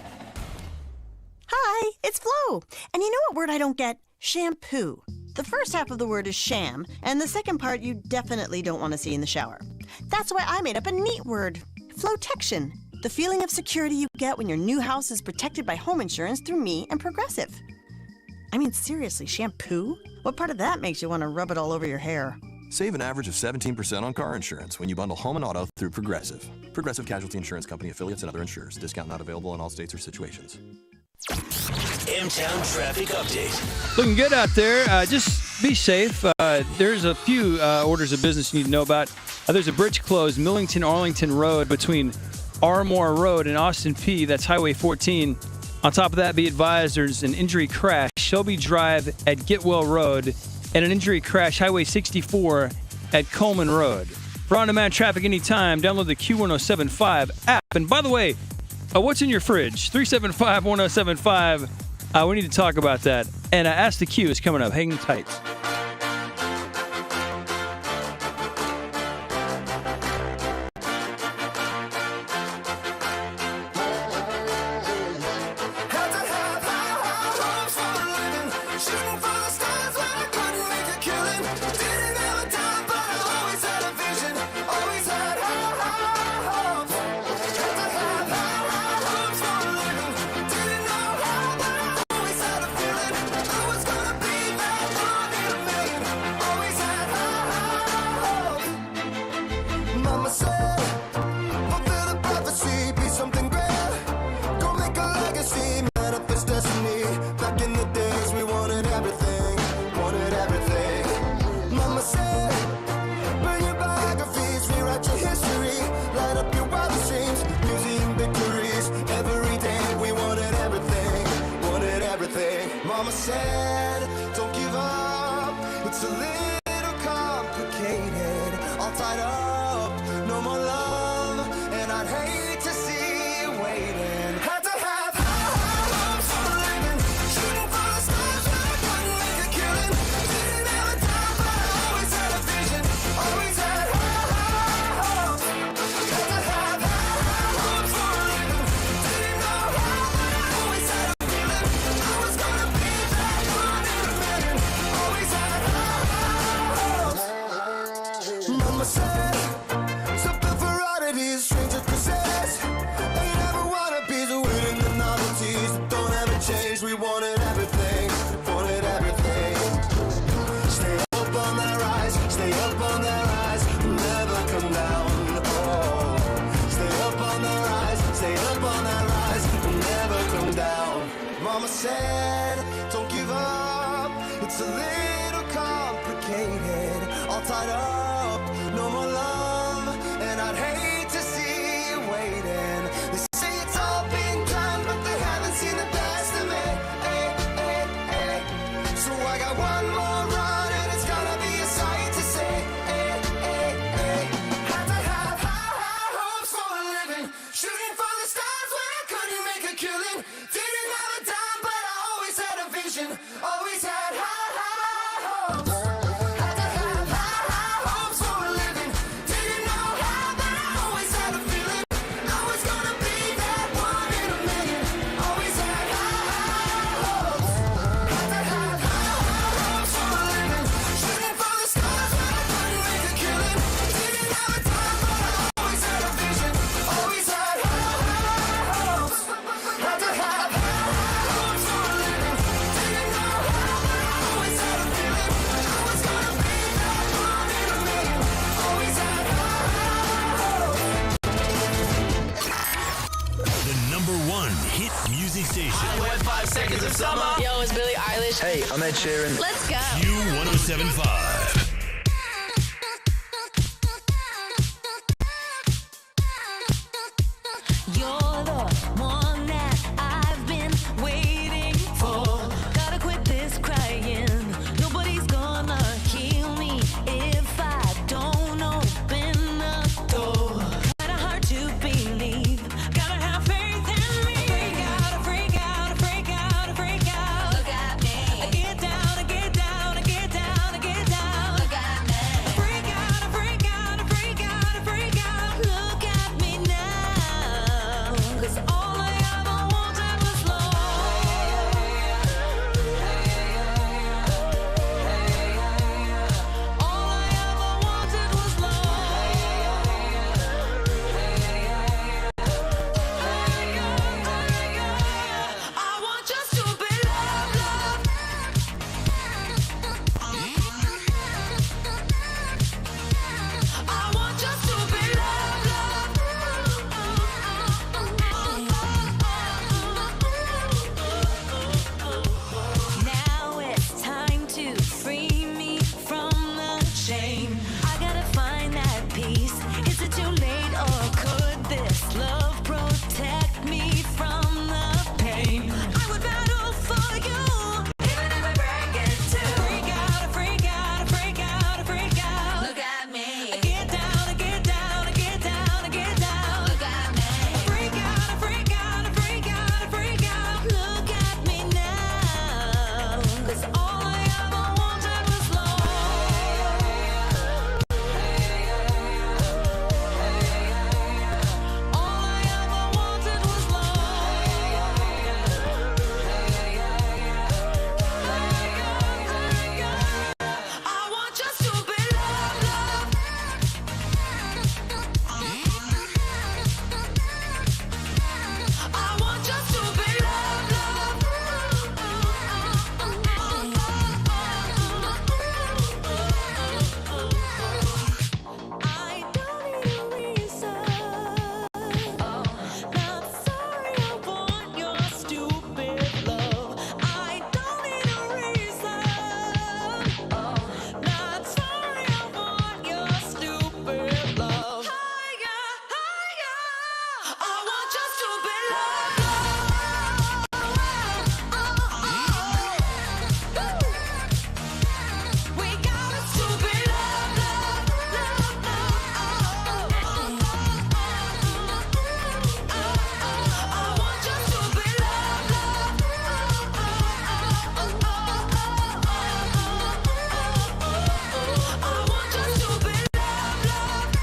Hi, it's Flo. And you know what word I don't get? Shampoo. The first half of the word is sham, and the second part you definitely don't want to see in the shower. That's why I made up a neat word, Flotection. The feeling of security you get when your new house is protected by home insurance through me and Progressive. I mean, seriously, shampoo? What part of that makes you want to rub it all over your hair? Save an average of 17% on car insurance when you bundle home and auto through Progressive. Progressive Casualty Insurance Company affiliates and other insurers. Discount not available in all states or situations. M-Town traffic update. Looking good out there. Just be safe. There's a few orders of business you need to know about. There's a bridge closed, Millington-Arlington Road between Armour Road and Austin P. That's Highway 14. On top of that, be advised there's an injury crash, Shelby Drive at Getwell Road, and an injury crash, Highway 64 at Coleman Road. For on-demand traffic anytime, download the Q1075 app. And by the way, what's in your fridge? 375-1075. We need to talk about that. And Ask the Q is coming up. Hang tight. Mama said, don't give up. It's a little complicated. All tied up, no more love. And I'd hate to see you waiting. Had to have high hopes for a living. Shooting for the stars when I couldn't make a killing. Didn't have a time, but I always had a vision. Always had high hopes. Had to have high hopes for a living. Didn't know how, but I always had a feeling I was gonna be that one. Mama said, something for oddities, stranger possessed. Ain't never wanna be the winning the novelties that don't ever change. We wanted everything, wanted everything. Stay up on that rise, stay up on that rise, never come down. Oh, stay up on that rise, stay up on that rise, never come down. Mama said, don't give up, it's a little complicated, all tied up, no more love, and I'd hate to see you waiting. They say it's all been done, but they haven't seen the best of me. So I got one more run, and it's gonna be a sight to see. Had to have high hopes for a living, shooting for the stars when I couldn't make a killing. Didn't have a dime, but I always had a vision, always had high hopes. Had to have high hopes for a living, didn't know how, but I always had a feeling I was gonna be that one in a million. Always had high hopes. Had to have high hopes for a living, shooting for the stars when I couldn't make a killing. Didn't have a time, but I always had a vision, always had high hopes. Had to have high hopes for a living, didn't know how, but I always had a feeling I was gonna be that one in a million. Always had high hopes. The number one hit music station. I went 5 seconds of summer. Yo, it's Billie Eilish. Hey, I'm Ed Sheeran. Let's go. Q1075. You're the one that I've been waiting for. Gotta quit this crying. Nobody's gonna heal me if I don't open the door. Got a heart to believe. Gotta have faith in me. Freak out, freak out, freak out, freak out. Look at me. I get down, I get down, I get down, I get down. Look at me. Freak out, freak out, freak out, freak out. Look at me now. 'Cause all I ever wanted was love. All I ever wanted was love. I want just to be loved, loved. I want just to be loved, loved. Now it's time to free me from the shame. I gotta find that peace. Is it too late or could this love protect me from the pain? I would battle for you, even if I break it too. Freak out, freak out, freak out, freak out. Look at me. I get down, I get down, I get down, I get down. Look at me. Freak out, freak out, freak out, freak out. Look at me now. 'Cause all I ever wanted was love. All I ever wanted was love. I want just to be loved, loved. I want just to be loved, loved. I don't need a reason. Not sorry, I want your stupid love. I don't need a reason. Not sorry, I want your stupid love. Higher, higher. I want just to be loved, loved. We got us to be loved, loved, loved, I want just to be loved, loved. I want just to be loved, loved.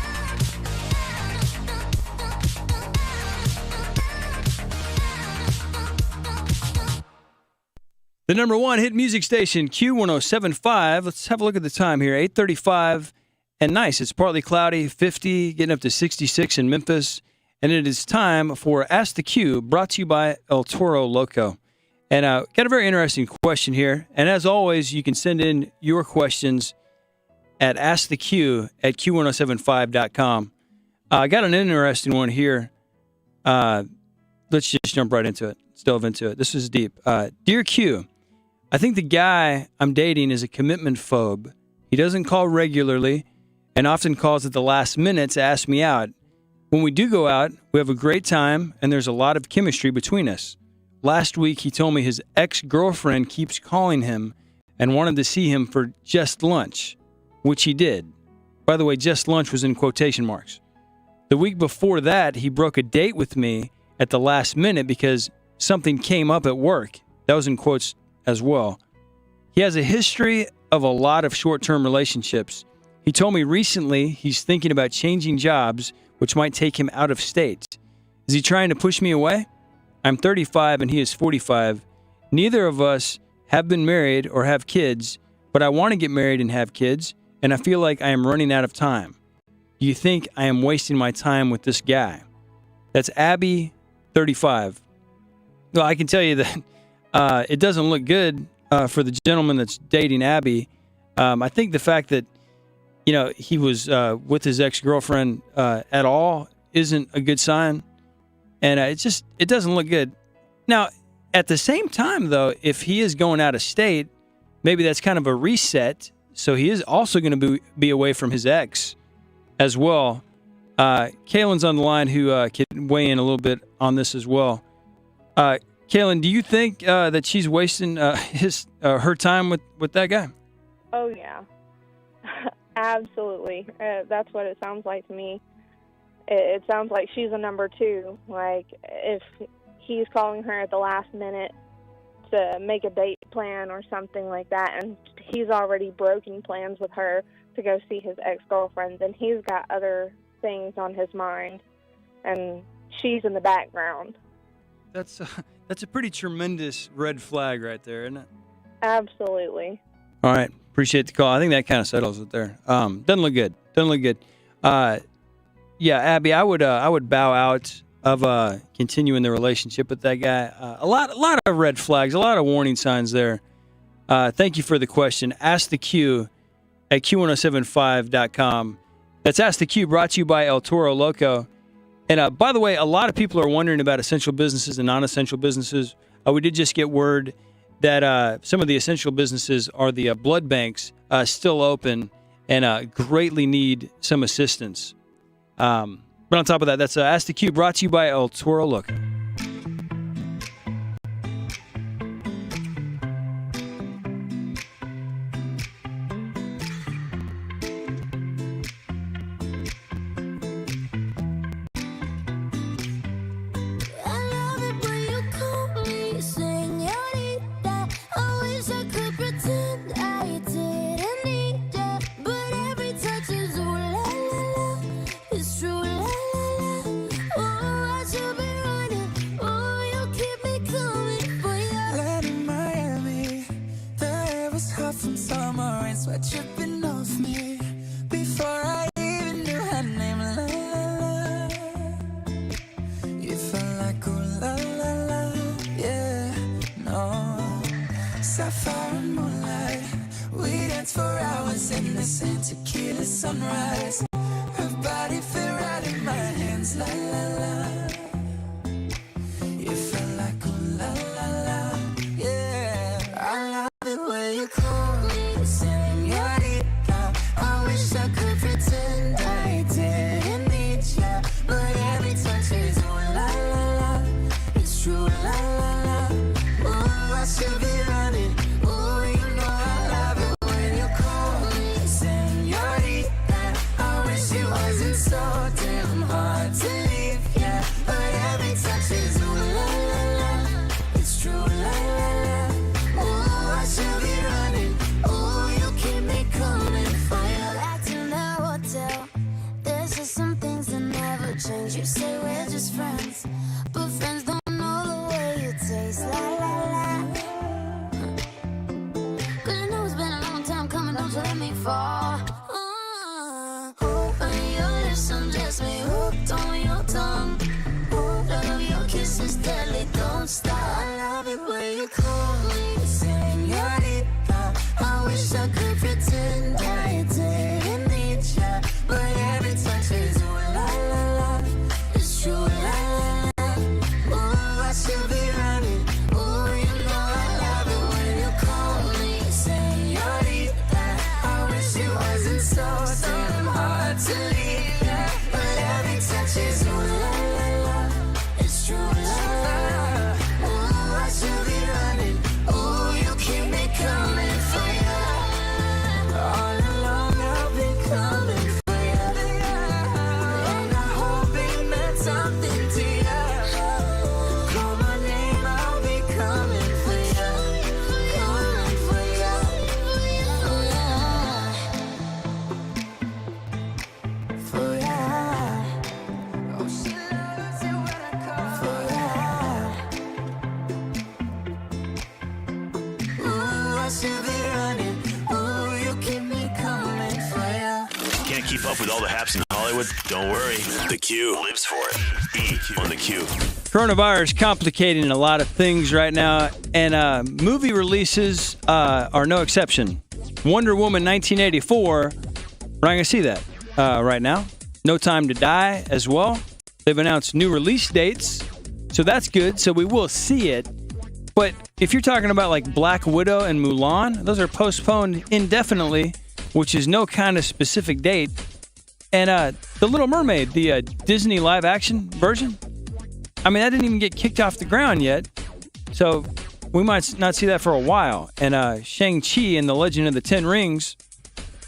The number one hit music station, Q1075. Let's have a look at the time here. 8:35, and nice. It's partly cloudy, 50, getting up to 66 in Memphis. And it is time for Ask the Q, brought to you by El Toro Loco. And got a very interesting question here. And as always, you can send in your questions at asktheq@q1075.com. I got an interesting one here. Let's just jump right into it. Let's delve into it. This is deep. Dear Q, I think the guy I'm dating is a commitment phobe. He doesn't call regularly and often calls at the last minute to ask me out. When we do go out, we have a great time and there's a lot of chemistry between us. Last week, he told me his ex-girlfriend keeps calling him and wanted to see him for just lunch, which he did. By the way, just lunch was in quotation marks. The week before that, he broke a date with me at the last minute because something came up at work. That was in quotes as well. He has a history of a lot of short-term relationships. He told me recently he's thinking about changing jobs, which might take him out of state. Is he trying to push me away? I'm 35 and he is 45. Neither of us have been married or have kids, but I want to get married and have kids, and I feel like I am running out of time. Do you think I am wasting my time with this guy? That's Abby, 35. Well, I can tell you that it doesn't look good for the gentleman that's dating Abby. I think the fact that he was with his ex-girlfriend at all isn't a good sign. And it doesn't look good. Now, at the same time, though, if he is going out of state, maybe that's kind of a reset. So he is also going to be away from his ex as well. Kaylin's on the line who can weigh in a little bit on this as well. Kaylin, do you think that she's wasting her time with that guy? Oh, yeah. Absolutely. That's what it sounds like to me. It sounds like she's a number two. Like, if he's calling her at the last minute to make a date plan or something like that, and he's already broken plans with her to go see his ex-girlfriend, then he's got other things on his mind, and she's in the background. That's a pretty tremendous red flag right there, isn't it? Absolutely. All right. Appreciate the call. I think that kind of settles it there. Doesn't look good. Yeah, Abby, I would bow out of continuing the relationship with that guy. A lot of red flags, a lot of warning signs there. Thank you for the question. Ask the Q at q1075.com. That's Ask the Q, brought to you by El Toro Loco. And by the way, a lot of people are wondering about essential businesses and non-essential businesses. We did just get word that some of the essential businesses are the blood banks still open and greatly need some assistance. But on top of that, that's Ask the Q, brought to you by El Toro Loco. Tripping off me before I even knew her name. La la la, you felt like ooh la la la, yeah, no. Sapphire and moonlight, we danced for hours in the sand, tequila sunrise. Her body fit right in my hands, la la la. You felt like ooh la la la, yeah. I love it when you call me. I wish I could pretend I didn't need ya, but every touch is ooh la la la. It's true la la la. Oh, I should be running. Oh, you know I love it when you call me señorita. I wish it wasn't so damn hard to leave, yeah, but every touch is ooh la la la. It's true la la la. Oh, I should be running. Oh, you keep me coming. There's just some things that never change. You say we're just friends, but friends don't know the way you taste. La la la. Cause I know it's been a long time coming, don't you let me fall. Keep up with all the haps in Hollywood? Don't worry. The Q lives for it. E on the Q. Coronavirus complicating a lot of things right now, and movie releases are no exception. Wonder Woman 1984, we're not going to see that right now. No Time to Die as well. They've announced new release dates, so that's good. So we will see it. But if you're talking about like Black Widow and Mulan, those are postponed indefinitely, which is no kind of specific date. And The Little Mermaid, the Disney live-action version, I mean, that didn't even get kicked off the ground yet. So we might not see that for a while. And Shang-Chi and the Legend of the Ten Rings,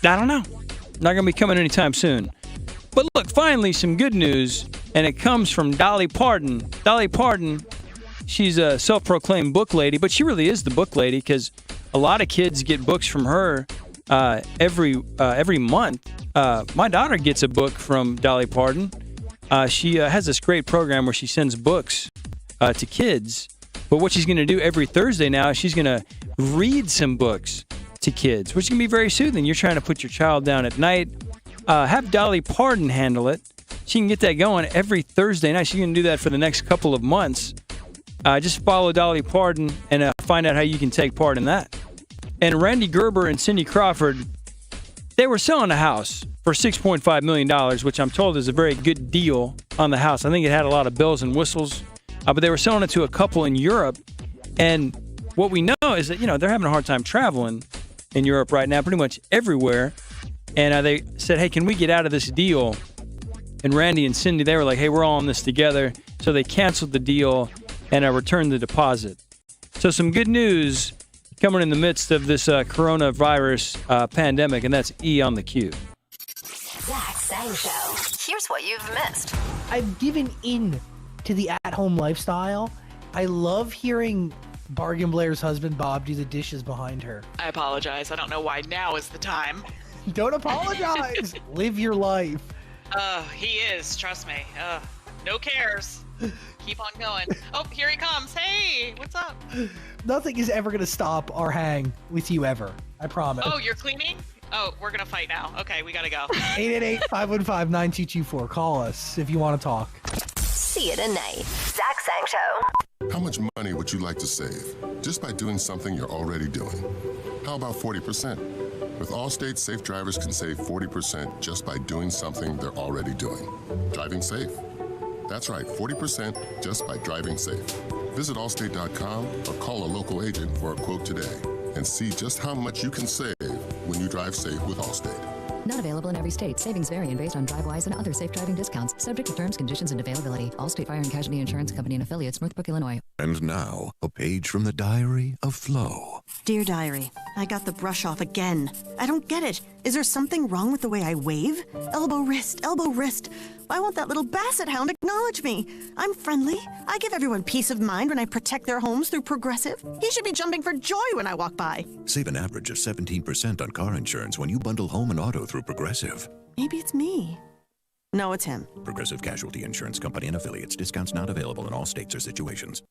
I don't know. Not going to be coming anytime soon. But look, finally, some good news, and it comes from Dolly Parton. Dolly Parton, she's a self-proclaimed book lady, but she really is the book lady because a lot of kids get books from her every month. My daughter gets a book from Dolly Parton. She has this great program where she sends books to kids. But what she's going to do every Thursday now is she's going to read some books to kids, which can be very soothing. You're trying to put your child down at night. Have Dolly Parton handle it. She can get that going every Thursday night. She's going to do that for the next couple of months. Just follow Dolly Parton and find out how you can take part in that. And Randy Gerber and Cindy Crawford, they were selling a house for $6.5 million, which I'm told is a very good deal on the house. I think it had a lot of bells and whistles, but they were selling it to a couple in Europe. And what we know is that, they're having a hard time traveling in Europe right now, pretty much everywhere. And they said, hey, can we get out of this deal? And Randy and Cindy, they were like, hey, we're all in this together. So they canceled the deal and returned the deposit. So some good news coming in the midst of this coronavirus pandemic, and that's E on the Q. Zach Sang Show. Here's what you've missed. I've given in to the at-home lifestyle. I love hearing Bargain Blair's husband, Bob, do the dishes behind her. I apologize. I don't know why now is the time. Don't apologize. Live your life. He is. Trust me. No cares. Keep on going. Oh, here he comes. Hey, what's up? Nothing is ever going to stop our hang with you ever. I promise. Oh, you're cleaning? Oh, we're going to fight now. Okay, we got to go. 888-515-9224. Call us if you want to talk. See you tonight. Zach Sang Show. How much money would you like to save just by doing something you're already doing? How about 40%? With Allstate, safe drivers can save 40% just by doing something they're already doing. Driving safe. That's right, 40% just by driving safe. Visit Allstate.com or call a local agent for a quote today and see just how much you can save when you drive safe with Allstate. Not available in every state. Savings vary based on DriveWise and other safe driving discounts. Subject to terms, conditions, and availability. Allstate Fire and Casualty Insurance Company and Affiliates, Northbrook, Illinois. And now, a page from the diary of Flo. Dear Diary, I got the brush off again. I don't get it. Is there something wrong with the way I wave? Elbow, wrist, elbow, wrist. Why won't that little basset hound acknowledge me? I'm friendly. I give everyone peace of mind when I protect their homes through Progressive. He should be jumping for joy when I walk by. Save an average of 17% on car insurance when you bundle home and auto through Progressive. Maybe it's me. No, it's him. Progressive Casualty Insurance Company and Affiliates. Discounts not available in all states or situations.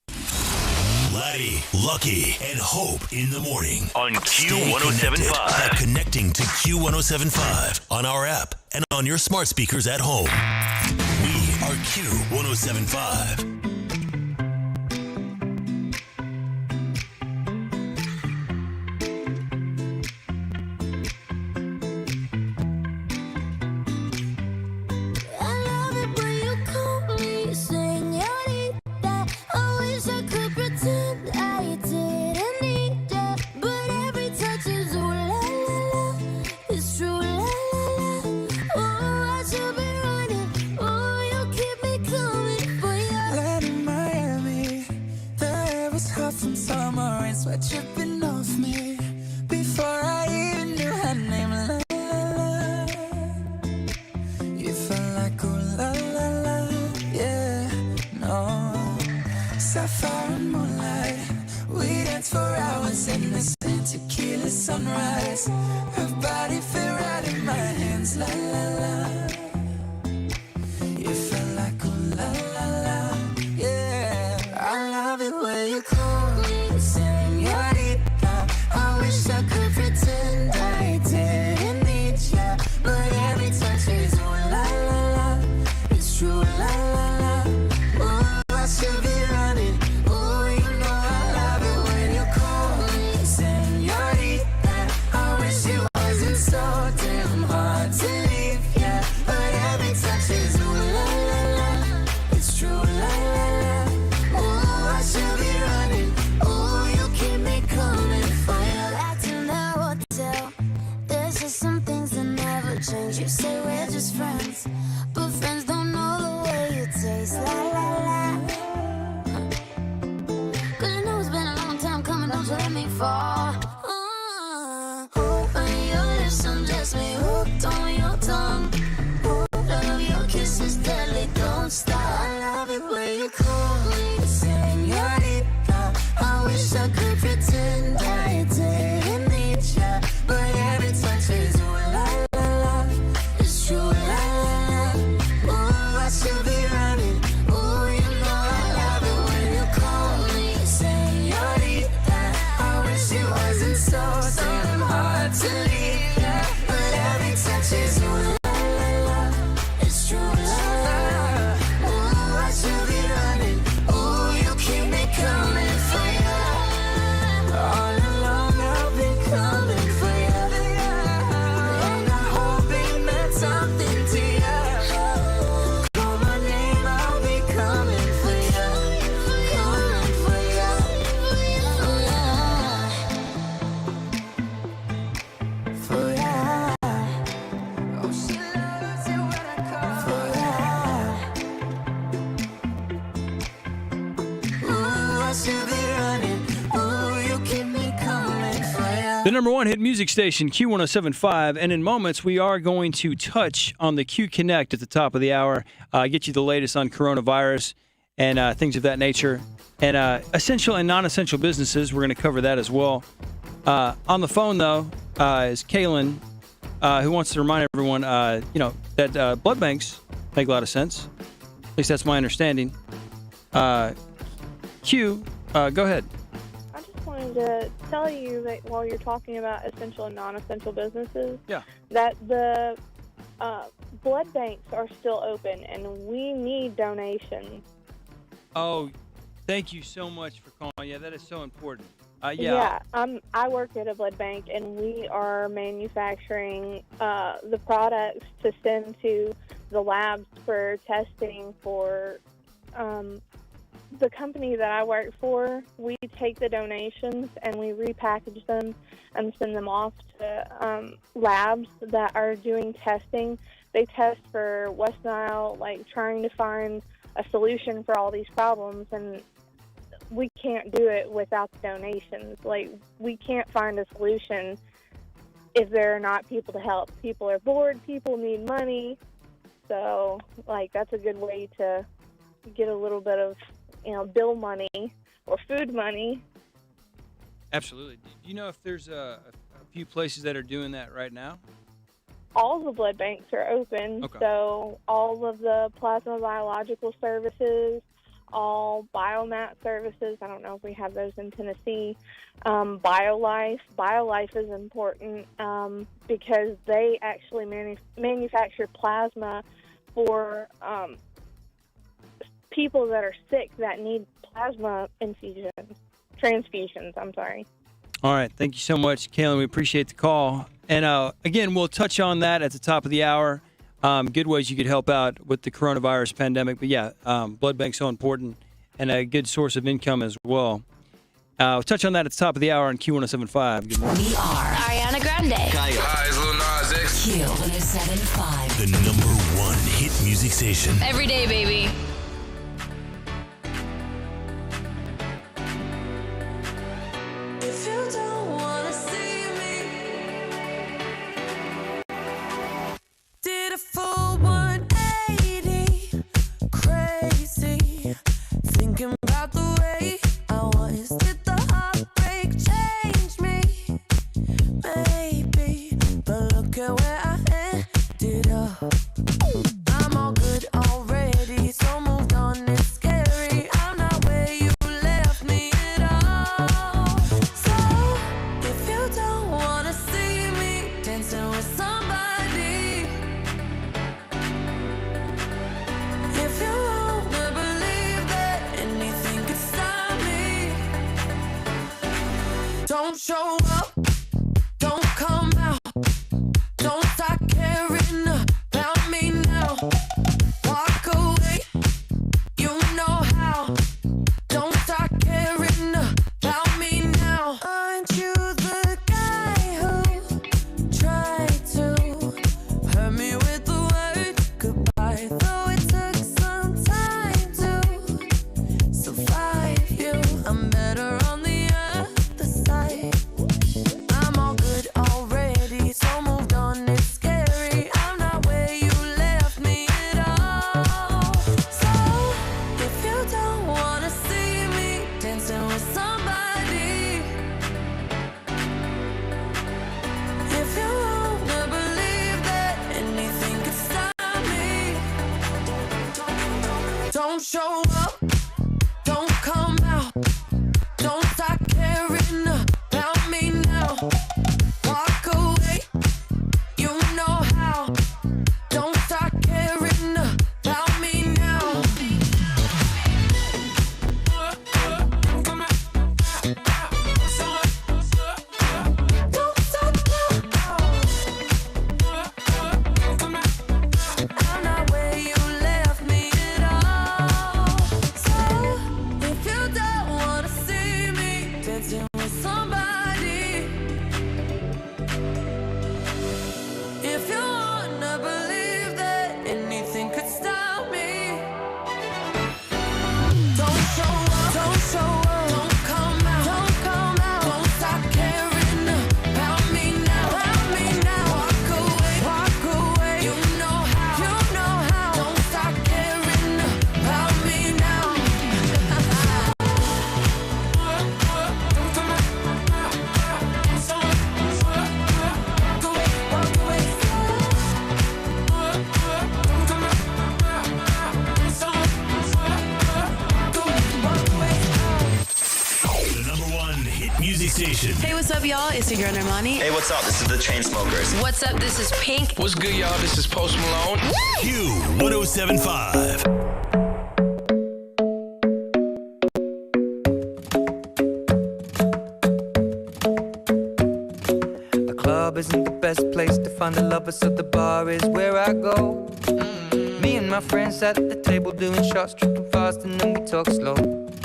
Laddie, Lucky, and Hope in the morning on Q1075. Connecting to Q1075 on our app and on your smart speakers at home. We are Q1075. Sweat dripping off me before I even knew her name. La, la, la. You felt like ooh la la la, yeah, no. Sapphire and moonlight, we danced for hours in the same tequila sunrise. Her body fit right in my hands, la la la. You felt like ooh la la la, yeah. I love it when you call me. I wish I could pretend I didn't need ya, but every touch say some things that never change. You say we're just friends, but friends don't know the way you taste. La la la. Cause you know it's been a long time coming, don't you let me fall. Open your lips and bless me, hooked on your tongue. Love your kisses deadly, don't stop. I love it when you call me señorita. I wish I could pretend I didn't need ya, but every touch is ooh la la la. It's true, la la la. Ooh, I should be running. Ooh, you know I love it when you call me señorita. I wish it wasn't so damn hard to leave ya, but every touch is ooh la la. It's true, la la. Ooh, I should be running. Ooh, you keep me coming for ya. All along I've been coming for ya, and I hope it meant something to ya. Call my name, I'll be coming for ya, coming for ya, for ya. Oh, she loves it when I call for ya. Ooh, I should be running. Ooh, you keep me coming for ya. The number one hit music station, Q107.5, and in moments we are going to touch on the Q Connect at the top of the hour, get you the latest on coronavirus and things of that nature, and essential and non-essential businesses. We're going to cover that as well. On the phone, though, is Kaylin, who wants to remind everyone, that blood banks make a lot of sense. At least that's my understanding. Q, go ahead. I just wanted to tell you that while you're talking about essential and non-essential businesses, that the blood banks are still open, and we need donations. Oh, thank you so much for calling. Yeah, that is so important. I work at a blood bank, and we are manufacturing the products to send to the labs for testing for the company that I work for. We take the donations and we repackage them and send them off to labs that are doing testing. They test for West Nile, like trying to find a solution for all these problems, and we can't do it without the donations. Like, we can't find a solution if there are not people to help. People are bored, people need money, so like that's a good way to get a little bit of bill money or food money. Absolutely. Do you know if there's a few places that are doing that right now? All the blood banks are open, so all of the plasma biological services, all biomat services, I don't know if we have those in Tennessee, BioLife is important because they actually manufacture plasma for people that are sick that need plasma transfusions, I'm sorry. All right. Thank you so much, Kaylin. We appreciate the call. And again, we'll touch on that at the top of the hour. Good ways you could help out with the coronavirus pandemic. But yeah, blood banks so important and a good source of income as well. We'll touch on that at the top of the hour on Q107.5. Good morning. We are Ariana Grande. Hi, it's Lil Nas X. Q107.5. The number one hit music station. Every day, baby. If you don't wanna see me, did a full 180, crazy, thinking about the way I was. Did the heartbreak change me? Maybe, but look at where I ended up. I'm all good already, so moved on. It's scary. I'm not where you left me at all. So if you don't wanna see me dancing with somebody, if you wanna believe that anything could stop me, don't show up, don't come out, don't start caring about me now. Walk away, you know how. Don't start caring about me now. Aren't you the guy who tried show up, don't come out, don't start caring about me now. Walk away, you know how. Don't start caring about me now. Don't stop now. I'm not where you left me at all. So if you don't wanna see me dancing with somebody, if you wanna believe that anything could stop me, don't show up, don't show up, don't come out, don't come out, don't stop caring about me now, walk away, you know how, don't stop caring about me now. The number one hit music station. Hey, what's up, y'all? It's your girl Normani. Hey, what's up? This is the Chainsmokers. What's up? This is Pink. What's good, y'all? This is Post Malone. Q1075. The club isn't the best place to find a lover, so the bar is where I go. Me and my friends sat at the table doing shots, tripping fast, and then we talk slow.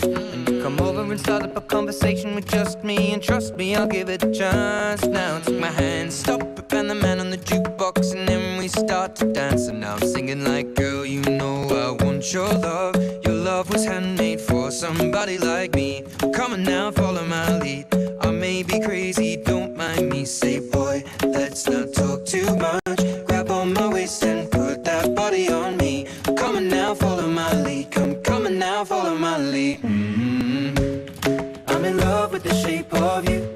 And you come over and start up a conversation with just me, and trust me, I'll give it a chance. Now take my hand, stop it, and the man on the jukebox, and then we start to dance. And now I'm singing like, girl, you know I want your love. Your love was handmade for somebody like me. Come on now, follow my lead. I may be crazy, don't mind me. Say, boy, let's not talk too much. Grab on my waist and put that body on me. Come on now, follow my lead. Come on now, follow my lead. I'm in love with the shape of you.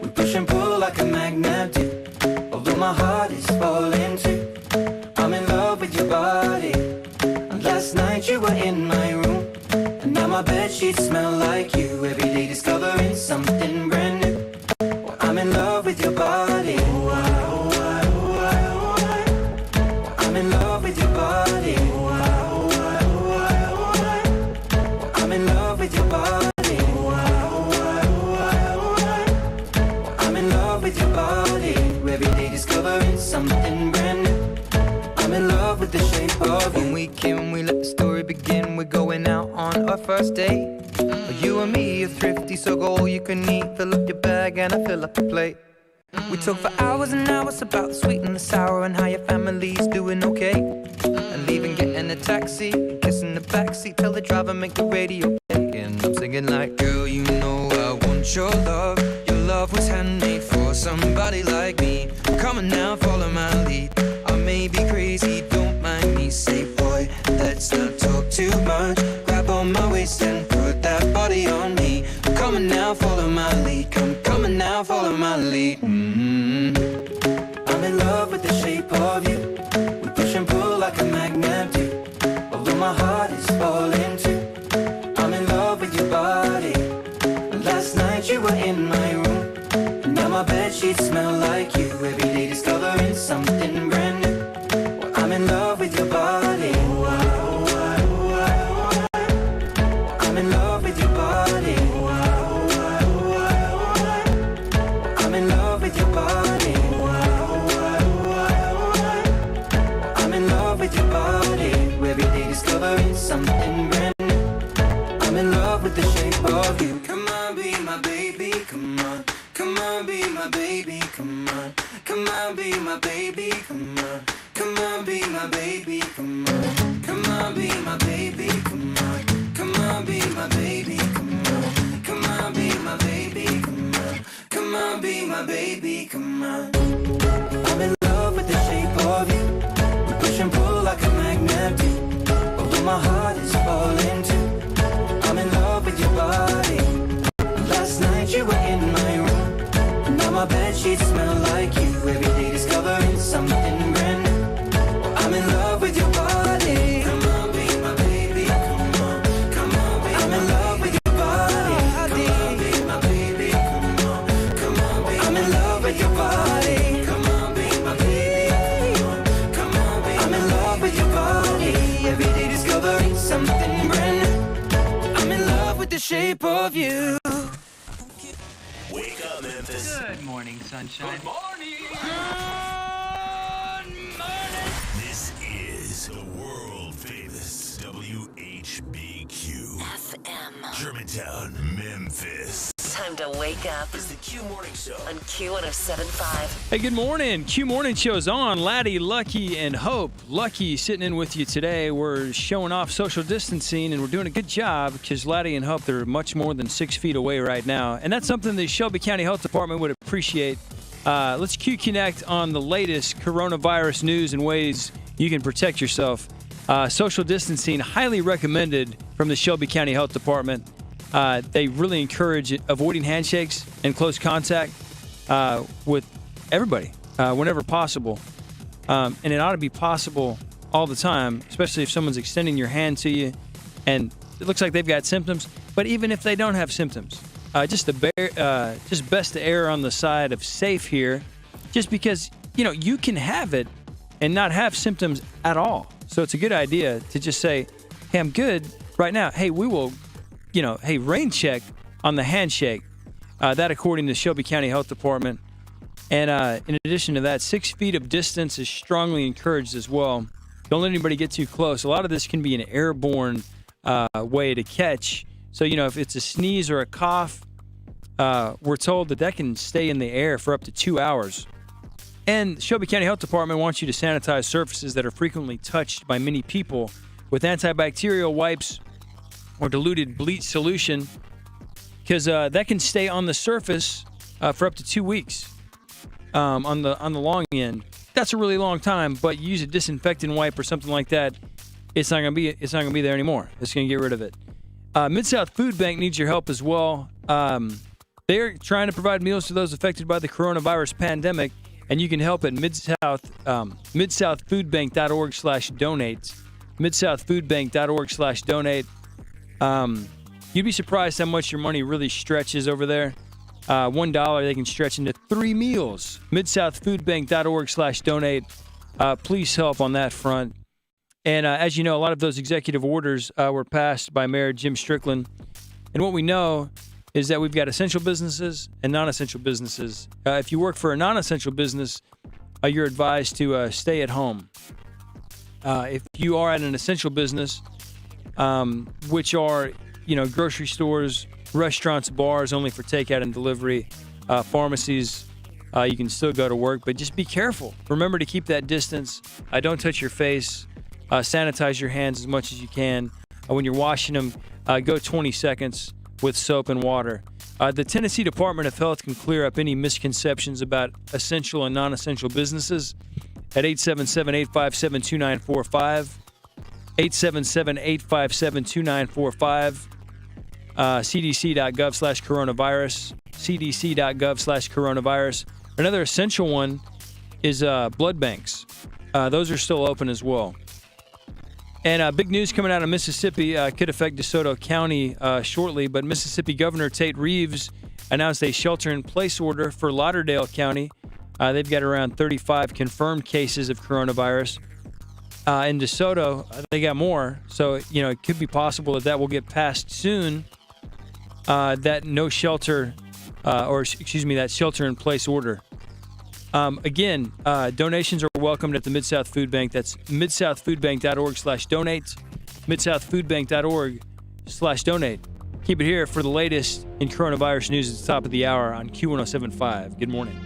We push and pull like a magnet do. Although my heart is falling too. I'm in love with your body. And last night you were in my room. And now my bedsheets smell like you. Every day discovering something brand new. Well, I'm in love with your body. I'm in love with your body. I'm in love with your body. I'm in love with your body. Every day discovering something brand new. I'm in love with the shape of you. When we came, we let the story begin. We're going out on our first date. You and me are thrifty, so go all you can eat. Fill up your bag and I fill up the plate. We talk for hours and hours about the sweet and the sour and how your family's doing okay. And leaving, getting a taxi, kissing the backseat, tell the driver make the radio play. And I'm singing like, girl, you know I want your love. Your love was handmade for somebody like me. Come on now, follow my lead. I may be crazy, don't mind me. Say, boy, let's not talk too much. Grab on my waist and put that body on me. Come on now, follow my lead. Come on now, follow my lead. I'm in love with the shape of you. We push and pull like a magnet do. Although my heart is falling too. I'm in love with your body. Last night you were in my room. And now my bedsheets smell like you. Every day discovering something brand new. Well, I'm in love with your body. I'm in love with your body. I'm in love with your body. I'm in love with your body. Every day discovering something brand new. I'm in love with the shape of you. Come on, be my baby, come on. Come on, be my baby, come on. Come on, be my baby, come on. Come on, be my baby, come on. Come on, be my baby, come on. Come on, be my baby, come on. Come on, be my baby, come on. Come on, be my baby, come on. I'm in love with the shape of you. We push and pull like a magnet do. Although my heart is falling too. I'm in love with your body. Last night you were in my room. Now my bedsheets smell like you. Every day discovering something brand new. I'm in love with your body. Come on, be my baby, come on. shape of you. Wake up, Memphis. Good morning, sunshine. Good morning. This is the world famous WHBQ FM. Germantown, Memphis. Time to wake up. It's the Q Morning Show on Q107.5. Hey, good morning. Q Morning Show's on. Laddie, Lucky, and Hope. Lucky sitting in with you today. We're showing off social distancing, and we're doing a good job because Laddie and Hope, they're much more than 6 feet away right now. And that's something the Shelby County Health Department would appreciate. Let's Q Connect on the latest coronavirus news and ways you can protect yourself. Social distancing, highly recommended from the Shelby County Health Department. They really encourage avoiding handshakes and close contact with everybody whenever possible. And it ought to be possible all the time, especially if someone's extending your hand to you and it looks like they've got symptoms. But even if they don't have symptoms, just best to err on the side of safe here, just because, you can have it and not have symptoms at all. So it's a good idea to just say, hey, I'm good right now. Hey, we will rain check on the handshake. That according to the Shelby County Health Department. And in addition to that, 6 feet of distance is strongly encouraged as well. Don't let anybody get too close. A lot of this can be an airborne way to catch. So, if it's a sneeze or a cough, we're told that can stay in the air for up to 2 hours. And the Shelby County Health Department wants you to sanitize surfaces that are frequently touched by many people with antibacterial wipes or diluted bleach solution, because that can stay on the surface for up to 2 weeks on the long end. That's a really long time, but you use a disinfectant wipe or something like that, it's not gonna be there anymore. It's gonna get rid of it. Mid-South Food Bank needs your help as well. They're trying to provide meals to those affected by the coronavirus pandemic, and you can help at midsouthfoodbank.org/donate. midsouthfoodbank.org/donate. You'd be surprised how much your money really stretches over there. $1 they can stretch into 3 meals. midsouthfoodbank.org/donate. Please help on that front. And as you know, a lot of those executive orders were passed by Mayor Jim Strickland. And what we know is that we've got essential businesses and non-essential businesses. If you work for a non-essential business, you're advised to stay at home. If you are at an essential business, which are, grocery stores, restaurants, bars only for takeout and delivery, pharmacies, you can still go to work, but just be careful. Remember to keep that distance. Don't touch your face. Sanitize your hands as much as you can. When you're washing them, go 20 seconds with soap and water. The Tennessee Department of Health can clear up any misconceptions about essential and non-essential businesses at 877-857-2945. 877-857-2945. CDC.gov/coronavirus. CDC.gov/coronavirus. Another essential one is blood banks. Those are still open as well. And big news coming out of Mississippi could affect DeSoto County shortly, but Mississippi Governor Tate Reeves announced a shelter-in-place order for Lauderdale County. They've got around 35 confirmed cases of coronavirus. In DeSoto, they got more, so it could be possible that will get passed soon. That shelter-in-place order. Again, donations are welcomed at the Mid-South Food Bank. That's midsouthfoodbank.org/donate. midsouthfoodbank.org/donate. Keep it here for the latest in coronavirus news at the top of the hour on Q107.5. Good morning.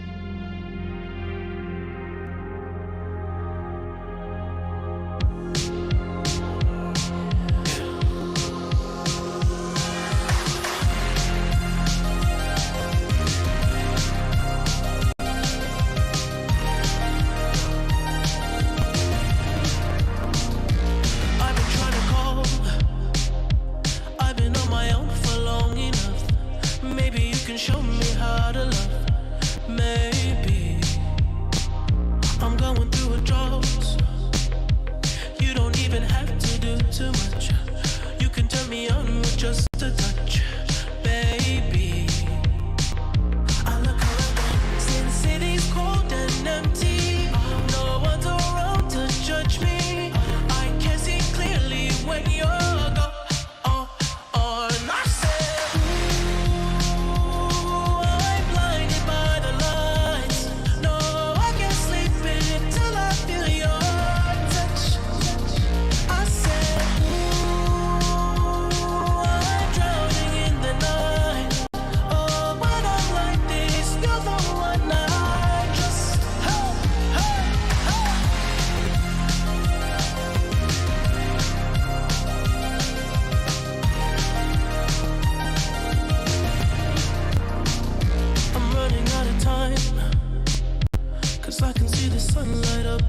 Show me how to love.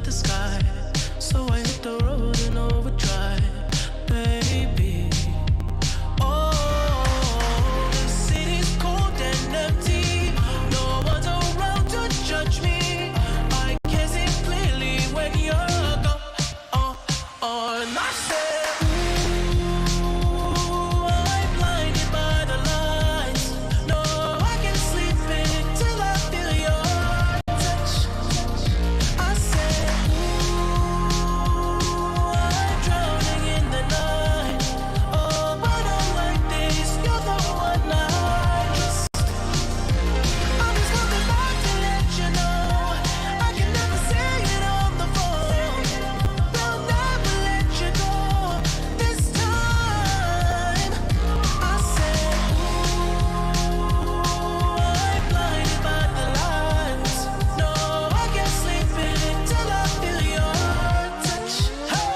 the sky. So I hit the road in overdrive, baby. Oh, the city's cold and empty. No one's around to judge me. I can see clearly when you're gone. And I said, ooh, I'm blinded by the lights. No, I can't sleep until I feel your touch. I said, ooh, I'm drowning in the night. Oh, but I'm like this, you're the one I trust. I'm just coming back to let you know I can never say it on the phone. Will never let you go this time. I said, ooh, I'm blinded by the lights. No, I can't sleep until I feel your touch. Hey,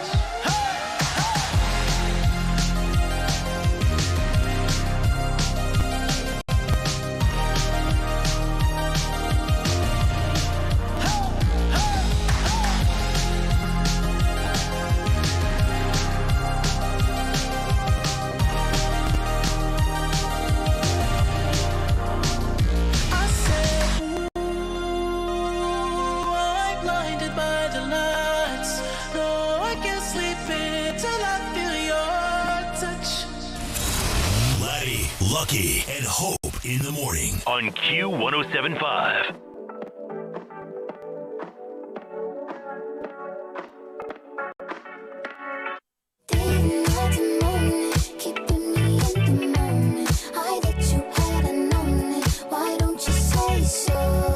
I said, ooh, I'm blinded by the lights. No, I can't sleep until I feel your touch. Laddie, Lucky, and Hope in the morning on Q107.5. I that you hadn't known it. Why don't you say so?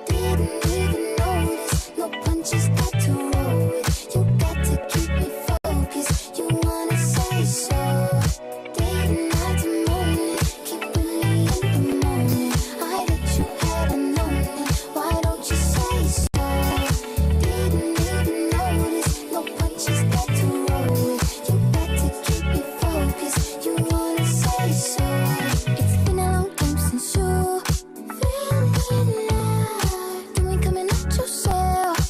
Didn't even notice. No punches got to roll with. You got to keep me focused. You wanna say so? Didn't have to moan it. Keeping me in the moment. I that you hadn't known it. Why don't you say so? Didn't even notice. No punches got to roll with. You got to keep me focused. You wanna say so? It's been a long time since you feel me now. You ain't coming out yourself.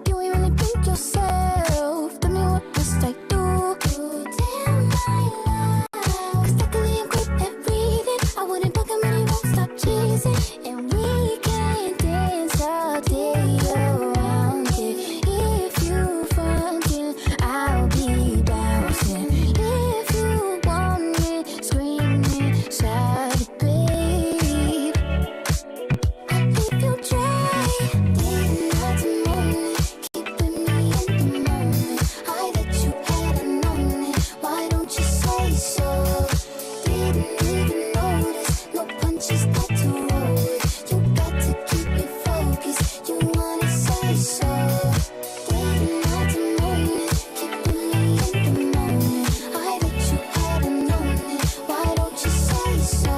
You ain't really think yourself. Tell me what must I do? Damn my life. 'Cause luckily I'm quick at reading. I wouldn't bug him and he won't stop teasing. And we can dance all day around it. If you frontin', I'll be bouncing. If you want it, screaming, shout it, babe. If you try, didn't have to moan it. Keeping me in the moment. I that you hadn't known it. Why don't you say so? Didn't even notice. No punches got to roll with. You got to keep me focused. You wanna say so? Didn't have to moan it. Keeping me in the moment. I that you hadn't known it. Why don't you say so?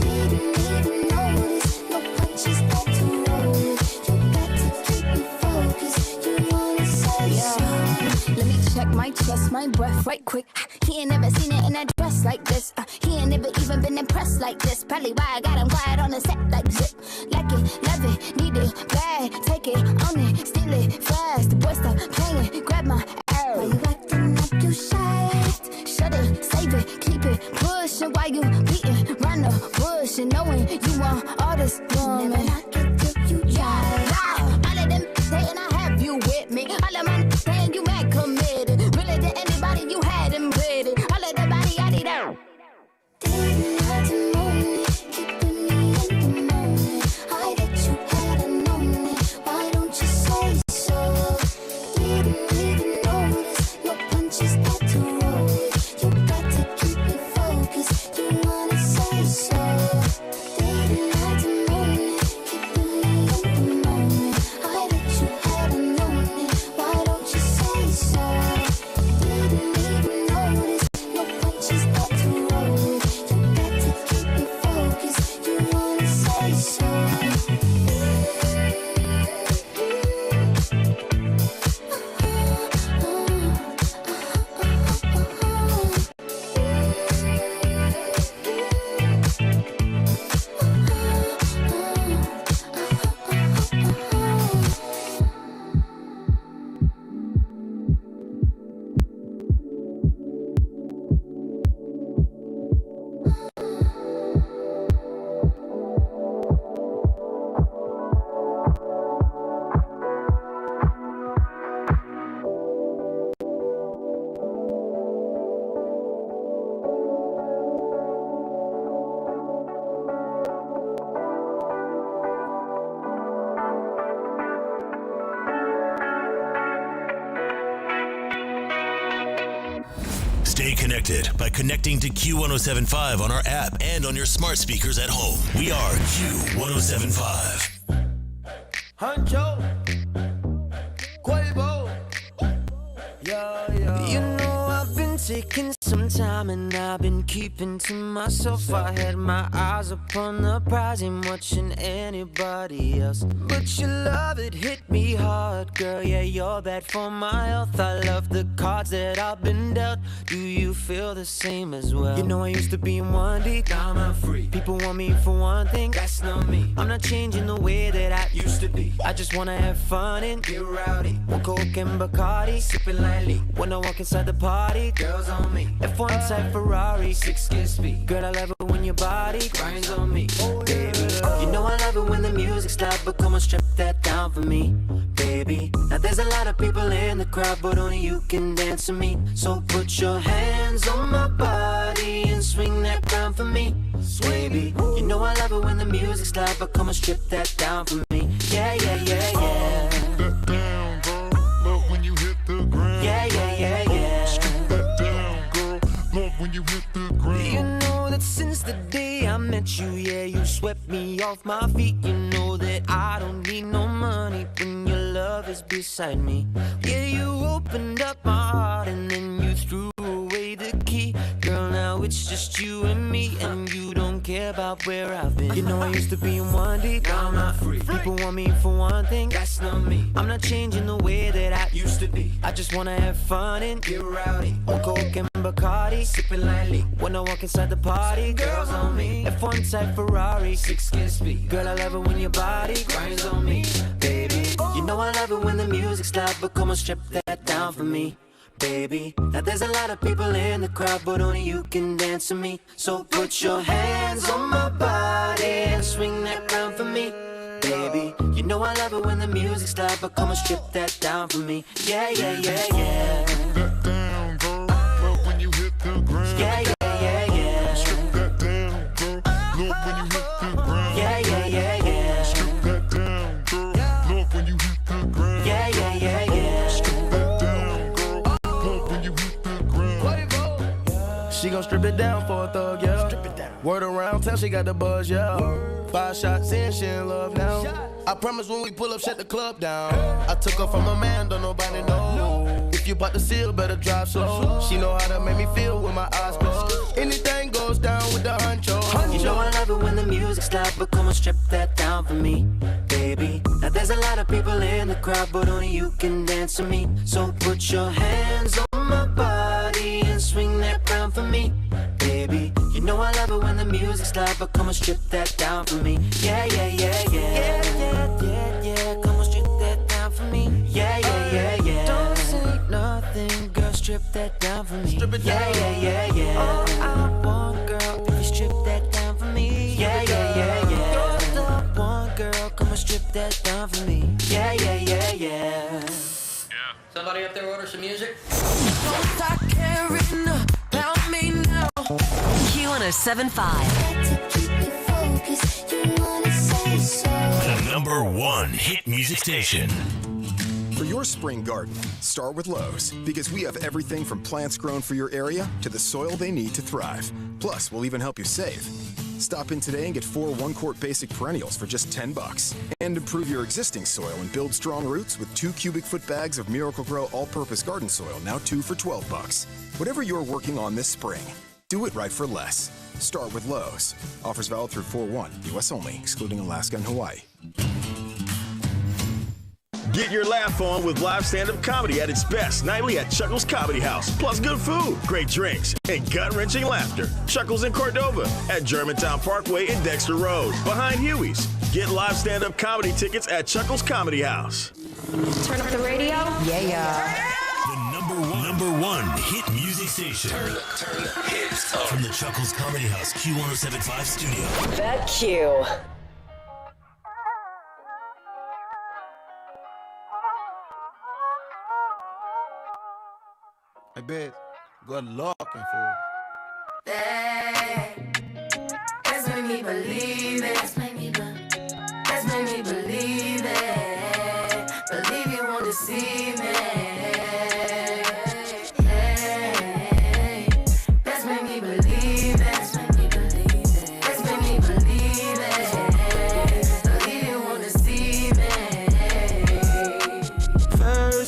Didn't even notice. No punches got to roll with. You got to keep me focused. You wanna say so? Let me check my chest, my breath right quick. He ain't never seen it in a dress like this. He ain't never even been impressed like this. Probably why I got him quiet on the set like zip. Like it, love it, need it, bad. Take it, own it, steal it, fast. The boy stop playing, grab my arrow. Why you acting like you shy? Shut it, save it, keep it pushing while you beating round the bush and knowing you want all this woman. Never knock it till you try. All of them saying I have you with me. All of my saying you mad committed. Really to anybody you had him pretty. All of the body I need out. Didn't have to moan it. Keeping me in the moment. I that you hadn't known it. Why don't you say so? Didn't even notice. No punches got to roll with. You got to keep me focused. You wanna say so? Didn't have to moan it. Keeping me in the moment. I that you hadn't known it. Why don't Stay connected by connecting to Q1075 on our app and on your smart speakers at home. We are Q1075. Huncho, Quavo, yeah. You know I've been taking some time and I've been keeping to myself. I had my eyes upon the prize, ain't watching anybody else. But your love, it hit me hard, girl. Yeah, you're bad for my health. I love the cards that I've been dealt. Do you feel the same as well? You know I used to be in one deep, now I'm free. People want me for one thing, that's not me. I'm not changing the way that I used to be. I just wanna have fun and get rowdy. One Coke and Bacardi, sipping lightly. When I walk inside the party, girls on me. F1 type Ferrari, 6 kiss speed. Girl, I love it when your body grinds on me, baby. You know I love it when the music's loud, but come on, strip that down for me, baby. Now there's a lot of people in the crowd, but only you can dance to me. So put your hands on my body and swing that crown for me, baby. You know I love it when the music's loud, but come on, strip that down for me. Yeah. That down, girl. Love when you hit the ground. Yeah. Strip that down, girl. Love when you hit the ground. You know that since the day I met you, yeah, you swept me off my feet. You know that I don't need no money when your love is beside me. Yeah, you opened up my heart and then you threw away the key. Girl, now it's just you and me, and you don't care about where I've been. You know I used to be in one deep, now I'm not free. People want me for one thing, that's not me. I'm not changing the way that I used to be. I just wanna have fun and get rowdy. One Coke and Bacardi, sipping lightly. When I walk inside the party, girls on me. F1 type Ferrari, 6 kiss speed. Girl, I love it when your body grinds on me, baby. You know I love it when the music's loud, but come on, strip that down for me, baby. Now there's a lot of people in the crowd, but only you can dance to me. So put your hands on my body and swing that crown for me, baby. You know I love it when the music's loud, but come on, strip that down for me. Yeah. That down, girl. Love when you hit the ground. Yeah. Strip that down, girl. Love when you hit the ground. Yeah. Strip that down, girl. Love when you hit the ground. Yeah. Strip that down, girl. Love when you hit the ground. She gon' strip it down for a thug, yeah. Word around town, she got the buzz, yeah. 5 shots in, she in love now. I promise when we pull up, shut the club down. I took her from a man, don't nobody know. If you bought the seal, better drive slow. She know how to make me feel with my eyes closed. Anything goes down with the huncho. You know I love it when the music's loud, but come on, strip that down for me, baby. Now there's a lot of people in the crowd, but only you can dance to me. So put your hands on my body and swing that crown for me, baby. You know I love it when the music's loud, but come on, strip that down for me. Yeah. Come on, strip that down for me. Yeah. Don't say nothing, girl, strip that down for me. Strip it down. Yeah. All I want, girl, if you strip that down for me. Yeah. You're the one, girl, come on, strip that down for me. Yeah. Somebody up there order some music? Don't stop caring about me now. Q1075. The number one hit music station. For your spring garden, start with Lowe's, because we have everything from plants grown for your area to the soil they need to thrive. Plus, we'll even help you save. Stop in today and get 4 1-quart basic perennials for just $10. And improve your existing soil and build strong roots with 2 cubic foot bags of Miracle-Gro all-purpose garden soil, now 2 for $12. Whatever you're working on this spring, do it right for less. Start with Lowe's. Offers valid through 4/1, U.S. only, excluding Alaska and Hawaii. Get your laugh on with live stand-up comedy at its best nightly at Chuckles Comedy House. Plus good food, great drinks, and gut-wrenching laughter. Chuckles in Cordova at Germantown Parkway and Dexter Road, behind Huey's. Get live stand-up comedy tickets at Chuckles Comedy House. Turn up the radio. Yeah. The number one hit music station. Turn the hits up. From the Chuckles Comedy House Q1075 studio. That Q. I bet. Good luck and fool. That's made me believe it. That's made me believe it. Believe you won't deceive me.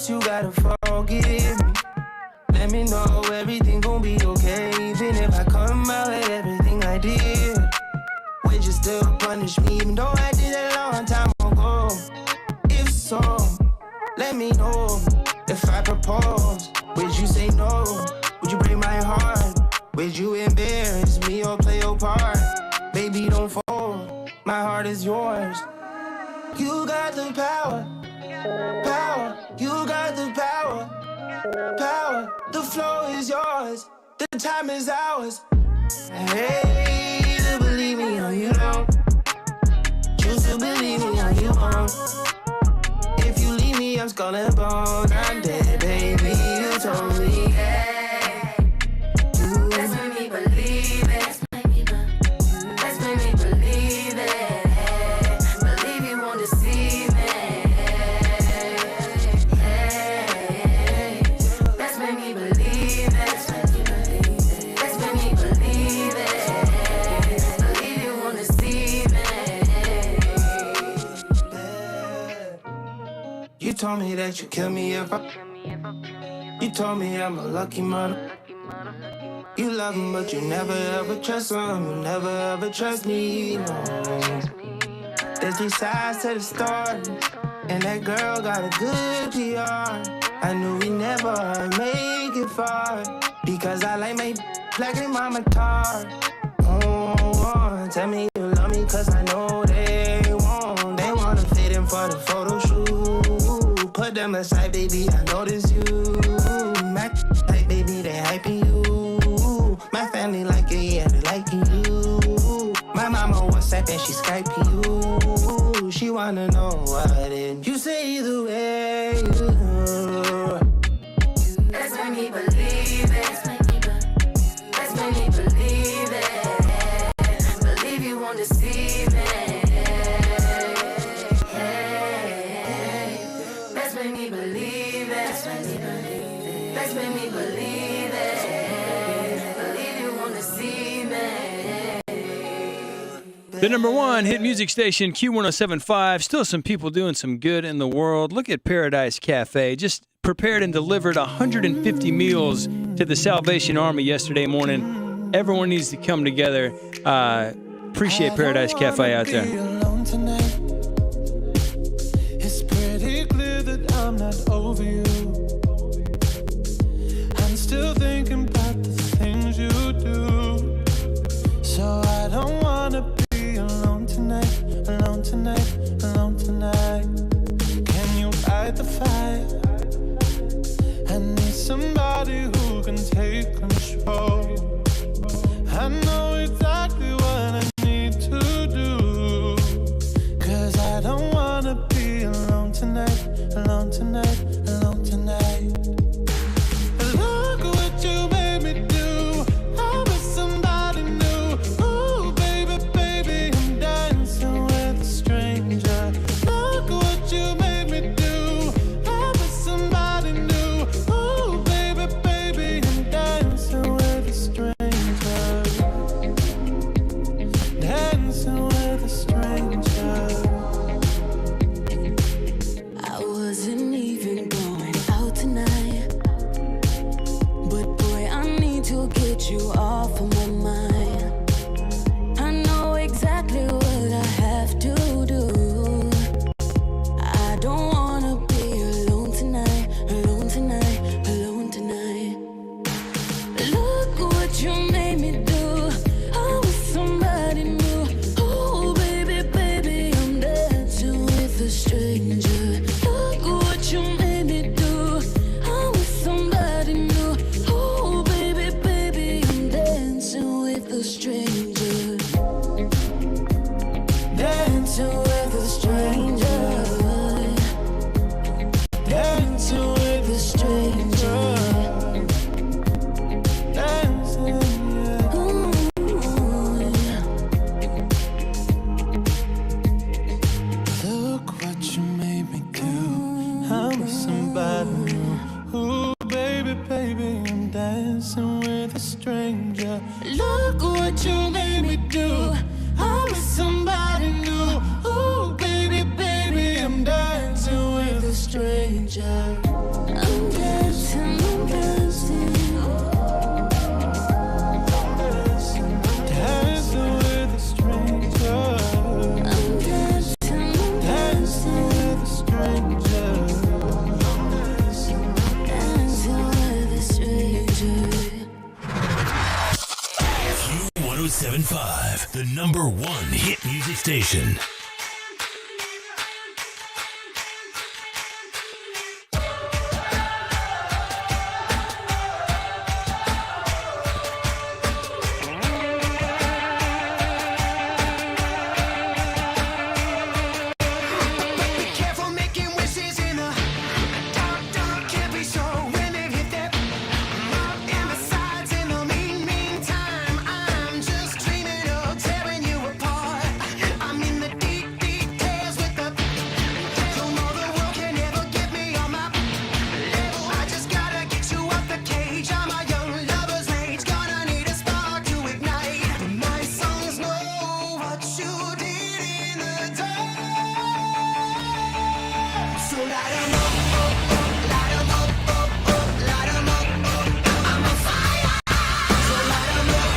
First you gotta forgive me. Let me know everything gon' be okay. Even if I come out with everything I did, would you still punish me even though I did it a long time ago? If so, let me know. If I propose, would you say no? Would you break my heart? Would you embarrass me or play your part? Baby, don't fold, my heart is yours. You got the power, power. You got the power, power. The flow is yours, the time is ours. Hey, to believe me or you don't. Choose to believe me or you won't. If you leave me, I'm skull and bone. I'm dead, baby, you told me. Hey, you. Let's make me believe it. Let's make me believe it. Hey, believe you won't deceive me. Hey, let's make me believe it. Let's make me believe it. Believe you won't deceive me. You told me that you kill me if I. You told me I'm a lucky mother. You love him, but you never ever trust him. You never ever trust me, no. There's 3 sides to the story, and that girl got a good PR. I knew we never make it far, because I like my black and mama tar. Oh, tell me you love me, cause I know they won't. They wanna fit in for the photo shoot. Put them aside, baby, I notice you. My like, baby, they hyping you. My family like it, yeah, they liking you. My mama WhatsApp and she Skyping you. She wanna know what it. You say either way. Let's make me believe it. Let's make me believe it. Believe you won't deceive me. Let's make me believe it. Let's make me believe it. Believe you won't deceive me. The number one hit music station, Q107.5. Still some people doing some good in the world. Look at Paradise Cafe. Just prepared and delivered 150 meals to the Salvation Army yesterday morning. Everyone needs to come together. Appreciate Paradise Cafe out there. It's pretty clear that I'm not over you. I'm still thinking about the things you do. So I don't wanna be alone tonight, alone tonight, alone tonight. Can you fight the fire? I need somebody who can take control. I know exactly what I need to do, 'cause I don't wanna be alone tonight, alone tonight, alone tonight. Look what you made me do. I'm with somebody new. Ooh, baby, baby, I'm dancing with a stranger. Look what you made me do. I'm with somebody new. Ooh, baby, baby, I'm dancing with a stranger. I'm dancing, I'm dancing. Dancing with a stranger. I'm dancing, I'm Dancing with a stranger. dancing with a stranger. Q1075, the #1 hit music station. Be careful making wishes in the dark, dark. Can't be sure when they hit that mark. And besides, in the meantime, I'm just dreaming of tearing you apart. I'm in the deep details with the devil. Know the world can never get me on my level. I just gotta get you out the cage. I'm a young lover's rage. Gonna need a spark to ignite. But my songs know what you did in the dark. So light 'em up, light 'em up, light 'em up. I'm on fire. So light 'em up,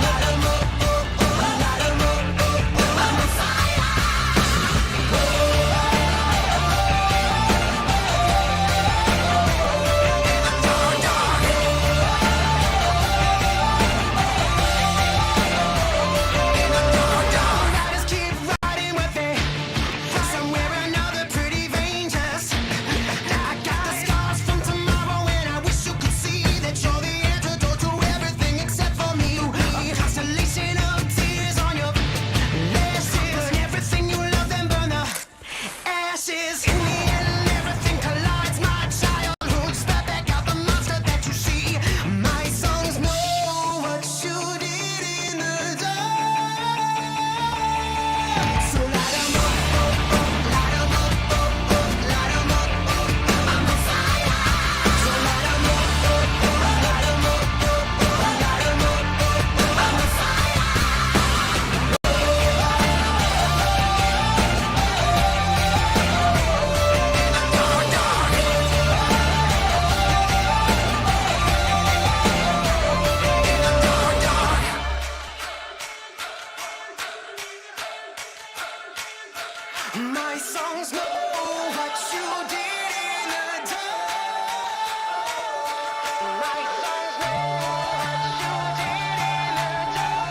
light 'em up, light 'em up. I'm on fire. Riders keep riding with it. Somewhere another pretty vein just. I got the scars from tomorrow, and I wish you could see that you're the antidote to everything except for me. A constellation of tears on your lashes. Burn everything you love, then burn the ashes. In the end, everything collides. My childhood, spat back out the monster that you see. My songs know what you did in the dark. So light 'em up, light 'em up, light 'em up. I'm on fire. So light 'em up, light 'em up, light 'em up. I'm on fire. My songs know what you did in the dark. My songs know what you did in the dark.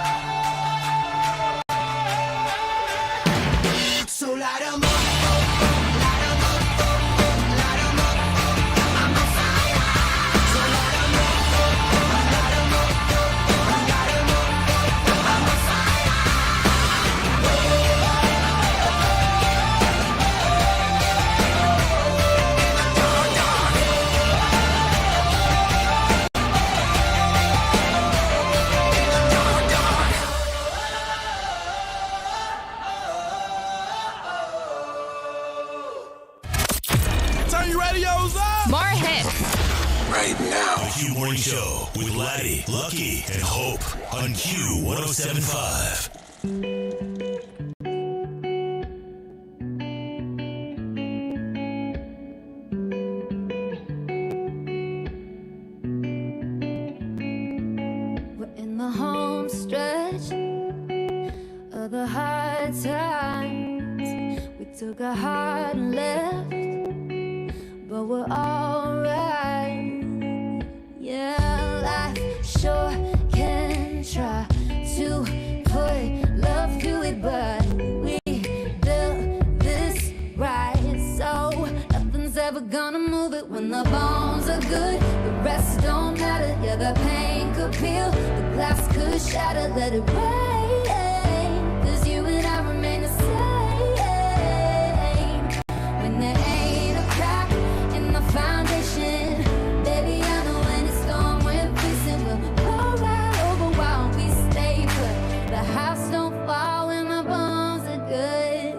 So light 'em up, light 'em up, light 'em up. I'm on fire. So light 'em up, light 'em up, light 'em up. I'm on fire. Turn your radios up. More hits. Right now, the Q Morning Show with Laddie, Lucky, and Hope on Q1075. We're in the home stretch of the hard times. We took a hard left, but we're alright. Yeah, life sure can try to put love to it, but we built this right, so nothing's ever gonna move it. When the bones are good, the rest don't matter. Yeah, the pain could peel, the glass could shatter. Let it rain, 'cause you and I remain the same. When there ain't a crack in the foundation, baby, I know when it's storm we're facing, we'll roll right over while we stay put. The house don't fall when my bones are good.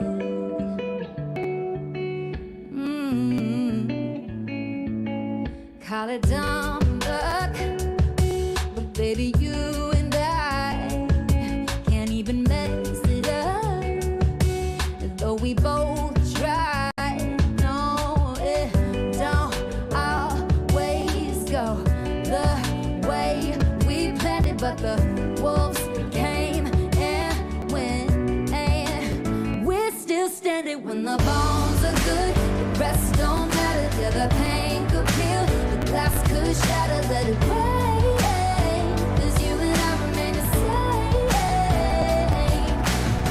Call it dumb luck, but baby, you and I can't even mess it up. Though we both try, no, it but the wolves came and went, and we're still standing when the bones are good. The rest don't matter, yeah, the pain could peel, the glass could shatter, let it rain, 'cause you and I remain the same,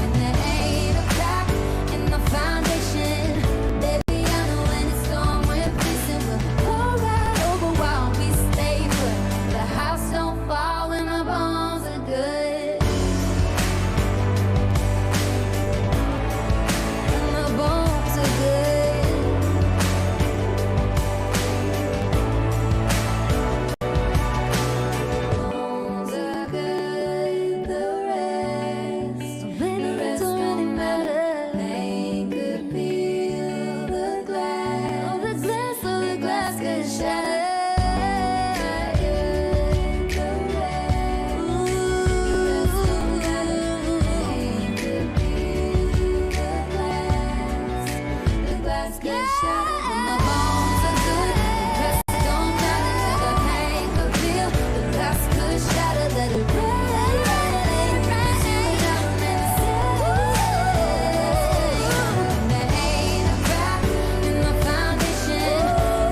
and there ain't a crack in the foundation, baby, I know when it's storm, we're facing, we'll go right over while we stay put, the house don't fall when the bones are good, when the bones are good. Bones are good, the rest don't really matter. Pain could peel the glass, so the glass could shatter. Pain could peel the glass could shatter. When the bones are good, the rest don't matter. The pain could peel, the glass could shatter. Let it rain. There ain't a crack in the foundation,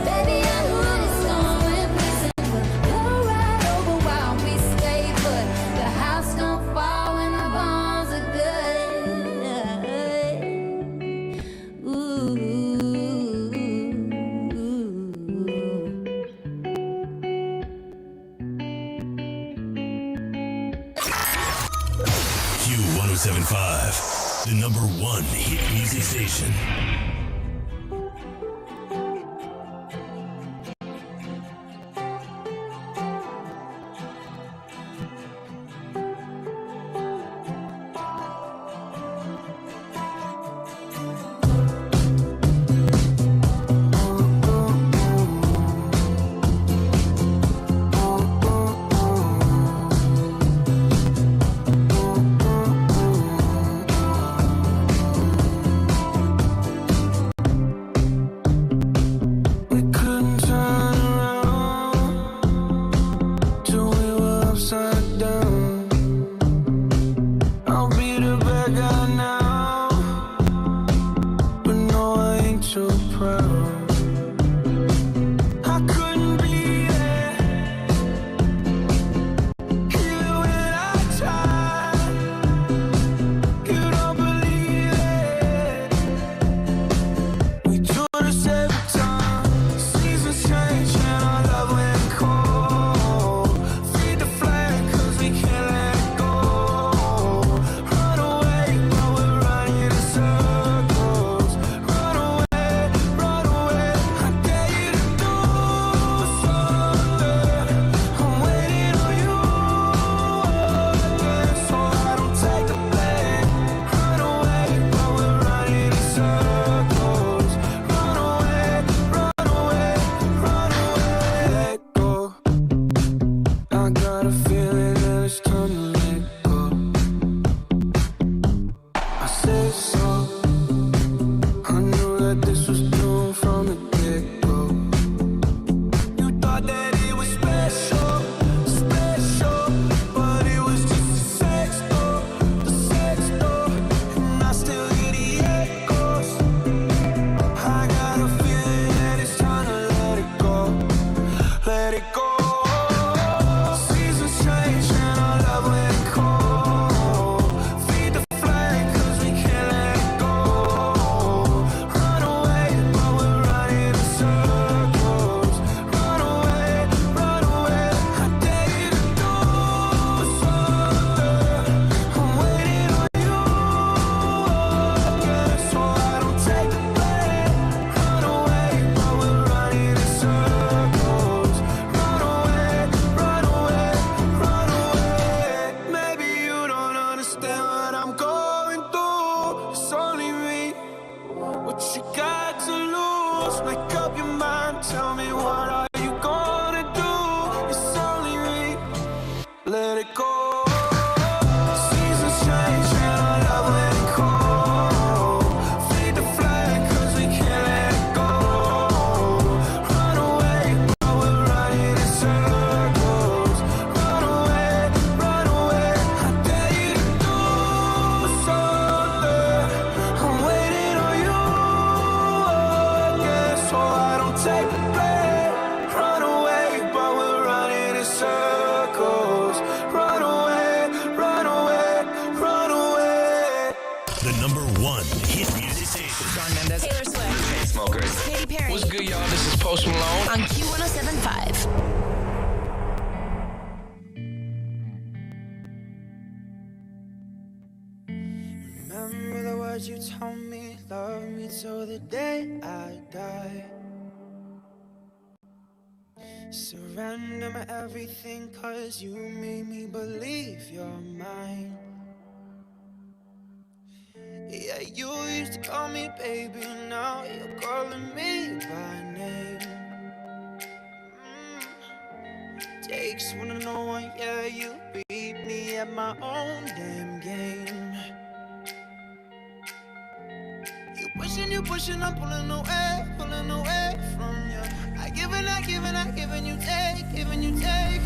baby. I know when it's storm, we're facing, we'll go right over while we stay put. The house don't fall when the bones are good. Ooh. Q1075, the number one hit music station. Post Malone on Q107.5. Remember the words you told me, love me till the day I die. Surrender my everything, cause you made me believe you're mine. Yeah, you used to call me baby, now you're calling me by name. Takes one to know one, yeah, you beat me at my own damn game. You pushing, I'm pulling away from you. I giving, you take.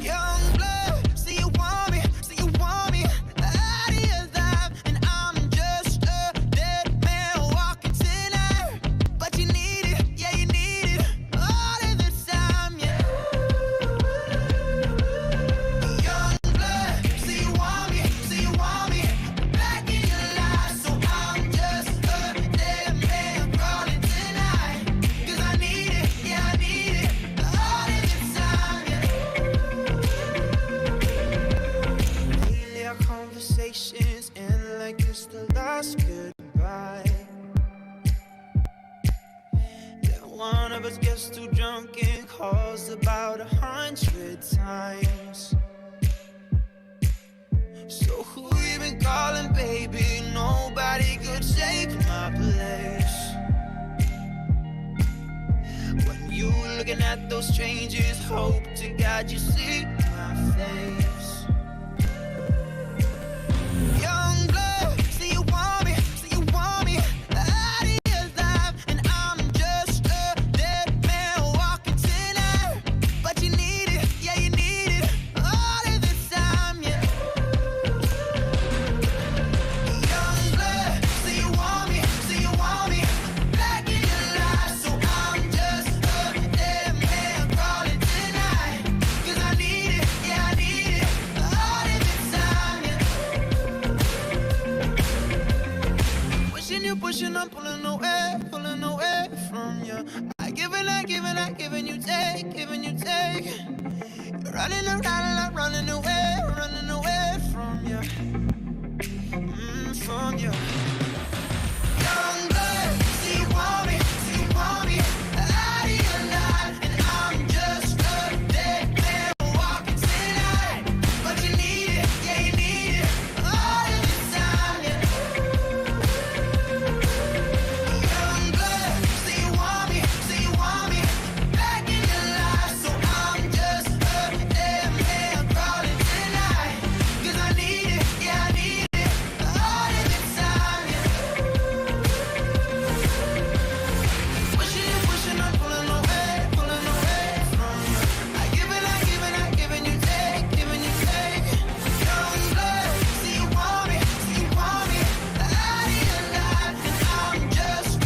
Young blood, see you want me, out of your life, and I'm just a dead man walking tonight. But you need it, yeah, you need it, all of the time, yeah. Young blood, see you want me, back in your life, so I'm just a dead man crawling tonight. 'Cause I need it, yeah, I need it, all of the time, yeah. Lately our conversations end like it's the last goodbye. Yeah, one of us gets too drunk and calls about 100 times. So who you been calling, baby? Nobody could take my place. When you looking at those strangers, hope to God you see my face. Young blood, see you want me, out of your life, and I'm just a dead man walking tonight. But you need it, yeah, you need it, all of the time, yeah. Young blood, see you want me, back in your life, so I'm just a dead man crawling tonight. 'Cause I need it, yeah, I need it, all of the time, yeah. Pushing, I'm pulling away from you. I giving, you take. You're running around, I'm running away from you. From you. Young blood, see you want me, out of your life, and I'm just a dead man walking tonight. But you need it, yeah, you need it, all of the time, yeah. Young blood, see you want me, back in your life, so I'm just a dead man crawling tonight. 'Cause I need it, yeah, I need it, all of the time, yeah. Pushing, I'm pulling away from you. I giving, you take. Young blood, see you want me, out of your life, and I'm just a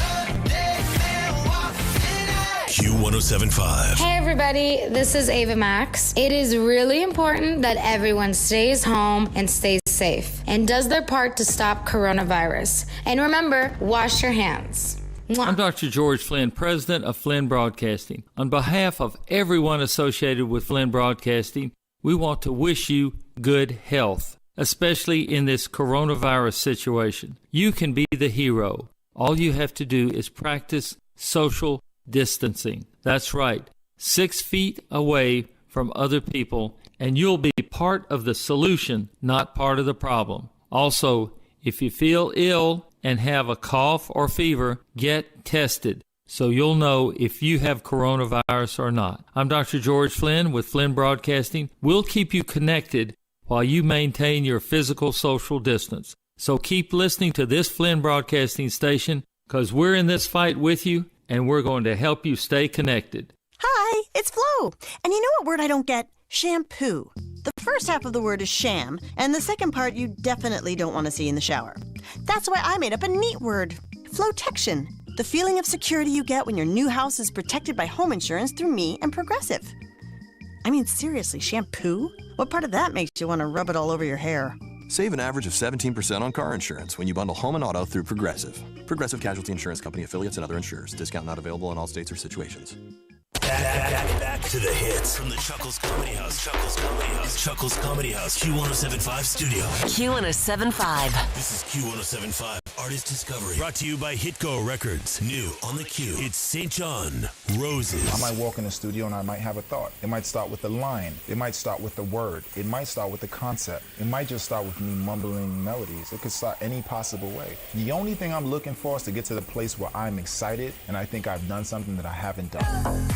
dead man walking tonight. Q107.5. Hey everybody, this is Ava Max. It is really important that everyone stays home and stays safe and does their part to stop coronavirus. And remember, wash your hands. I'm Dr. George Flynn, president of Flynn Broadcasting. On behalf of everyone associated with Flynn Broadcasting, we want to wish you good health, especially in this coronavirus situation. You can be the hero. All you have to do is practice social distancing. That's right, 6 feet away from other people, and you'll be part of the solution, not part of the problem. Also, if you feel ill and have a cough or fever, get tested so you'll know if you have coronavirus or not. I'm Dr. George Flynn with Flynn Broadcasting. We'll keep you connected while you maintain your physical social distance. So keep listening to this Flynn Broadcasting station, because we're in this fight with you, and we're going to help you stay connected. Hi, it's Flo. And you know what word I don't get? Shampoo. The first half of the word is sham, and the second part you definitely don't want to see in the shower. That's why I made up a neat word, Flotection. The feeling of security you get when your new house is protected by home insurance through me and Progressive. I mean, seriously, shampoo? What part of that makes you want to rub it all over your hair? Save an average of 17% on car insurance when you bundle home and auto through Progressive. Progressive Casualty Insurance Company affiliates and other insurers. Discount not available in all states or situations. Back to the hits from the Chuckles Comedy House. Chuckles Comedy House. Chuckles Comedy House. Q1075 Studio. Q1075. This is Q1075 Artist Discovery. Brought to you by Hitco Records. New on the Q. It's St. John Roses. I might walk in the studio and I might have a thought. It might start with a line. It might start with a word. It might start with a concept. It might just start with me mumbling melodies. It could start any possible way. The only thing I'm looking for is to get to the place where I'm excited and I think I've done something that I haven't done.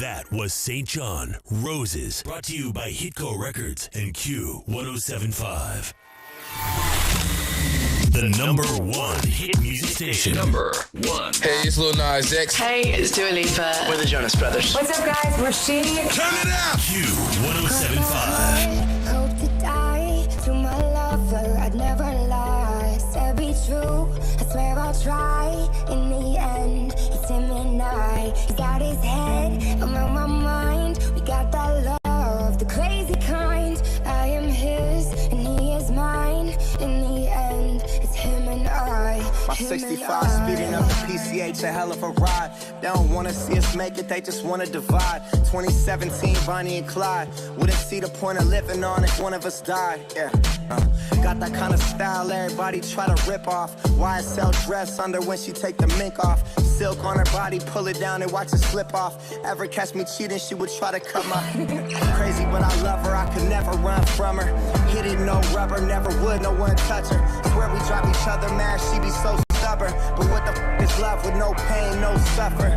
That was St. John Roses. Brought to you by Hitco Records and Q1075. The number one hit music station. Number one. Hey, it's Lil Nas X. Hey, it's Dua Lipa. We're the Jonas Brothers. What's up, guys? We're She. Turn it up. Q1075. Hope to die to my lover. I'd never lie. Said be true. I swear I'll try. In the end, it's him and I. He's got his head. I'm on my mind. We got that love, the crazy kind. I am his and he is mine. In the end, it's him and I. My 65 speeding up the PCH, a hell of a ride. They don't wanna see us make it, they just wanna divide. 2017, Bonnie and Clyde. Wouldn't see the point of living on if one of us died. Yeah. Got that kind of style everybody try to rip off. YSL dress under when she take the mink off. Silk on her body, pull it down and watch it slip off. Ever catch me cheating, she would try to cut my crazy, but I love her, I could never run from her. Hit it, no rubber, never would, no one touch her. Swear we drive each other mad, she be so stubborn. But what the f is love with no pain, no suffer?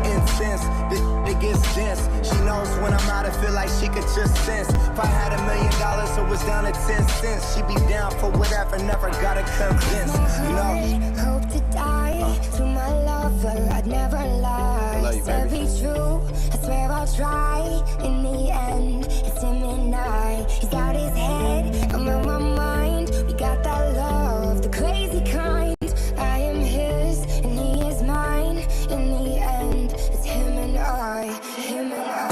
Incense, this it gets dense. She knows when I'm out, I feel like she could just sense. If I had $1 million, it was down to 10 cents. She be down for whatever, never gotta convince. No. Hope to die to my lover. I'd never lie. I love you, baby. Said be try. In the end, it's him and I. He's out his head, I'm on my mind. We got that love, the crazy kind. I am his and he is mine. In the end, it's him and I. Him and I.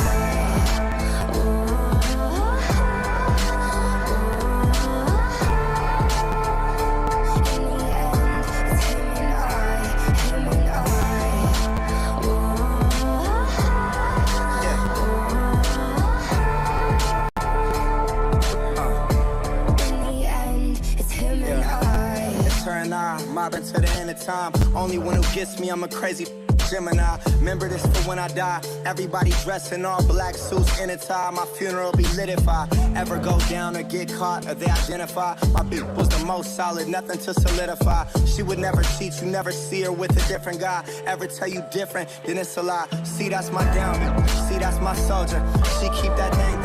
Mobbing to the end of time. Only one who gets me, I'm a crazy Gemini. Remember this for when I die. Everybody dressed in all black suits in a tie. My funeral be lit if I ever go down or get caught or they identify. My beat was the most solid, nothing to solidify. She would never cheat, you never see her with a different guy. Ever tell you different, then it's a lie. See, that's my downbeat. See, that's my soldier. She keep that thing.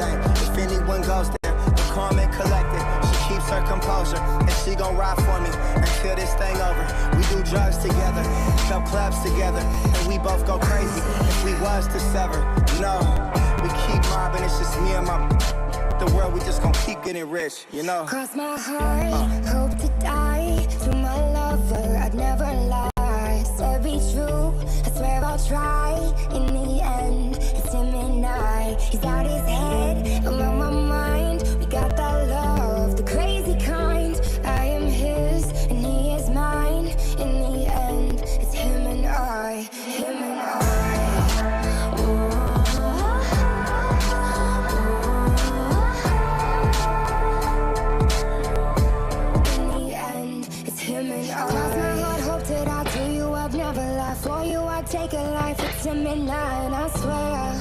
If anyone goes there, the calm and collected. She keeps her composure, and she gon' ride for me until this thing over. We do drugs together, sell clubs together, and we both go crazy if we was to sever. No, we keep mobbing, it's just me and my the world, we just gon' keep getting rich, you know. Cross my heart, hope to die. To my lover, I'd never lie. Said be true, I swear I'll try. In the end, it's him and I. He's out his head, I'm on my mind. We got that love, the crazy kind. I am his and he is mine. In the end, it's him and I. Him and I. Take a life, it's him and I swear.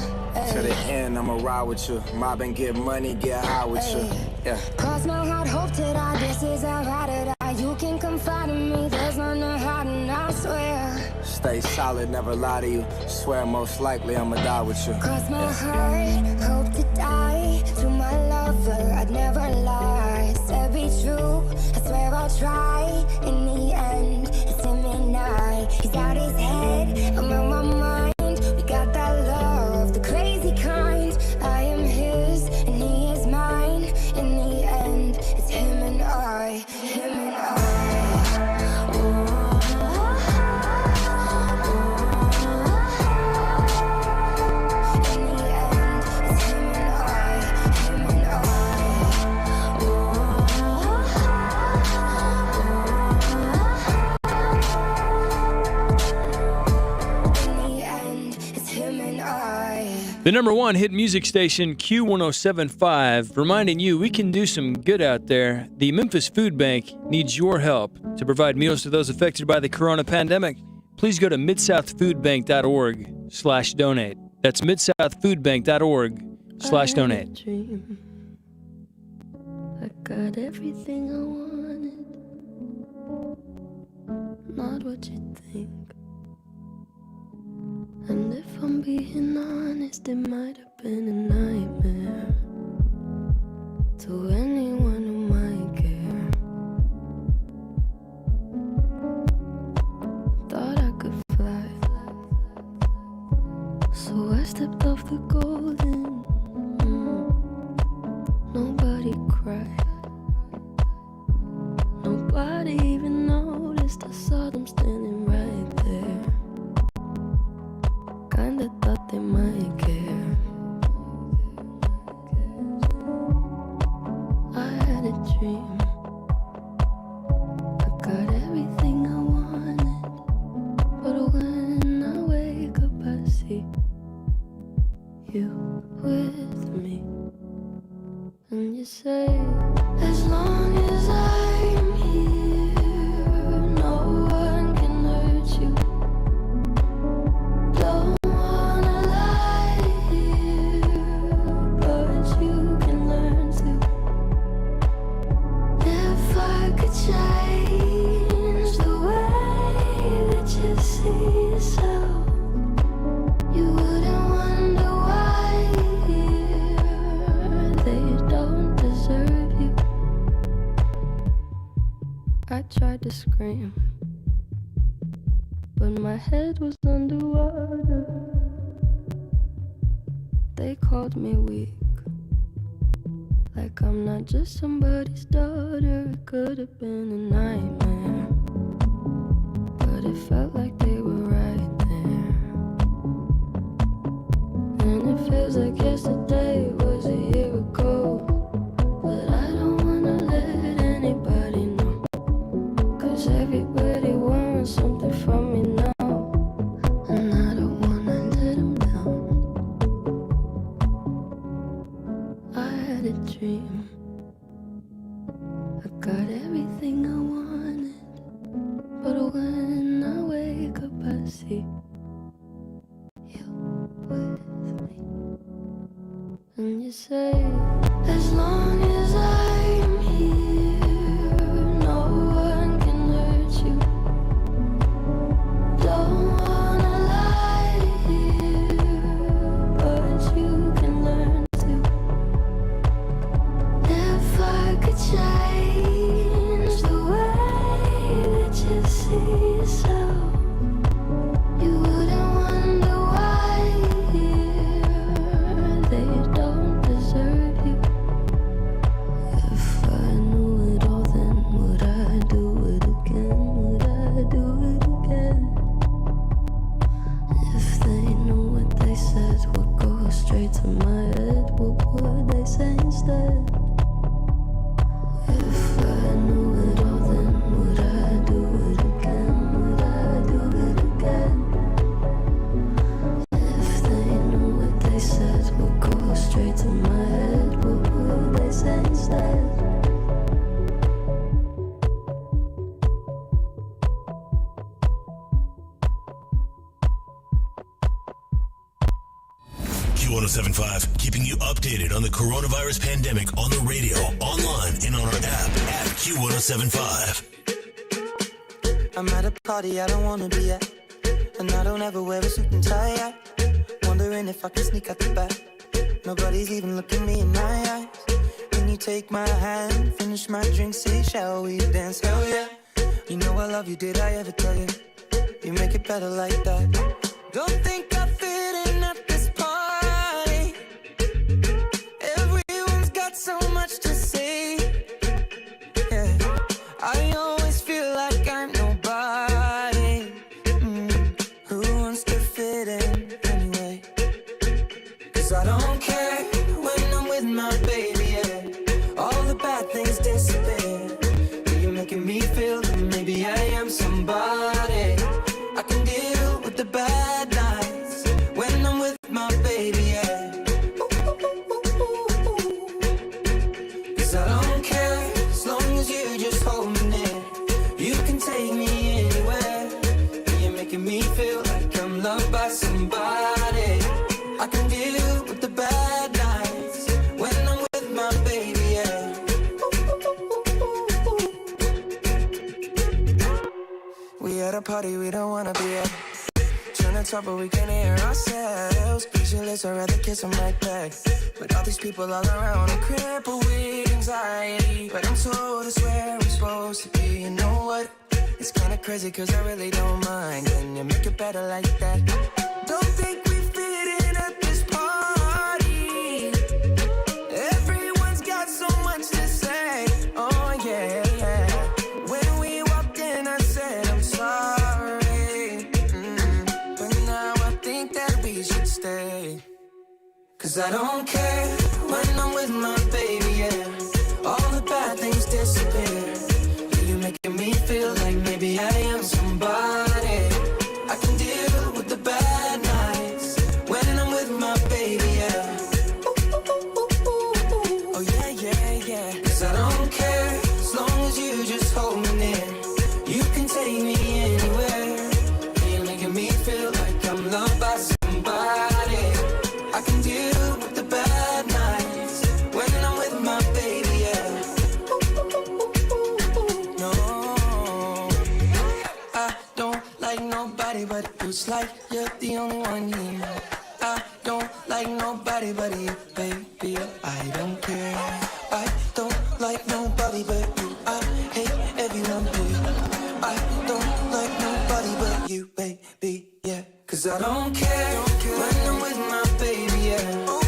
To the end, I'ma ride with you. Mob and get money, get high with you. Yeah. Cross my heart, hope to die. This is how ride or die. You can confide in me, there's nothing hiding, I swear. Stay solid, never lie to you. Swear most likely I'ma die with you. Cross my heart, hope to die. To my lover, I'd never lie. Said be true, I swear I'll try. In the end, it's him and I. He's out his head, I'm on my mind. We got that love, the crazy kind. I am his and he is mine. In the end, it's him and I. Him and I. The number one hit music station, Q1075, reminding you we can do some good out there. The Memphis Food Bank needs your help to provide meals to those affected by the corona pandemic. Please go to midsouthfoodbank.org/donate. That's midsouthfoodbank.org/donate. I got everything I wanted, not what you think. And if I'm being honest, it might have been a nightmare to anyone who might care. Thought I could fly, so I stepped off the golden. Nobody cried, nobody even noticed. I saw them standing right there. Kinda thought they might care. I had a dream, I got everything I wanted, but when I wake up I see you with me. And you say, as long as I'm here, no one can hurt you. Don't change the way that you see yourself, you wouldn't wonder why they don't deserve you. I tried to scream, but my head was underwater. they called me weak. Like I'm not just somebody's daughter. It could have been a nightmare, but it felt like they were right there. And it feels like yesterday was a year ago. But I don't wanna let anybody know, 'cause everybody wants something from me now. And I don't wanna let them down. I had a dream, I got everything I wanted, but when I wake up I see you with me. And you say, as long as I'm here, no one can hurt you. Don't wanna lie here, but you can learn to. If I could change the way that you see yourself, you wouldn't wonder why they don't deserve you. If I knew it all, then would I do it again? Would I do it again? If they knew what they said would go straight to my head, what would they say instead? If I knew it all, then would I do it again? Would I do it again? If they knew what they said would go straight to my head, what would they say instead? Q1075, keeping you updated on the coronavirus pandemic on the radio, online, and on our app at Q1075. I'm at a party I don't wanna be at, and I don't ever wear a suit and tie yet. Wondering if I can sneak out the back. Nobody's even looking me in my eyes. When you take my hand, finish my drink, say, shall we dance? Hell yeah. You know I love you, did I ever tell you? You make it better like that. Don't think I fit in at this party. Everyone's got so much to say. Yeah, I always feel like I'm nobody. Who wants to fit in anyway? 'Cause I don't care when I'm with my baby, yeah. All the bad things disappear. You're making me feel that maybe I am somebody. I can deal with the bad nights when I'm with my baby, yeah. 'Cause I don't care as long as you just hold me near. You can take me anywhere. You're making me feel like I'm loved by somebody. I can deal with the bad nights when I'm with my baby, yeah. We at a party we don't wanna be at. Trying to talk but we can't hear ourselves. Pictureless, I'd rather kiss them right back. But all these people all around are crippled with anxiety. But I'm told it's where we're supposed to be. You know what? It's kinda crazy 'cause I really don't mind. Can you make it better like that? Don't think we fit in at this party. Everyone's got so much to say. Oh yeah, yeah. When we walked in I said I'm sorry. But now I think that we should stay. 'Cause I don't care when I'm with my baby, yeah. All the bad things disappear. You're making me feel like maybe I am somebody. I can deal with the bad nights when I'm with my baby, yeah. Oh yeah, yeah, yeah. 'Cause I don't care as long as you just hold me near. You can take me anywhere. You're making me feel like I'm loved by somebody. I can deal with the bad nights when I'm with my baby, yeah. No, I don't like nobody but you. It's like you're the only one here. I don't like nobody but you, baby. I don't care. I don't like nobody but you. I hate everyone here. I don't like nobody but you, baby, yeah. 'Cause I don't care when I'm with my baby, yeah. Oh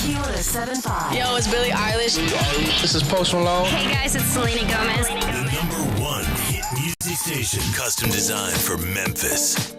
Q107.5. Yo, it's Billie Eilish. This is Post Malone. Hey guys, it's Selena Gomez. The #1 hit music station, custom designed for Memphis.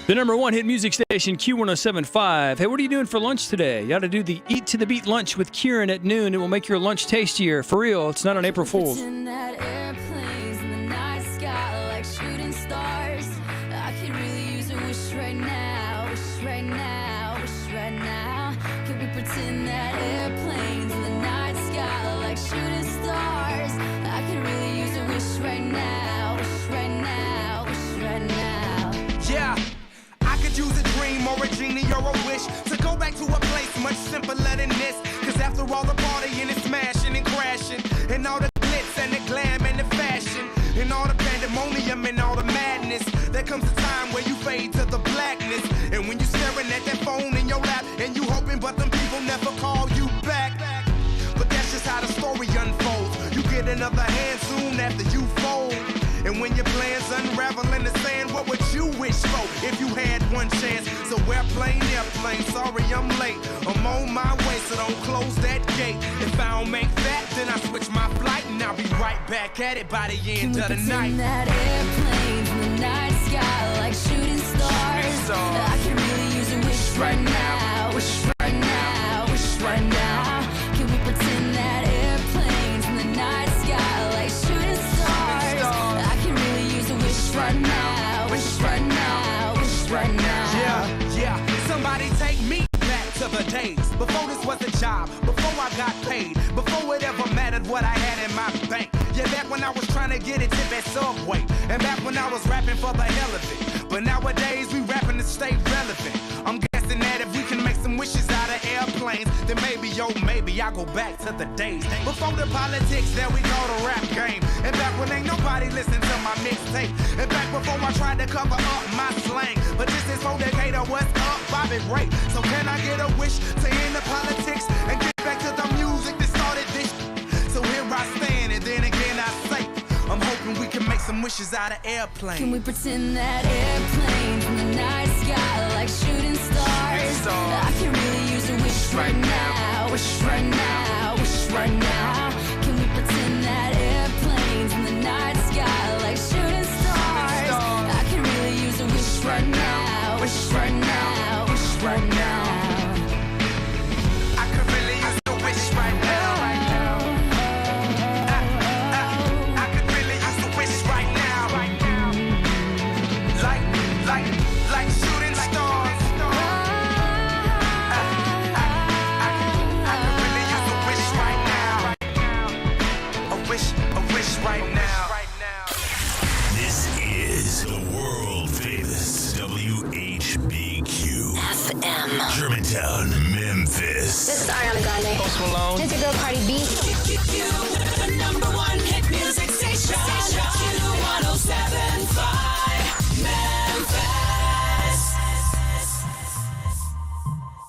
The #1 hit music station, Q107.5. Hey, what are you doing for lunch today? You ought to do the Eat to the Beat lunch with Kieran at noon. It will make your lunch tastier. For real, it's not on April Fool's. Pretend that airplanes in the night sky like shooting stars. I could really use a wish right now, wish right now, wish right now. Can we pretend that airplanes in the night sky like shooting stars? I could really use a wish right now, wish right now, wish right now. Yeah, I could use a dream or a genie or a wish to go back to a place much simpler than this. Cause after all the partying and smashing and crashing, and all the glitz and the glam and the fashion, and all the pandemonium and all the madness, there comes a time where you fade to the blackness. And when you staring at that phone in your lap, and you hoping but them people never call you back. But that's just how the story unfolds. You get another hand soon after you fold. And when your plans unravel in the sand, what would you wish for if you had one chance? So airplane, sorry I'm late. I'm on my way, so don't close that gate. If I don't make that, then I switch my flight, and I'll be right back at it by the end of the night. That airplanes in the night sky like shooting stars. I can really use a wish right now, wish right now, wish right now. Can we pretend that airplanes in the night sky like shooting stars? I can really use a wish right now, wish right now, wish right now. Yeah, somebody take me back to the days before this was a job, before I got paid, before it ever mattered what I had in my bank. Yeah, back when I was trying to get a tip at Subway, and back when I was rapping for the hell of it. But nowadays we rapping to stay relevant. I'm guessing that if we can make some wishes out of airplanes, then maybe, maybe I'll go back to the days before the politics that we call the rap game. And back when ain't nobody listened to my mixtape. And back before I tried to cover up my slang. But this is for Decatur, what's up, Bobby Ray? So can I get a wish to end the politics and get back to the music that started this? So here I stand, and then again I say, I'm hoping we can make some wishes out of airplanes. Can we pretend that airplanes in the night sky like shooting stars? wish right now, wish right now. I could really use a wish right now. I could really use a wish right now. Like shooting stars. I could really use a wish right now. A wish right now. This is the world famous WHBQ FM. Germantown, Memphis. This is Ariana Grande. Post Malone. This is your girl Cardi B.